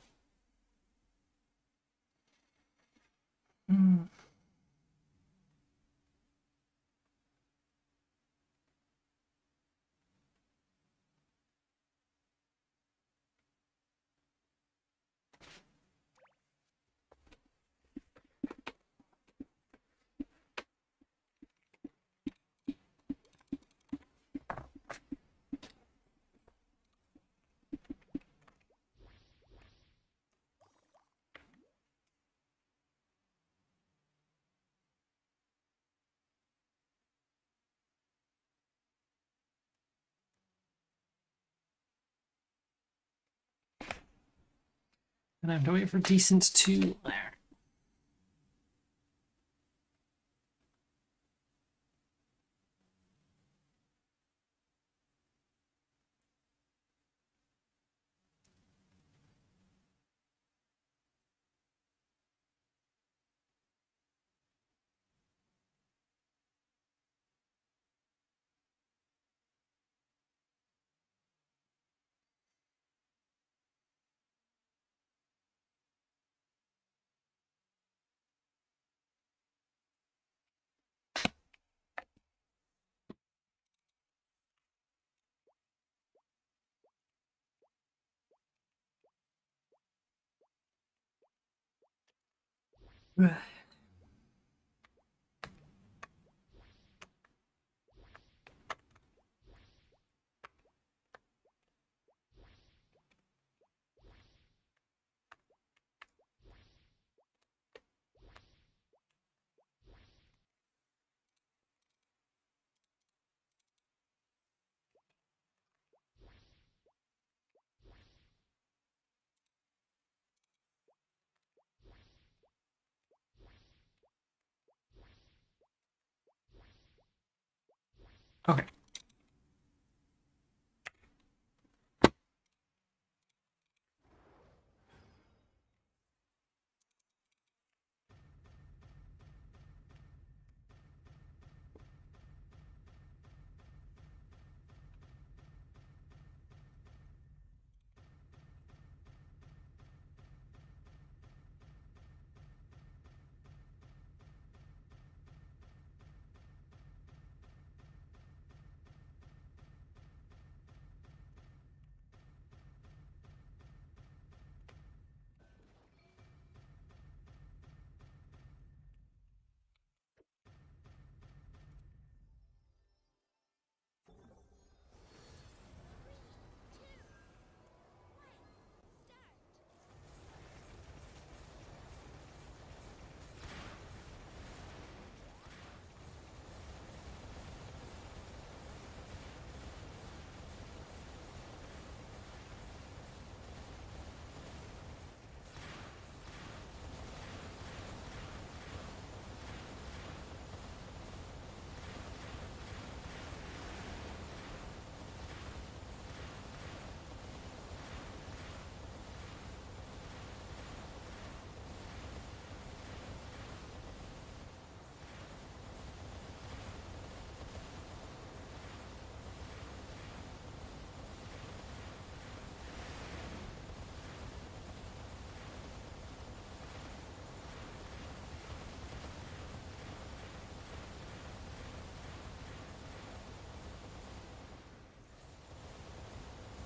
And I have to wait for Decent 2 there. Okay.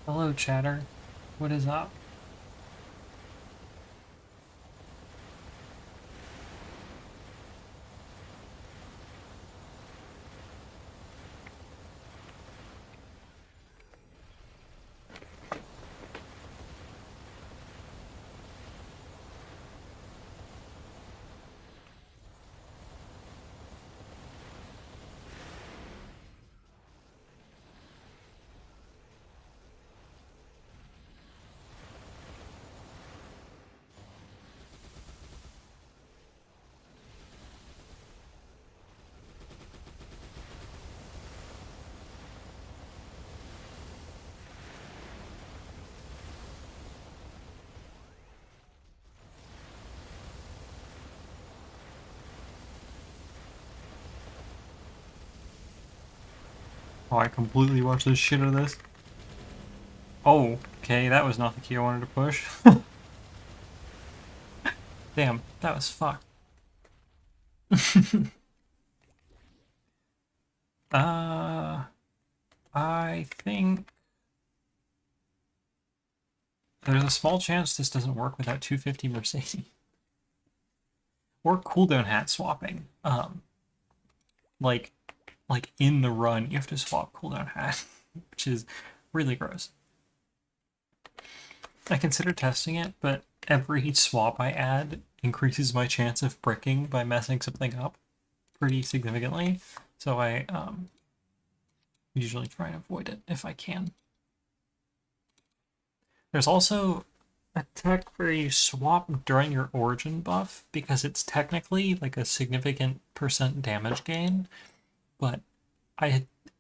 Hello, chatter. What is up? Oh, I completely watched the shit out of this. Oh, okay, that was not the key I wanted to push. Damn, that was fucked. uh, I think there's a small chance this doesn't work without 250 Mercedes. Or cooldown hat swapping. Like, like in the run, you have to swap cooldown hat, which is really gross. I consider testing it, but every swap I add increases my chance of bricking by messing something up pretty significantly. So I usually try and avoid it if I can. There's also a tech where you swap during your origin buff because it's technically like a significant % damage gain, but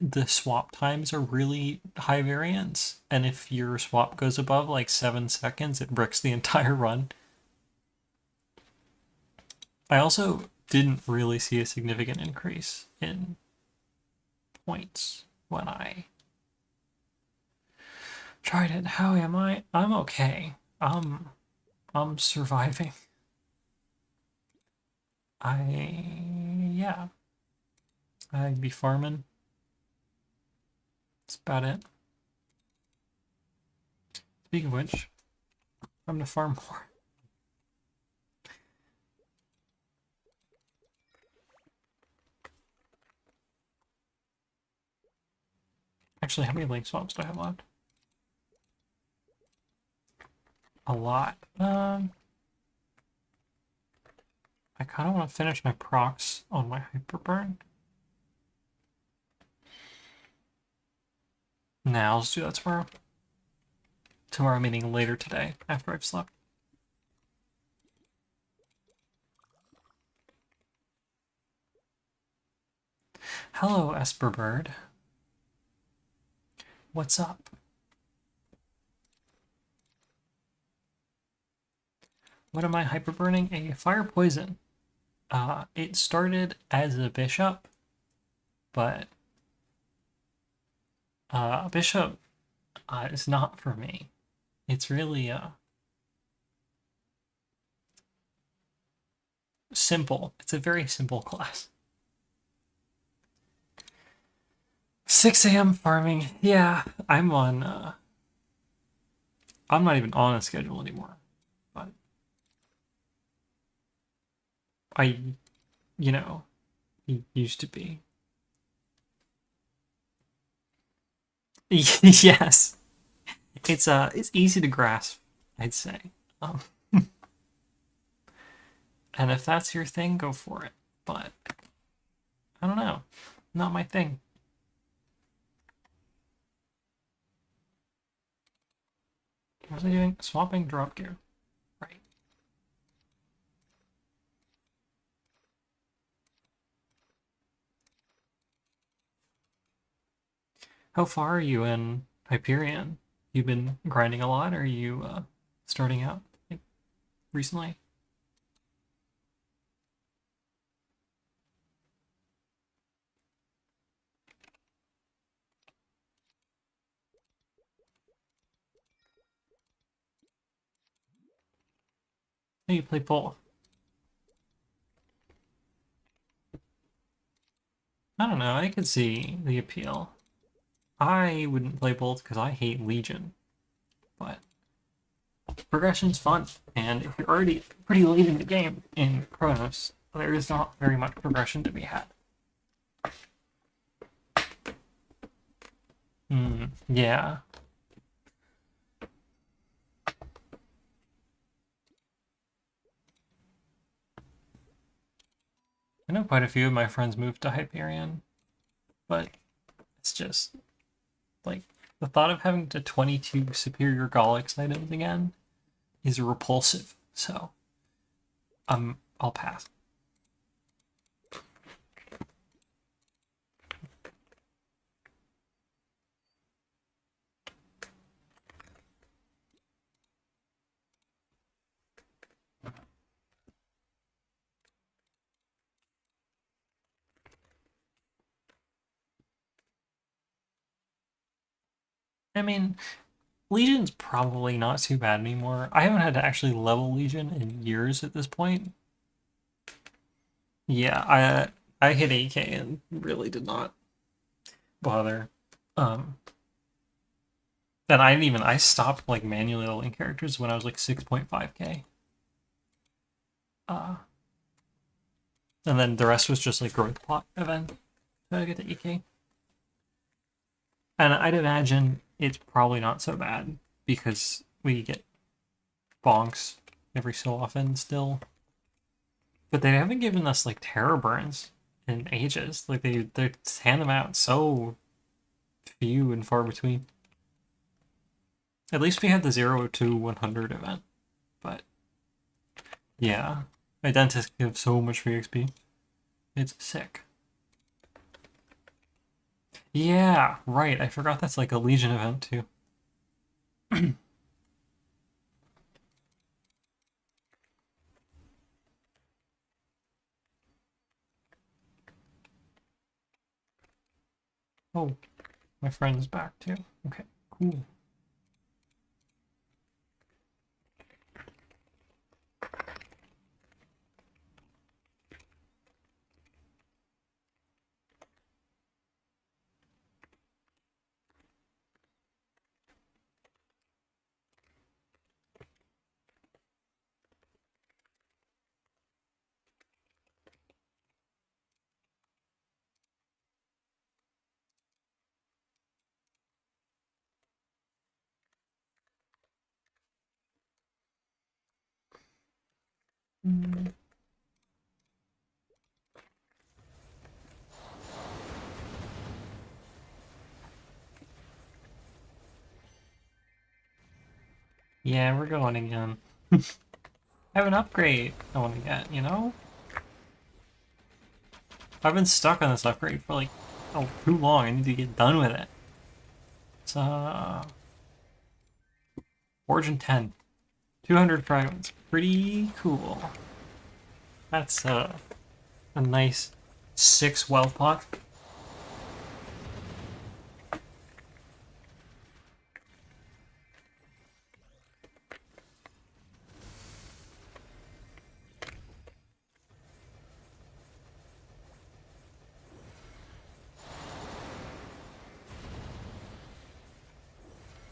the swap times are really high variance, and if your swap goes above like 7 seconds, it bricks the entire run. I also didn't really see a significant increase in points when I tried it. How am I? I'm okay. I'm surviving. Yeah. I'd be farming. That's about it. Speaking of which, I'm gonna farm more. Actually, how many link swaps do I have left? A lot. I kind of want to finish my procs on my hyperburn. Now, let's do that tomorrow. Tomorrow meaning later today, after I've slept. Hello, Esper Bird. What's up? What am I hyperburning? A fire poison. It started as a bishop, but a bishop is not for me. It's really simple. It's a very simple class. 6 a.m. farming. Yeah, I'm on. I'm not even on a schedule anymore, but I, you know, used to be. Yes, it's easy to grasp, I'd say. Um, and if that's your thing, go for it. But I don't know, not my thing. What was I doing? Swapping drop gear. Right. How far are you in Hyperion? You've been grinding a lot, or are you starting out like, recently? Oh, you play both. I don't know, I could see the appeal. I wouldn't play both because I hate Legion, but progression's fun, and if you're already pretty late in the game in Kronos, there is not very much progression to be had. Yeah. I know quite a few of my friends moved to Hyperion, but it's just like the thought of having to 22 superior Golics items again is repulsive. So I'll pass. I mean, Legion's probably not too bad anymore. I haven't had to actually level Legion in years at this point. Yeah, I hit 8K and really did not bother. Um, and I stopped like manually leveling characters when I was like 6.5K. Uh, and then the rest was just like growth plot event to get to 8K. And I'd imagine it's probably not so bad because we get bonks every so often still. But they haven't given us like terror burns in ages. Like they hand them out so few and far between. At least we had the 0 to 100 event. But yeah, my dentist gives so much free XP. It's sick. Yeah, right. I forgot that's like a Legion event too. Oh, my friend's back too. Okay, cool. Yeah, we're going again. I have an upgrade I want to get, you know? I've been stuck on this upgrade for like too long. I need to get done with it. It's Origin 10. 200 fragments. Pretty cool. That's a nice 6 wealth pot.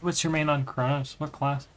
What's your main on Kronos? What class?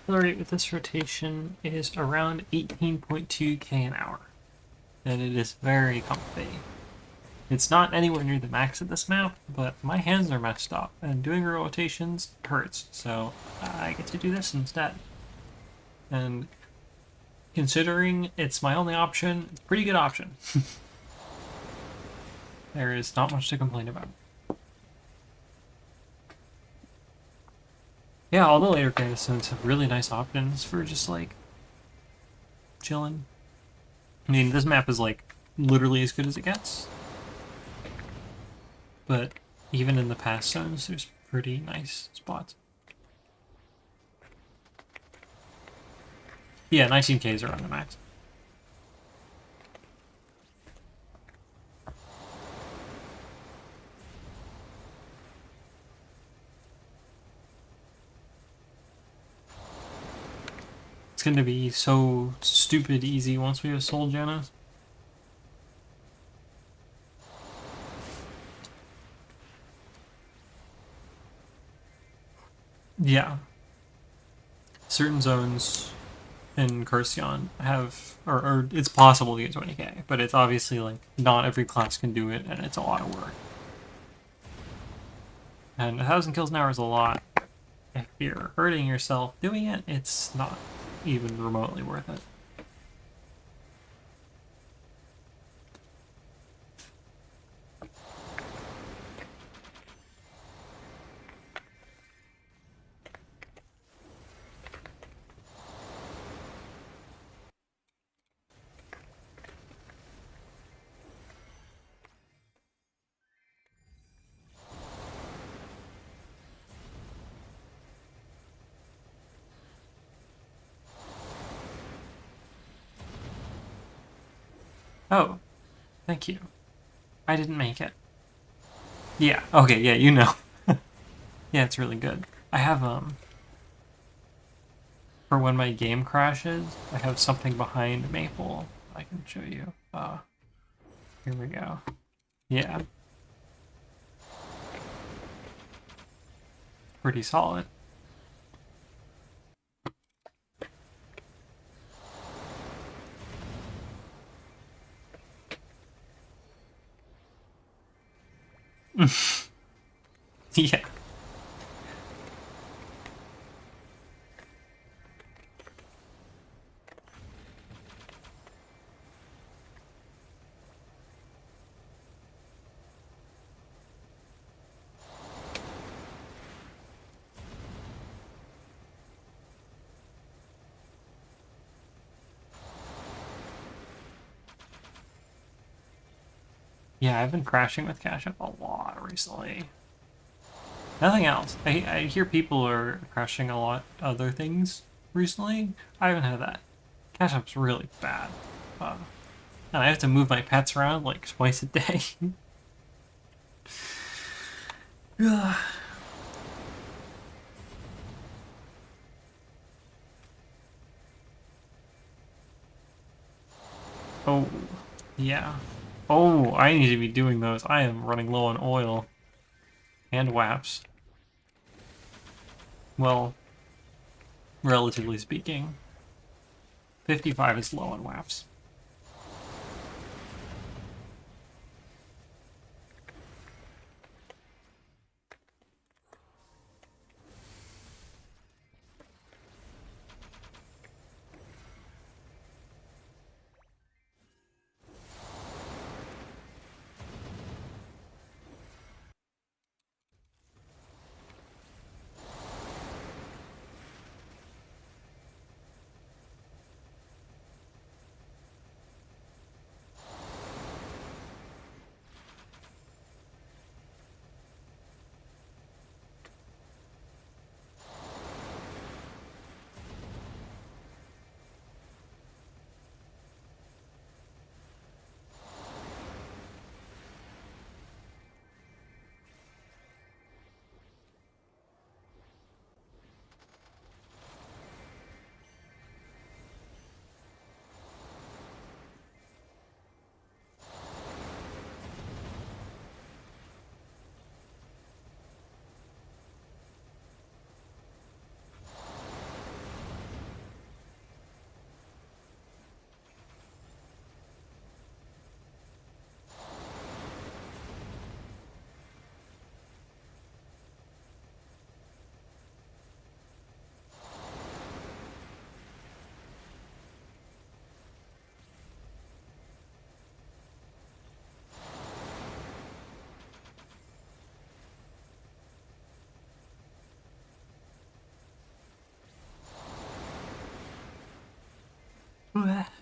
Kill rate with this rotation is around 18.2k an hour. And it is very comfy. It's not anywhere near the max of this map, but my hands are messed up, and doing rotations hurts, so I get to do this instead. And considering it's my only option, it's a pretty good option. There is not much to complain about. Yeah, all the later garrisons have really nice options for just like chilling. I mean, this map is like literally as good as it gets. But even in the past zones, there's pretty nice spots. Yeah, 19k is around the max. It's going to be so stupid easy once we have Soul Janus. Yeah. Certain zones in Cursion have, or it's possible to get 20k, but it's obviously like not every class can do it, and it's a lot of work. And 1,000 kills an hour is a lot. If you're hurting yourself doing it, it's not even remotely worth it. Oh, thank you. I didn't make it. Yeah, okay, yeah, you know. Yeah, it's really good. I have, for when my game crashes, I have something behind Maple I can show you. Here we go. Yeah. Pretty solid. Yeah. Yeah, I've been crashing with Cash App a lot recently. Nothing else. I hear people are crashing a lot other things recently. I haven't had that. Cash App's really bad. And I have to move my pets around like twice a day. Oh, yeah. Oh, I need to be doing those. I am running low on oil. And WAPs. Well, relatively speaking. 55 is low on WAPs.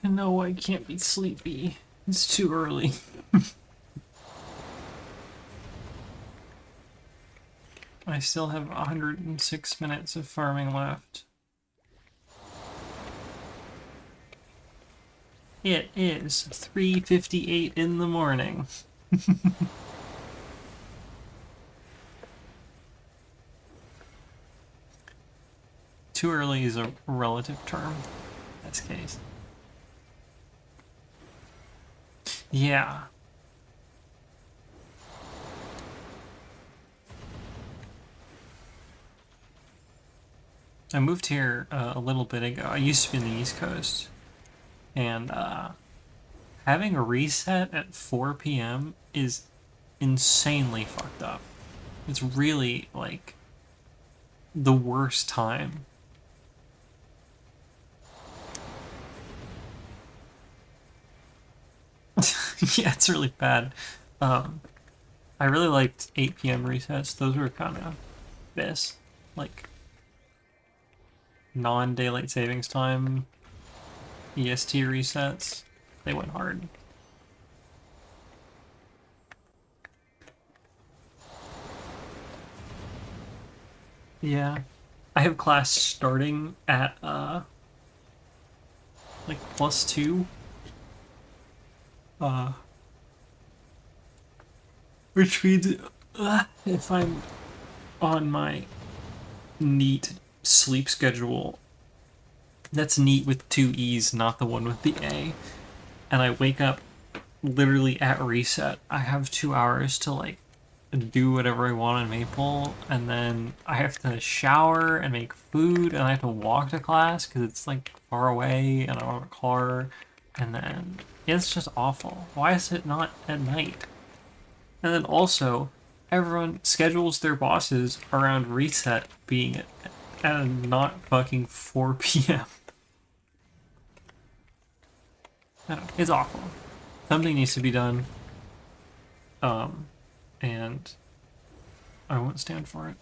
No, I can't be sleepy. It's too early. I still have 106 minutes of farming left. It is 3:58 in the morning. Too early is a relative term in this case. Yeah. I moved here a little bit ago. I used to be in the East Coast. And having a reset at 4 p.m. is insanely fucked up. It's really, like, the worst time. Yeah, it's really bad. I really liked 8 p.m. resets. Those were kind of this, like, non-daylight savings time EST resets. They went hard. Yeah. I have class starting at, like, +2. Which means if I'm on my neat sleep schedule, that's neat with 2 E's, not the one with the A, and I wake up literally at reset, I have 2 hours to, like, do whatever I want on Maple, and then I have to shower and make food, and I have to walk to class because it's, like, far away, and I don't have a car, and then it's just awful. Why is it not at night? And then also, everyone schedules their bosses around reset being at not fucking 4 p.m. It's awful. Something needs to be done. And I won't stand for it.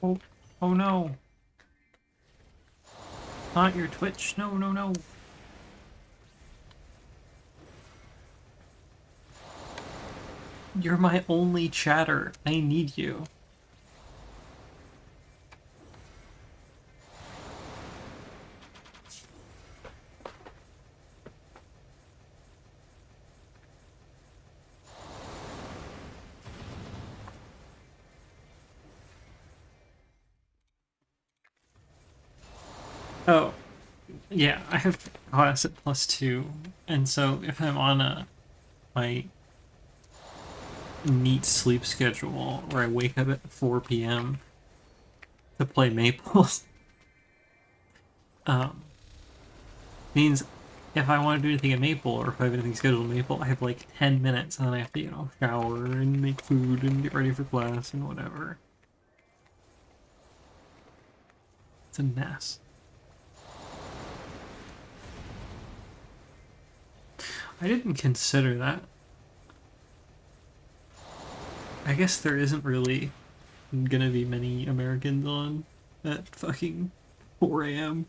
Oh, oh no. Not your Twitch. No, no, no. You're my only chatter. I need you. Oh, yeah, I have class at +2, and so if I'm on my neat sleep schedule where I wake up at 4 p.m. to play Maple. Means if I want to do anything in Maple, or if I have anything scheduled in Maple, I have like 10 minutes, and then I have to, shower and make food and get ready for class and whatever. It's a mess. I didn't consider that. I guess there isn't really gonna be many Americans on at fucking 4 a.m.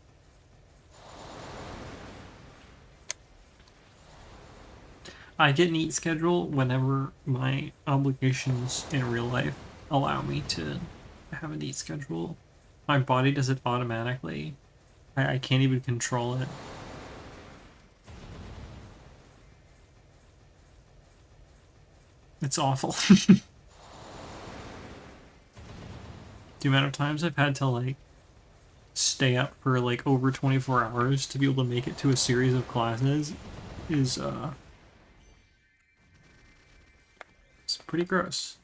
I get an eat schedule whenever my obligations in real life allow me to have an eat schedule. My body does it automatically. I can't even control it. It's awful. The amount of times I've had to, like, stay up for, like, over 24 hours to be able to make it to a series of classes is, it's pretty gross.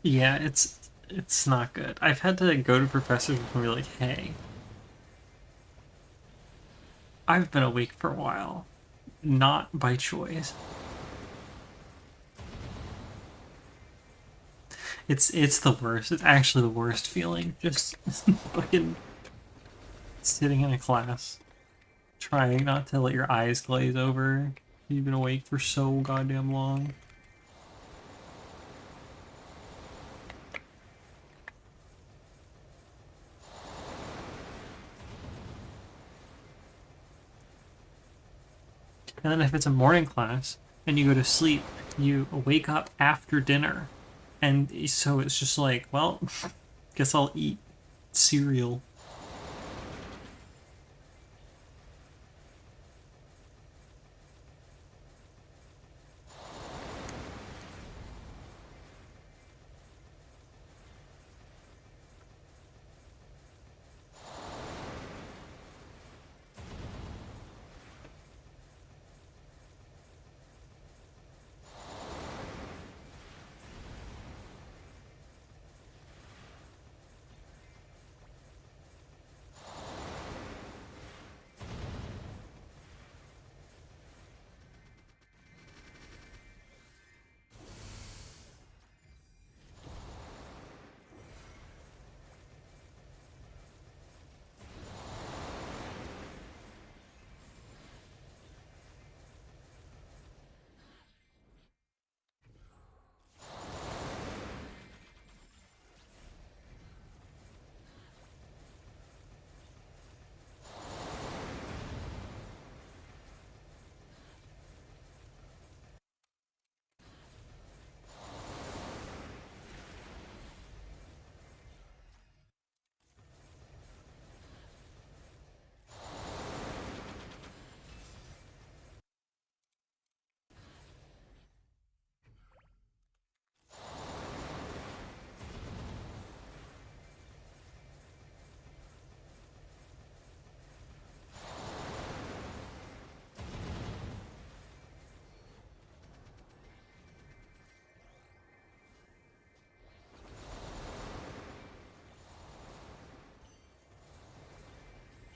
Yeah, it's not good. I've had to go to professors and be like, hey, I've been awake for a while. Not by choice. It's the worst. It's actually the worst feeling. Just fucking sitting in a class, trying not to let your eyes glaze over. You've been awake for so goddamn long. And then if it's a morning class and you go to sleep, you wake up after dinner. And so it's just like, well, guess I'll eat cereal.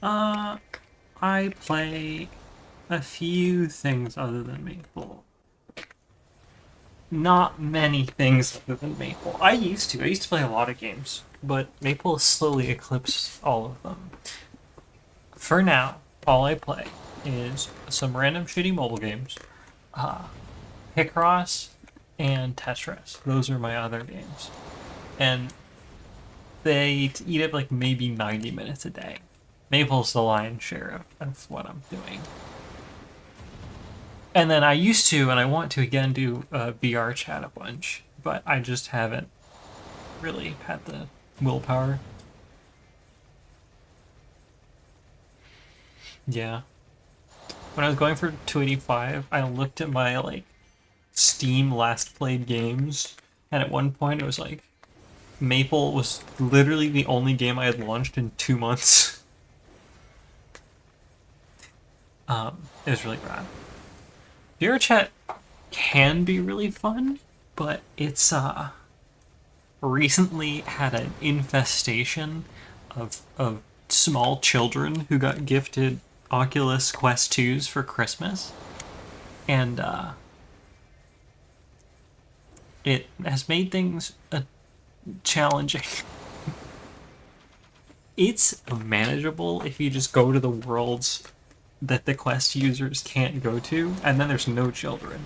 I play a few things other than Maple. Not many things other than Maple. I used to play a lot of games, but Maple has slowly eclipsed all of them. For now, all I play is some random shitty mobile games, Picross, and Tetris. Those are my other games. And they eat up like maybe 90 minutes a day. Maple's the lion's share of what I'm doing. And then I used to, and I want to again do VR chat a bunch, but I just haven't really had the willpower. Yeah. When I was going for 285, I looked at my like Steam last played games, and at one point it was like Maple was literally the only game I had launched in 2 months. It was really bad. VR chat can be really fun, but it's recently had an infestation of small children who got gifted Oculus Quest 2s for Christmas, and it has made things challenging. It's manageable if you just go to the worlds that the Quest users can't go to, and then there's no children.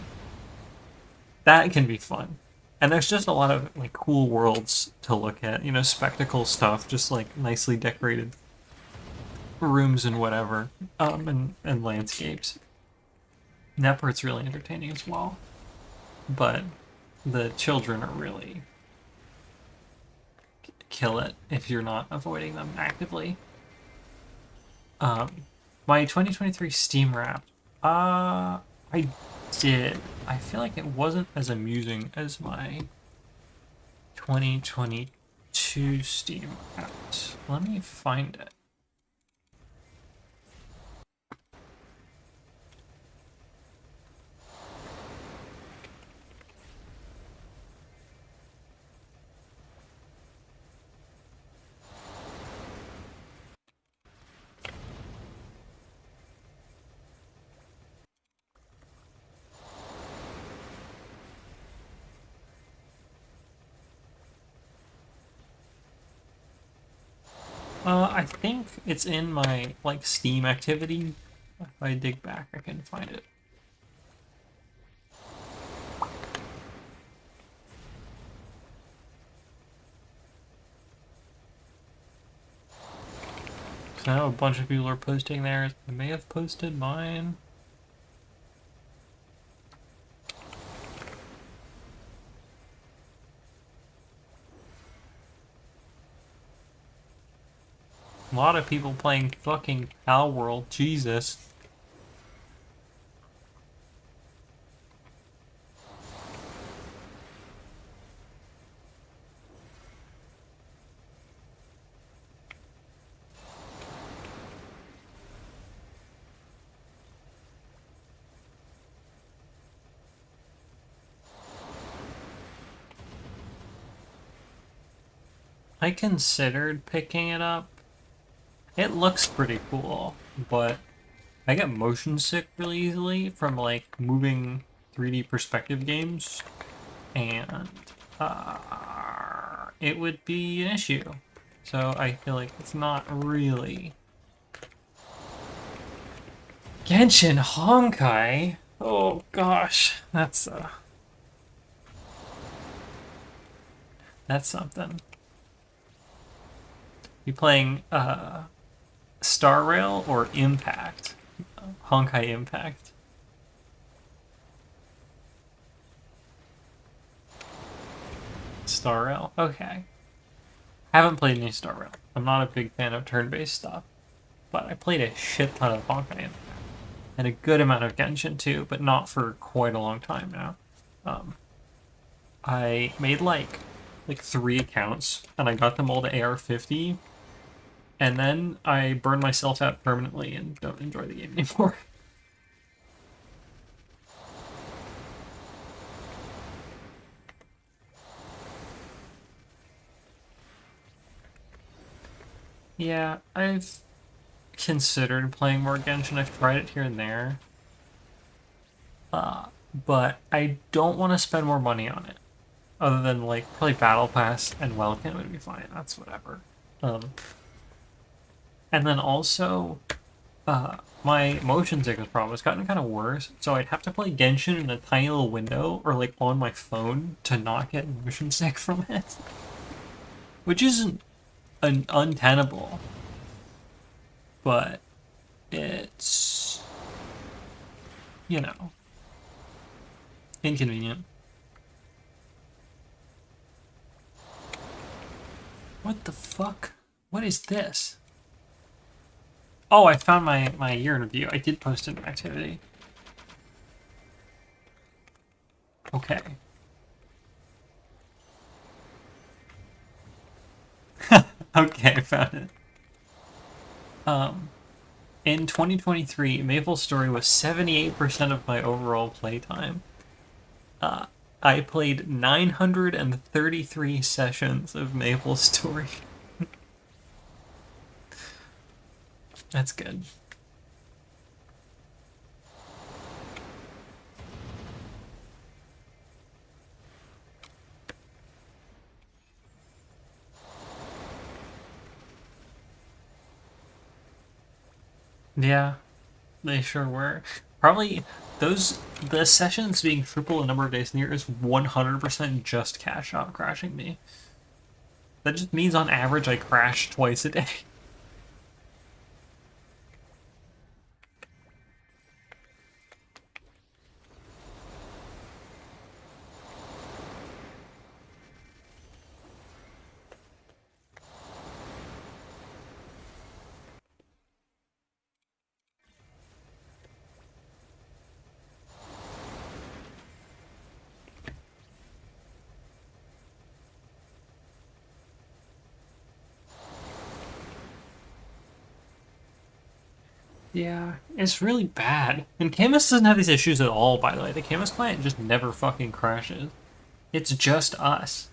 That can be fun. And there's just a lot of like cool worlds to look at, you know, spectacle stuff, just like nicely decorated rooms and whatever, and landscapes. And that part's really entertaining as well. But the children are really kill it if you're not avoiding them actively. My 2023 Steam Wrapped, I did. I feel like it wasn't as amusing as my 2022 Steam Wrapped. Let me find it. I think it's in my like Steam activity. If I dig back, I can find it. So now a bunch of people are posting there. I may have posted mine. A lot of people playing fucking Pal World. Jesus. I considered picking it up. It looks pretty cool, but I get motion sick really easily from like moving 3D perspective games, and it would be an issue. So I feel like it's not really. Genshin Honkai? Oh gosh, that's something. You playing Star Rail or Impact? Honkai Impact. Star Rail? Okay. Haven't played any Star Rail. I'm not a big fan of turn-based stuff, but I played a shit ton of Honkai Impact. And a good amount of Genshin too, but not for quite a long time now. I made like 3 accounts, and I got them all to AR50, and then I burned myself out permanently and don't enjoy the game anymore. Yeah, I've considered playing more Genshin. I've tried it here and there. But I don't want to spend more money on it. Other than, like, probably Battle Pass and Welkin would be fine. That's whatever. And then also, my motion sickness problem has gotten kind of worse, so I'd have to play Genshin in a tiny little window, or, like, on my phone to not get motion sick from it. Which isn't untenable. but it's, you know, inconvenient. What the fuck? What is this? Oh, I found my year in review. I did post an activity. Okay. Okay, I found it. In 2023, Maple Story was 78% of my overall playtime. I played 933 sessions of Maple Story. That's good. Yeah, they sure were. Probably the sessions being triple the number of days in the year is 100% just cash out crashing me. That just means on average I crash twice a day. Yeah, it's really bad. And Camus doesn't have these issues at all, by the way. The Camus client just never fucking crashes. It's just us.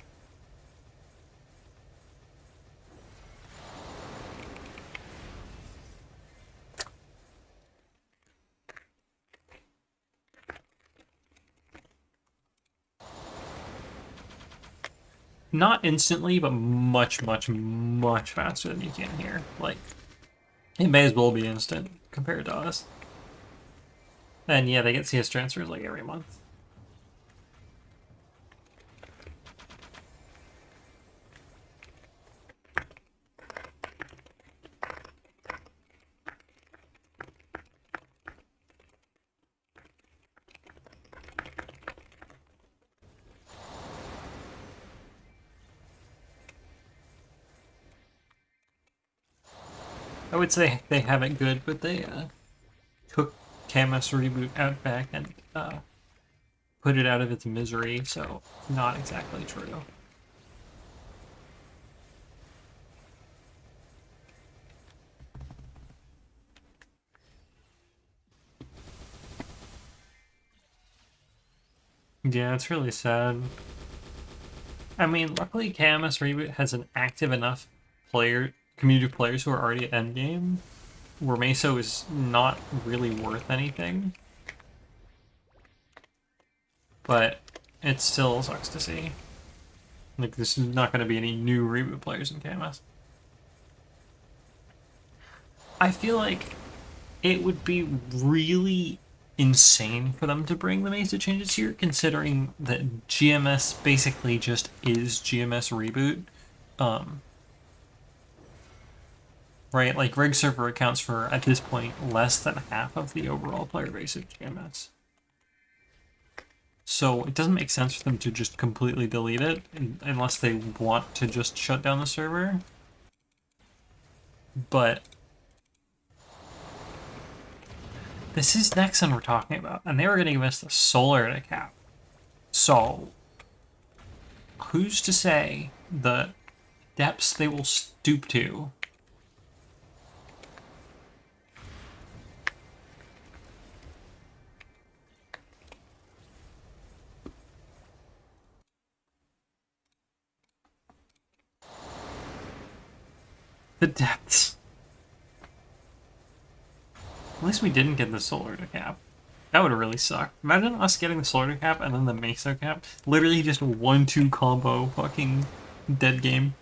Not instantly, but much, much, much faster than you can here. Like, it may as well be instant compared to us. And yeah, they get CS transfers like every month. I would say they have it good, but they took Camus reboot out back and put it out of its misery, so not exactly true. Yeah, it's really sad. I mean, luckily Camus Reboot has an active enough community of players who are already at endgame, where Meso is not really worth anything. But it still sucks to see. Like, there's not going to be any new Reboot players in Camus. I feel like it would be really insane for them to bring the Mesa changes here, considering that GMS basically just is GMS Reboot. Right? Like, Rig Server accounts for, at this point, less than half of the overall player base of GMS. So it doesn't make sense for them to just completely delete it unless they want to just shut down the server. But this is Nexon we're talking about, and they were going to give us the solar to cap. So who's to say the depths they will stoop to? The depths. At least we didn't get the solar to cap. That would have really sucked. Imagine us getting the solar to cap and then the Mesa cap. Literally just 1-2 combo fucking dead game.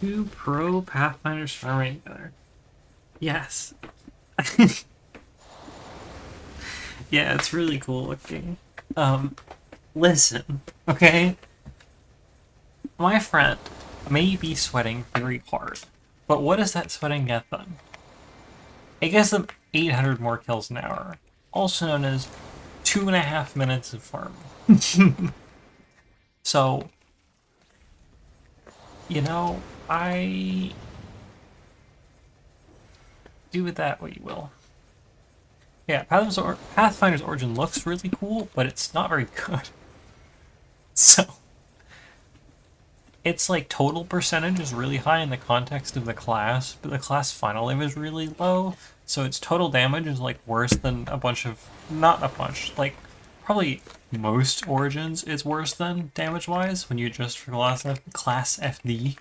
Two pro pathfinders farming together. Yes. Yeah, it's really cool looking. Listen, okay? My friend may be sweating very hard, but what does that sweating get them? It gets them 800 more kills an hour, also known as 2.5 minutes of farming. So, you know, I do with that what you will. Yeah, Pathfinder's Origin looks really cool, but it's not very good. So, its like total percentage is really high in the context of the class, but the class final aim is really low, so its total damage is like worse than a bunch of, not a bunch, like probably most Origins is worse than damage-wise when you adjust for class FD.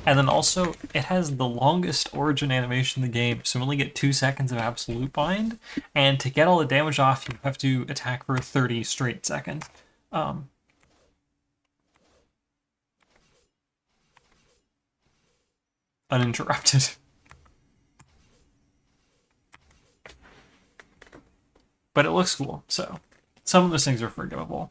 And then also, it has the longest Origin animation in the game, so you only get 2 seconds of absolute bind, and to get all the damage off, you have to attack for 30 straight seconds. Uninterrupted. But it looks cool, so some of those things are forgivable.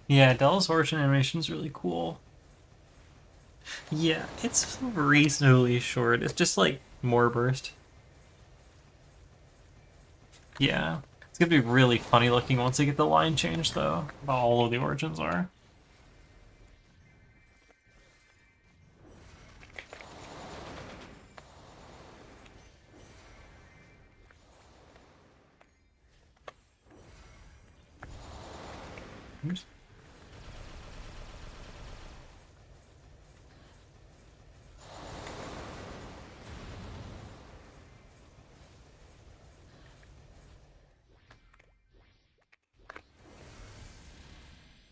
Yeah, Della's Origin animation is really cool. Yeah, it's reasonably short. It's just like more burst. Yeah. It's gonna be really funny looking once they get the line changed, though. All of the Origins are. Oops.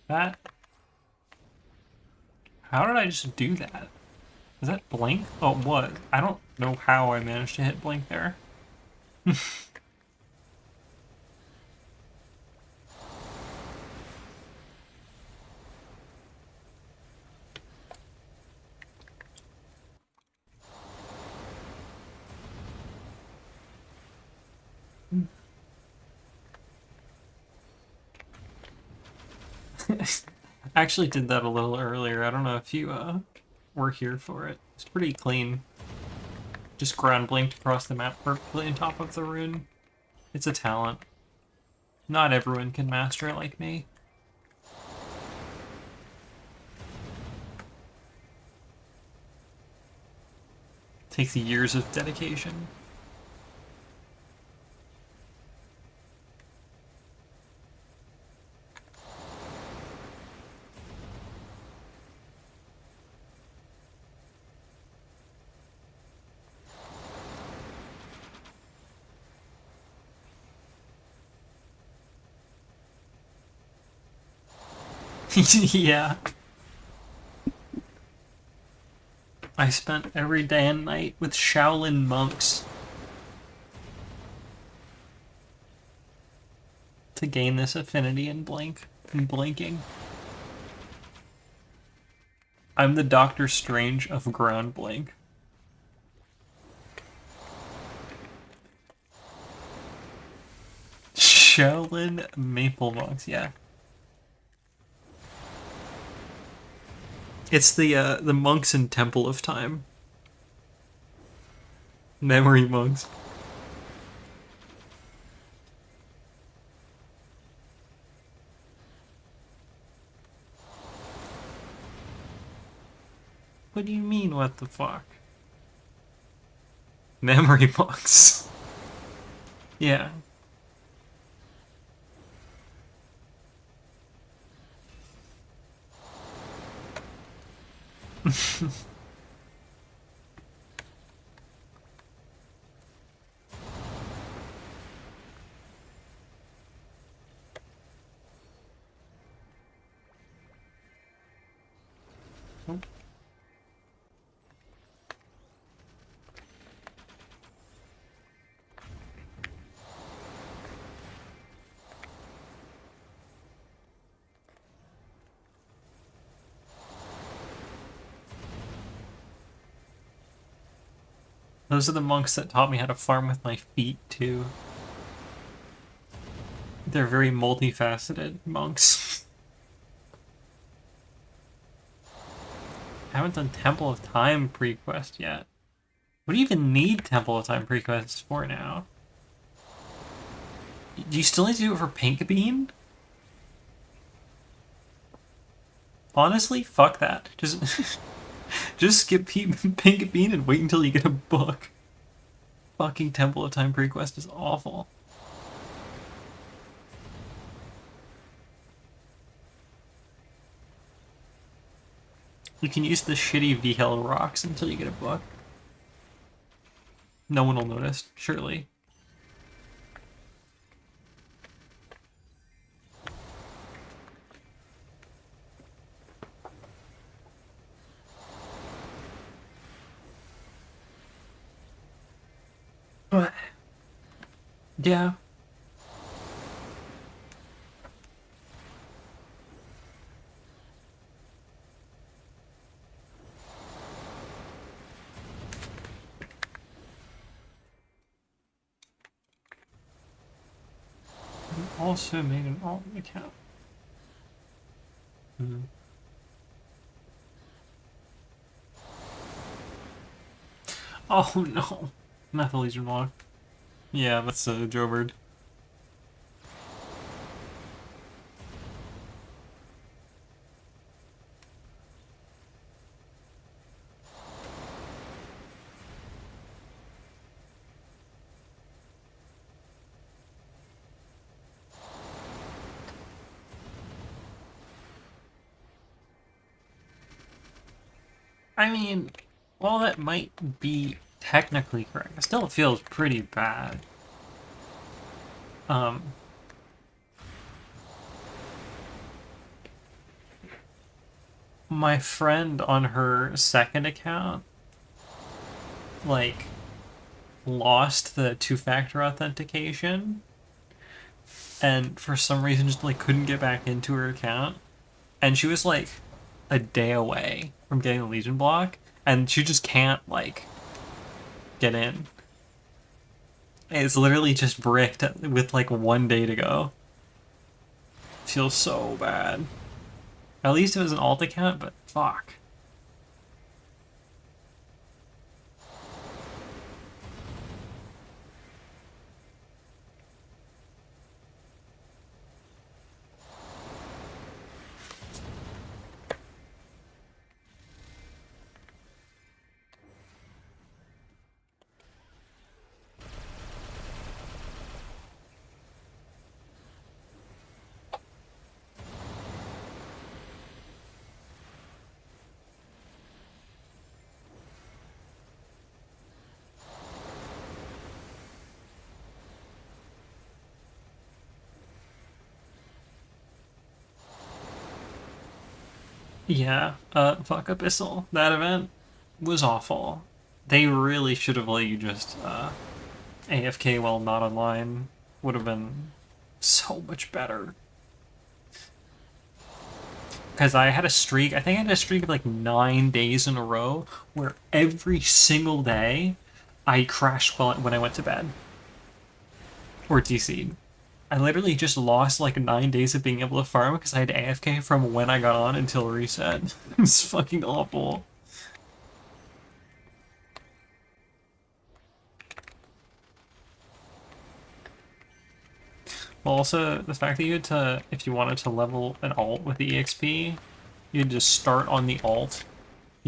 That? How did I just do that? Is that blink? Oh, it was. I don't know how I managed to hit blink there. I actually did that a little earlier. I don't know if you were here for it. It's pretty clean. Just ground blinked across the map perfectly on top of the rune. It's a talent. Not everyone can master it like me. Takes years of dedication. Yeah. I spent every day and night with Shaolin monks to gain this affinity in blinking. I'm the Doctor Strange of ground blink. Shaolin maple monks, yeah. It's the monks in Temple of Time. Memory monks. What do you mean, what the fuck? Memory box. Yeah. Those are the monks that taught me how to farm with my feet, too. They're very multifaceted monks. I haven't done Temple of Time pre-quest yet. What do you even need Temple of Time pre-quests for now? Do you still need to do it for Pink Bean? Honestly, fuck that. Just just skip Pink Bean and wait until you get a book. Fucking Temple of Time pre-quest is awful. You can use the shitty VHL rocks until you get a book. No one will notice, surely. Yeah. I also made an alt account. Oh no. Methyl Legion log. Yeah, that's a Joe-bird. I mean, while that might be technically correct, it still feels pretty bad. My friend on her second account, like, lost the two-factor authentication and for some reason just, like, couldn't get back into her account. And she was, like, a day away from getting the Legion block, and she just can't, like, get in. It's literally just bricked with, like, 1 day to go. Feels so bad. At least it was an alt account, but fuck. Yeah, fuck Abyssal. That event was awful. They really should have let you just AFK while not online. Would have been so much better. Because I had a streak, I think I had a streak of like 9 days in a row where every single day I crashed when I went to bed. Or DC'd. I literally just lost like 9 days of being able to farm because I had AFK from when I got on until reset. It was fucking awful. Well, also, the fact that you had to, if you wanted to level an alt with the EXP, you had to start on the alt,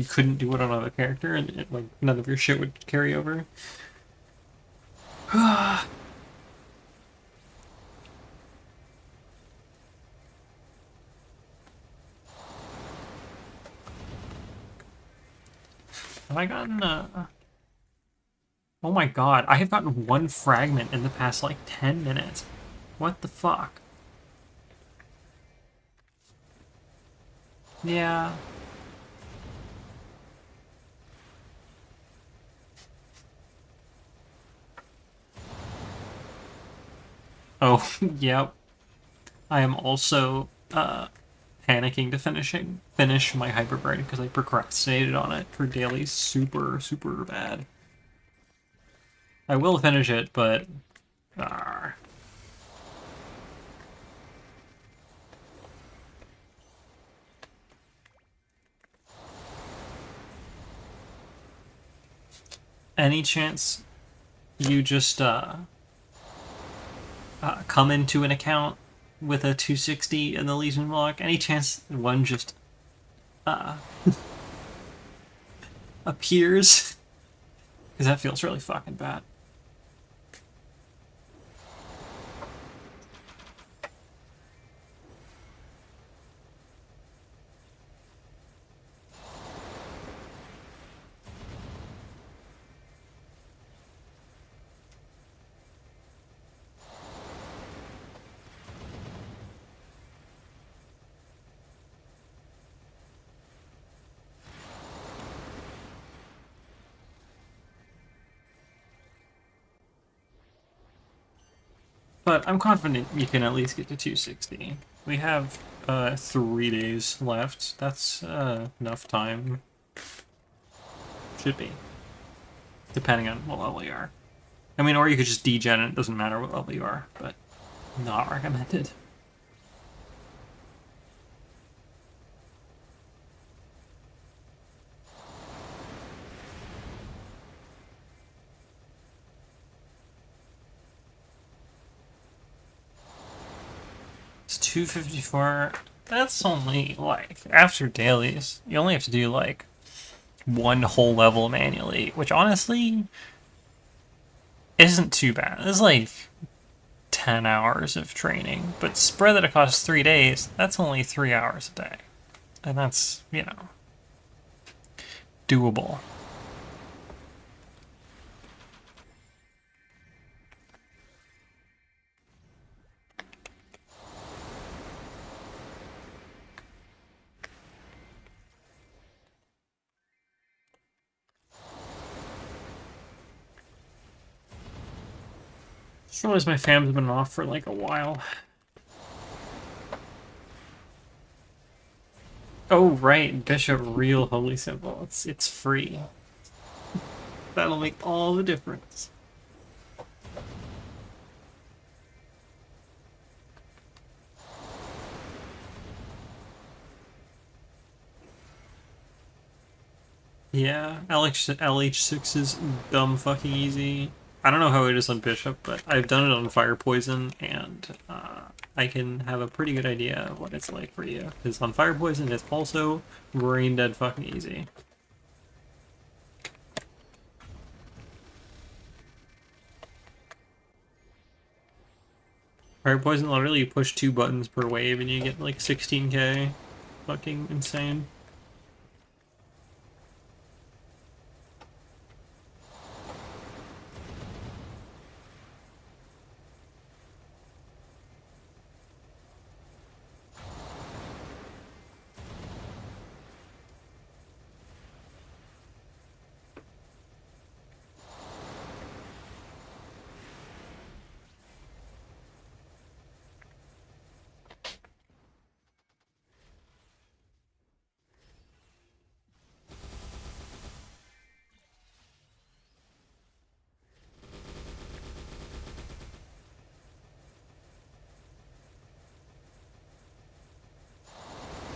you couldn't do it on another character, and like none of your shit would carry over. Have I gotten Oh my god, I have gotten one fragment in the past like 10 minutes. What the fuck? Yeah. Oh, yep. I am also panicking to finish my hyperbrain because I procrastinated on it for daily super bad. I will finish it, but any chance you just come into an account with a 260 in the Legion block? Any chance one just uh, appears? Because that feels really fucking bad. But I'm confident you can at least get to 260. We have 3 days left. That's enough time. Should be. Depending on what level you are. I mean, or you could just degen it doesn't matter what level you are, but not recommended. It's 254. That's only like after dailies. You only have to do like one whole level manually, which honestly isn't too bad. It's like 10 hours of training, but spread that across 3 days, that's only 3 hours a day. And that's, you know, doable. Just realized my fam's been off for like a while. Oh right, Bishop real holy symbol. It's free. That'll make all the difference. Yeah, LH6 is dumb fucking easy. I don't know how it is on Bishop, but I've done it on Fire Poison, and I can have a pretty good idea of what it's like for you. Because on Fire Poison, it's also brain dead fucking easy. Fire Poison, literally you push 2 buttons per wave and you get like 16k. Fucking insane.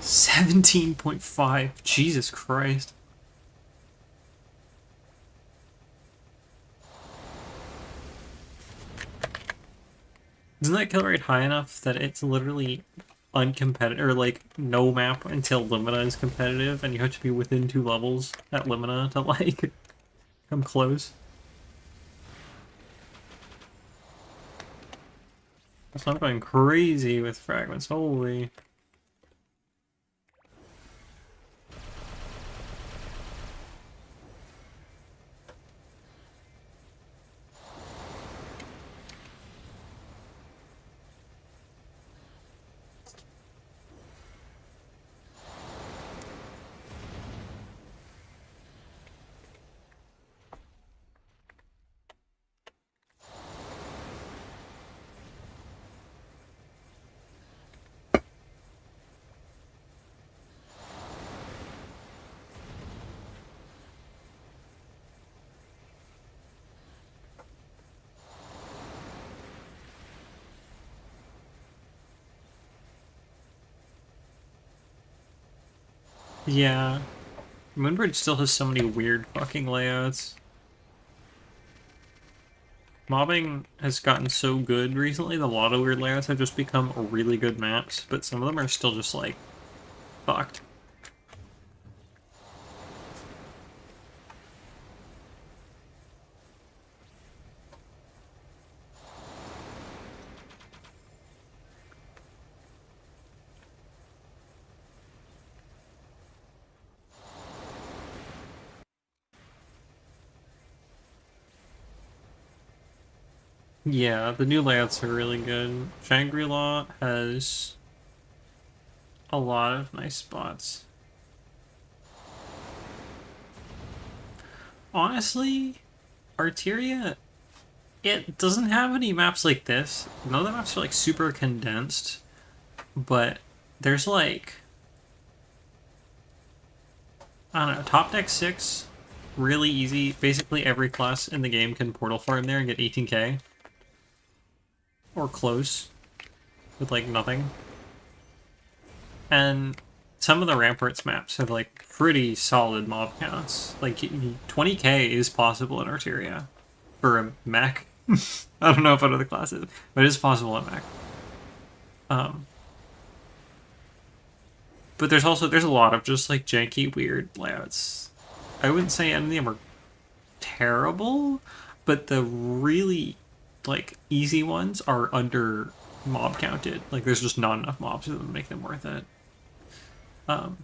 $17.5. Jesus Christ. Isn't that kill rate high enough that it's literally uncompetitive, or like no map until Limina is competitive, and you have to be within 2 levels at Limina to like come close. So I'm going crazy with fragments, holy. Yeah. Moonbridge still has so many weird fucking layouts. Mobbing has gotten so good recently that a lot of weird layouts have just become really good maps, but some of them are still just like fucked. Yeah, the new layouts are really good. Shangri-La has a lot of nice spots. Honestly, Arteria, it doesn't have any maps like this. None of the maps are like super condensed, but there's like, I don't know, top deck 6, really easy. Basically every class in the game can portal farm there and get 18k. Or close. With like nothing. And some of the Ramparts maps have like pretty solid mob counts. Like 20k is possible in Arteria. For a mech. I don't know if other classes, but it is possible in mech. But there's a lot of just like janky, weird layouts. I wouldn't say any of them are terrible, but the really like easy ones are under mob counted. Like there's just not enough mobs to make them worth it. But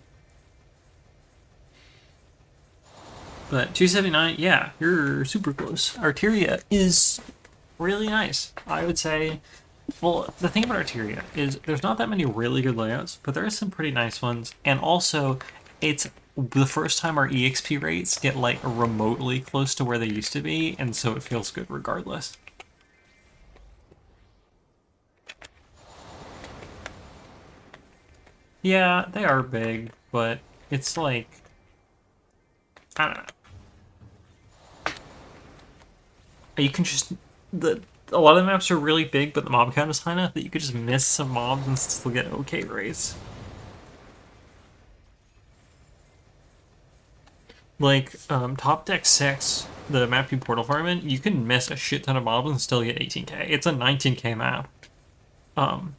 279, yeah, you're super close. Arteria is really nice. I would say. Well, the thing about Arteria is there's not that many really good layouts, but there are some pretty nice ones. And also, it's the first time our EXP rates get like remotely close to where they used to be, and so it feels good regardless. Yeah, they are big, but it's like, I don't know. You can just a lot of the maps are really big, but the mob count is high enough that you could just miss some mobs and still get okay rates. Like top deck 6, the map you portal farm in, you can miss a shit ton of mobs and still get 18k. It's a 19k map. Um,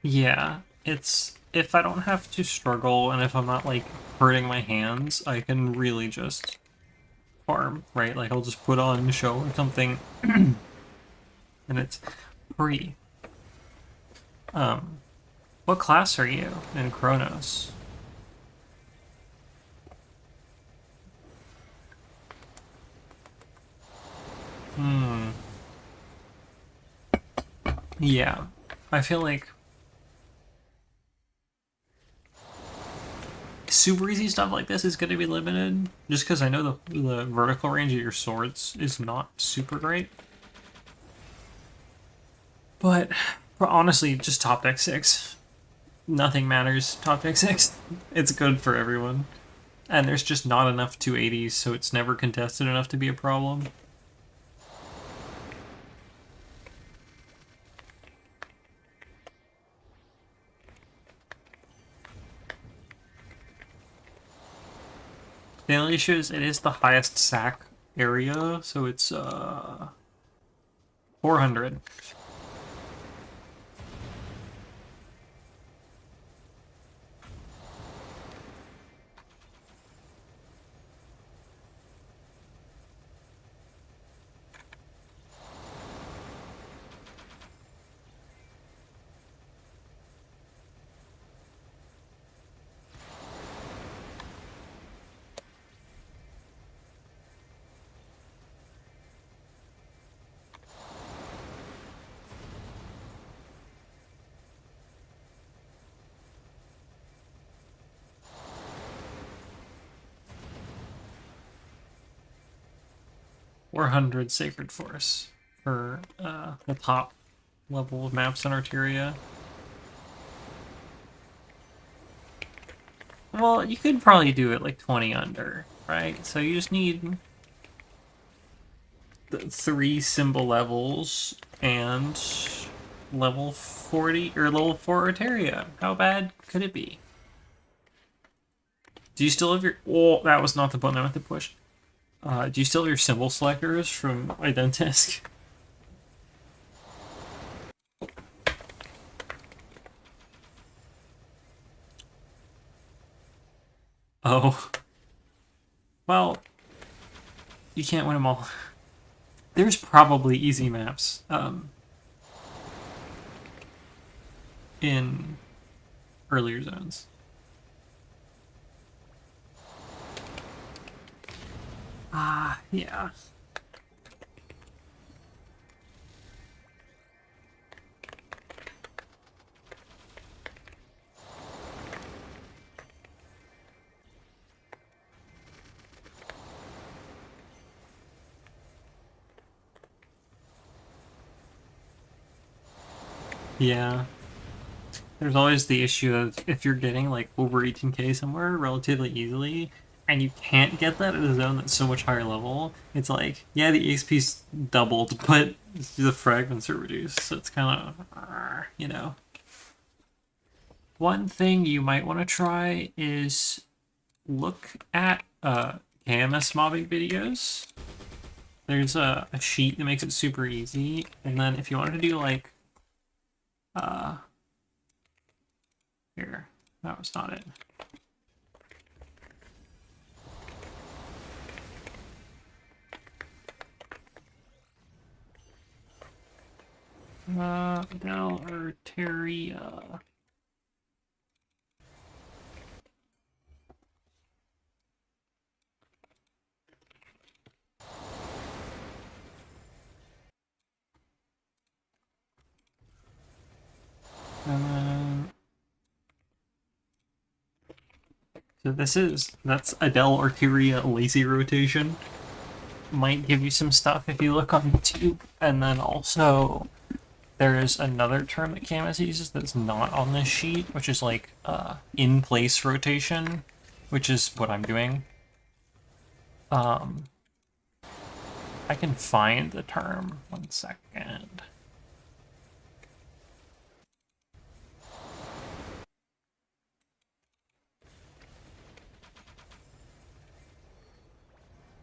yeah, it's if I don't have to struggle and if I'm not like hurting my hands, I can really just farm, right? Like I'll just put on show or something, and it's free. What class are you in Kronos? Yeah, I feel like super easy stuff like this is going to be limited, just because I know the vertical range of your swords is not super great. But honestly, just top deck 6. nothing matters top deck 6. It's good for everyone. And there's just not enough 280s, so it's never contested enough to be a problem. The only issue is it is the highest sack area, so it's 400. Sacred Force for the top level of maps in Arteria. Well, you could probably do it like 20 under, right? So you just need the 3 symbol levels and level 40 or level 4 Arteria. How bad could it be? Do you still have your... Oh, that was not the button I meant to push. Do you still have your symbol selectors from Identisk? Oh. Well, you can't win them all. There's probably easy maps in earlier zones. Yeah. Yeah. There's always the issue of if you're getting like over 18k somewhere relatively easily, and you can't get that in a zone that's so much higher level, it's like, yeah, the EXP's doubled, but the fragments are reduced, so it's kind of, you know. One thing you might want to try is look at KMS mobbing videos. There's a sheet that makes it super easy, and then if you wanted to do like here, that was not it. Del Arteria. So that's Adele Arteria lazy rotation. Might give you some stuff if you look on YouTube. And then also there is another term that Camus uses that's not on this sheet, which is like in-place rotation, which is what I'm doing. I can find the term. 1 second.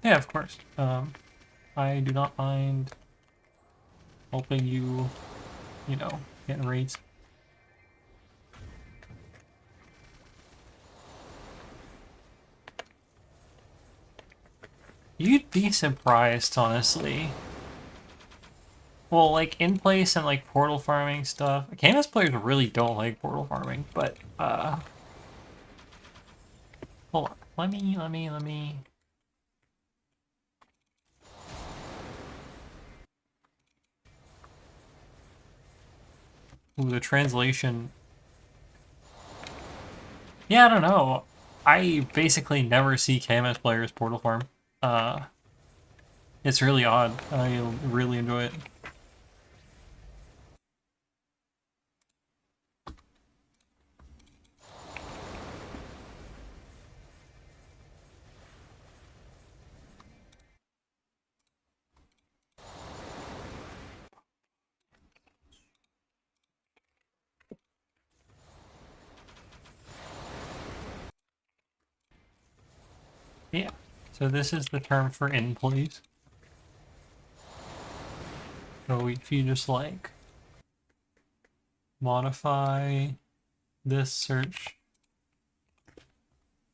Yeah, of course. I do not mind helping you, you know, get raids. You'd be surprised, honestly. Well, like, in place and like portal farming stuff. Camus players really don't like portal farming, but hold on. Let me. Ooh, the translation. Yeah, I don't know. I basically never see KMS players portal farm. It's really odd. I really enjoy it. So this is the term for in, please. So if you just like modify this search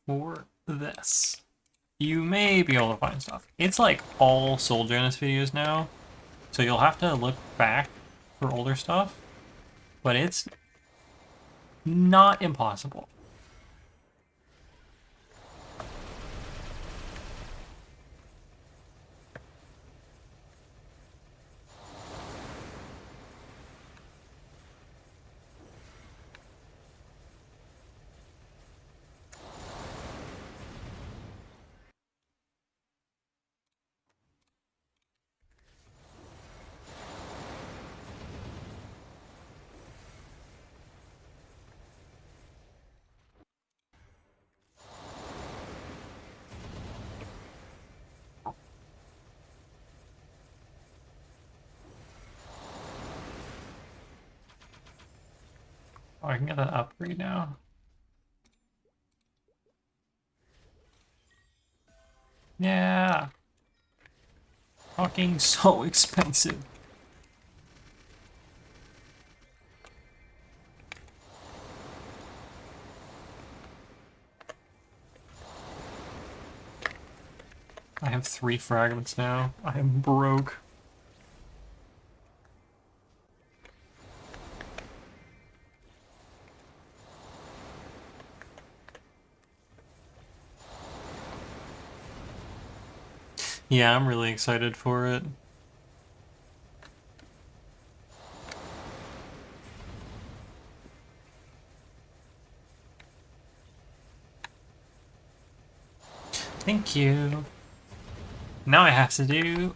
for this, you may be able to find stuff. It's like all Soul Janus videos now, so you'll have to look back for older stuff, but it's not impossible. Oh, I can get that upgrade now. Yeah. Fucking so expensive. I have 3 fragments now. I am broke. Yeah, I'm really excited for it. Thank you. Now I have to do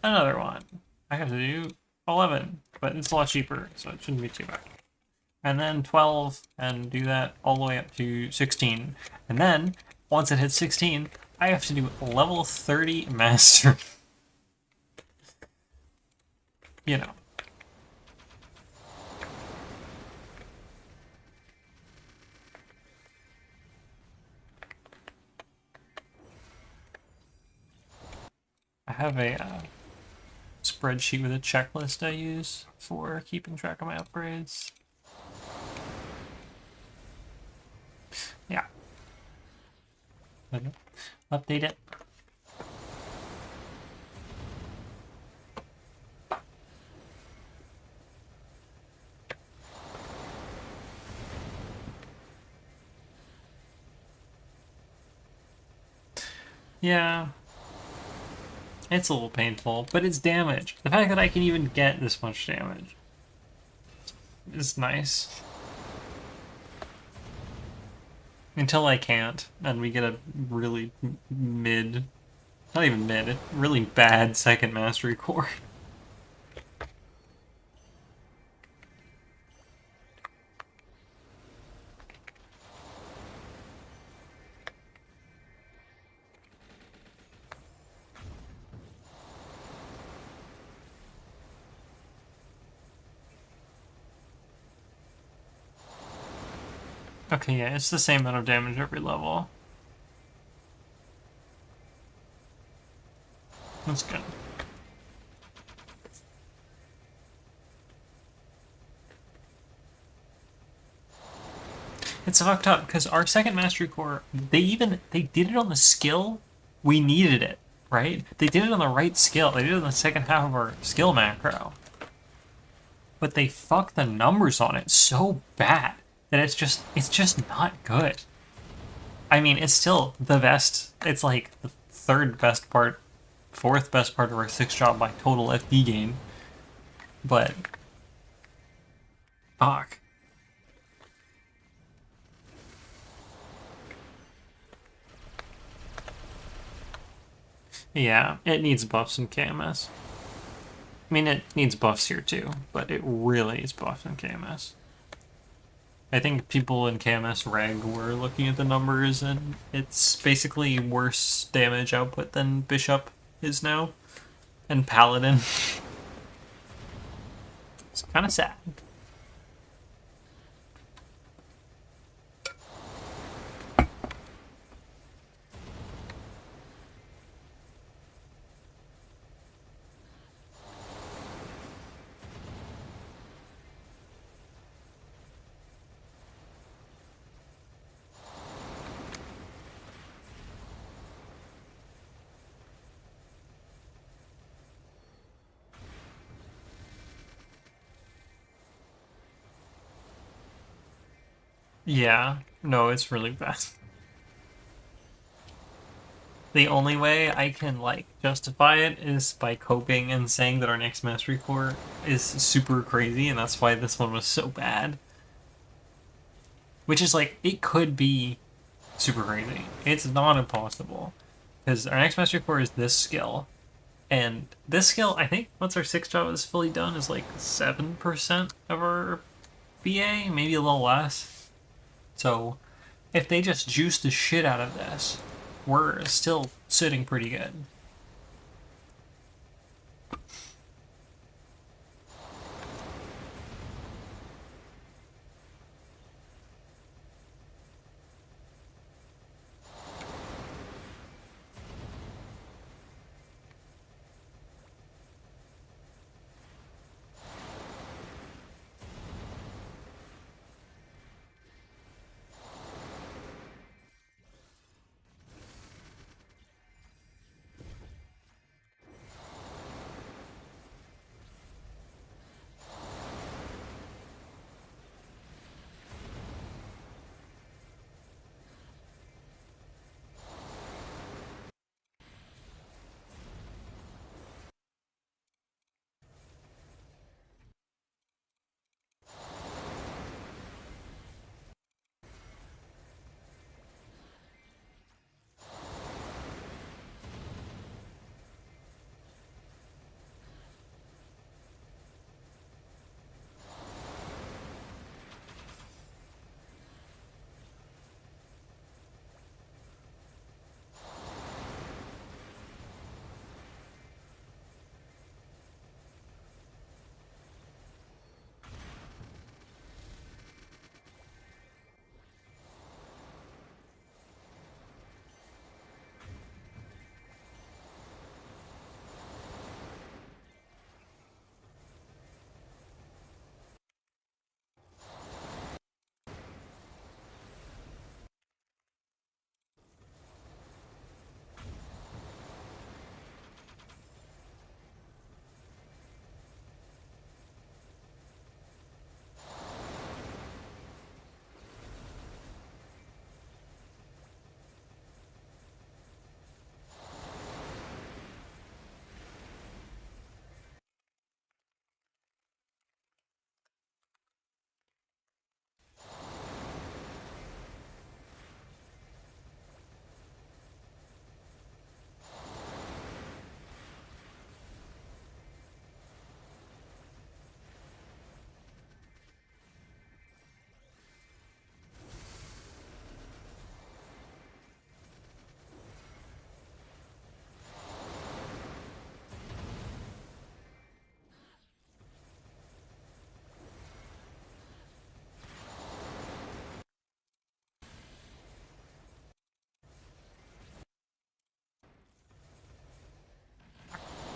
another one. I have to do 11, but it's a lot cheaper, so it shouldn't be too bad. And then 12, and do that all the way up to 16. And then, once it hits 16, I have to do level 30 master. You know. I have a spreadsheet with a checklist I use for keeping track of my upgrades. Yeah. Update it. Yeah. It's a little painful, but it's damage. The fact that I can even get this much damage is nice. Until I can't, and we get a really mid, not even mid, really bad second mastery core. Okay, yeah, it's the same amount of damage every level. That's good. It's fucked up because our second mastery core, they did it on the skill we needed it, right? They did it on the right skill. They did it on the second half of our skill macro. But they fucked the numbers on it so bad that it's just not good. I mean, it's still the best. It's like the third best part, fourth best part of our 6th job by total FD gain. But fuck. Yeah, it needs buffs in KMS. I mean, it needs buffs here too, but it really is buffs in KMS. I think people in KMS Reg were looking at the numbers, and it's basically worse damage output than Bishop is now, and Paladin. It's kind of sad. Yeah, no, it's really bad. The only way I can like justify it is by coping and saying that our next mastery core is super crazy, and that's why this one was so bad. Which is like it could be super crazy. It's not impossible because our next mastery core is this skill, and this skill I think once our sixth job is fully done is like 7% of our BA, maybe a little less. So if they just juice the shit out of this, we're still sitting pretty good.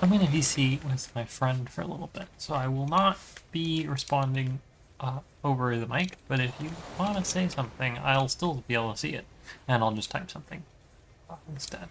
I'm going to VC with my friend for a little bit, so I will not be responding over the mic, but if you want to say something, I'll still be able to see it, and I'll just type something instead.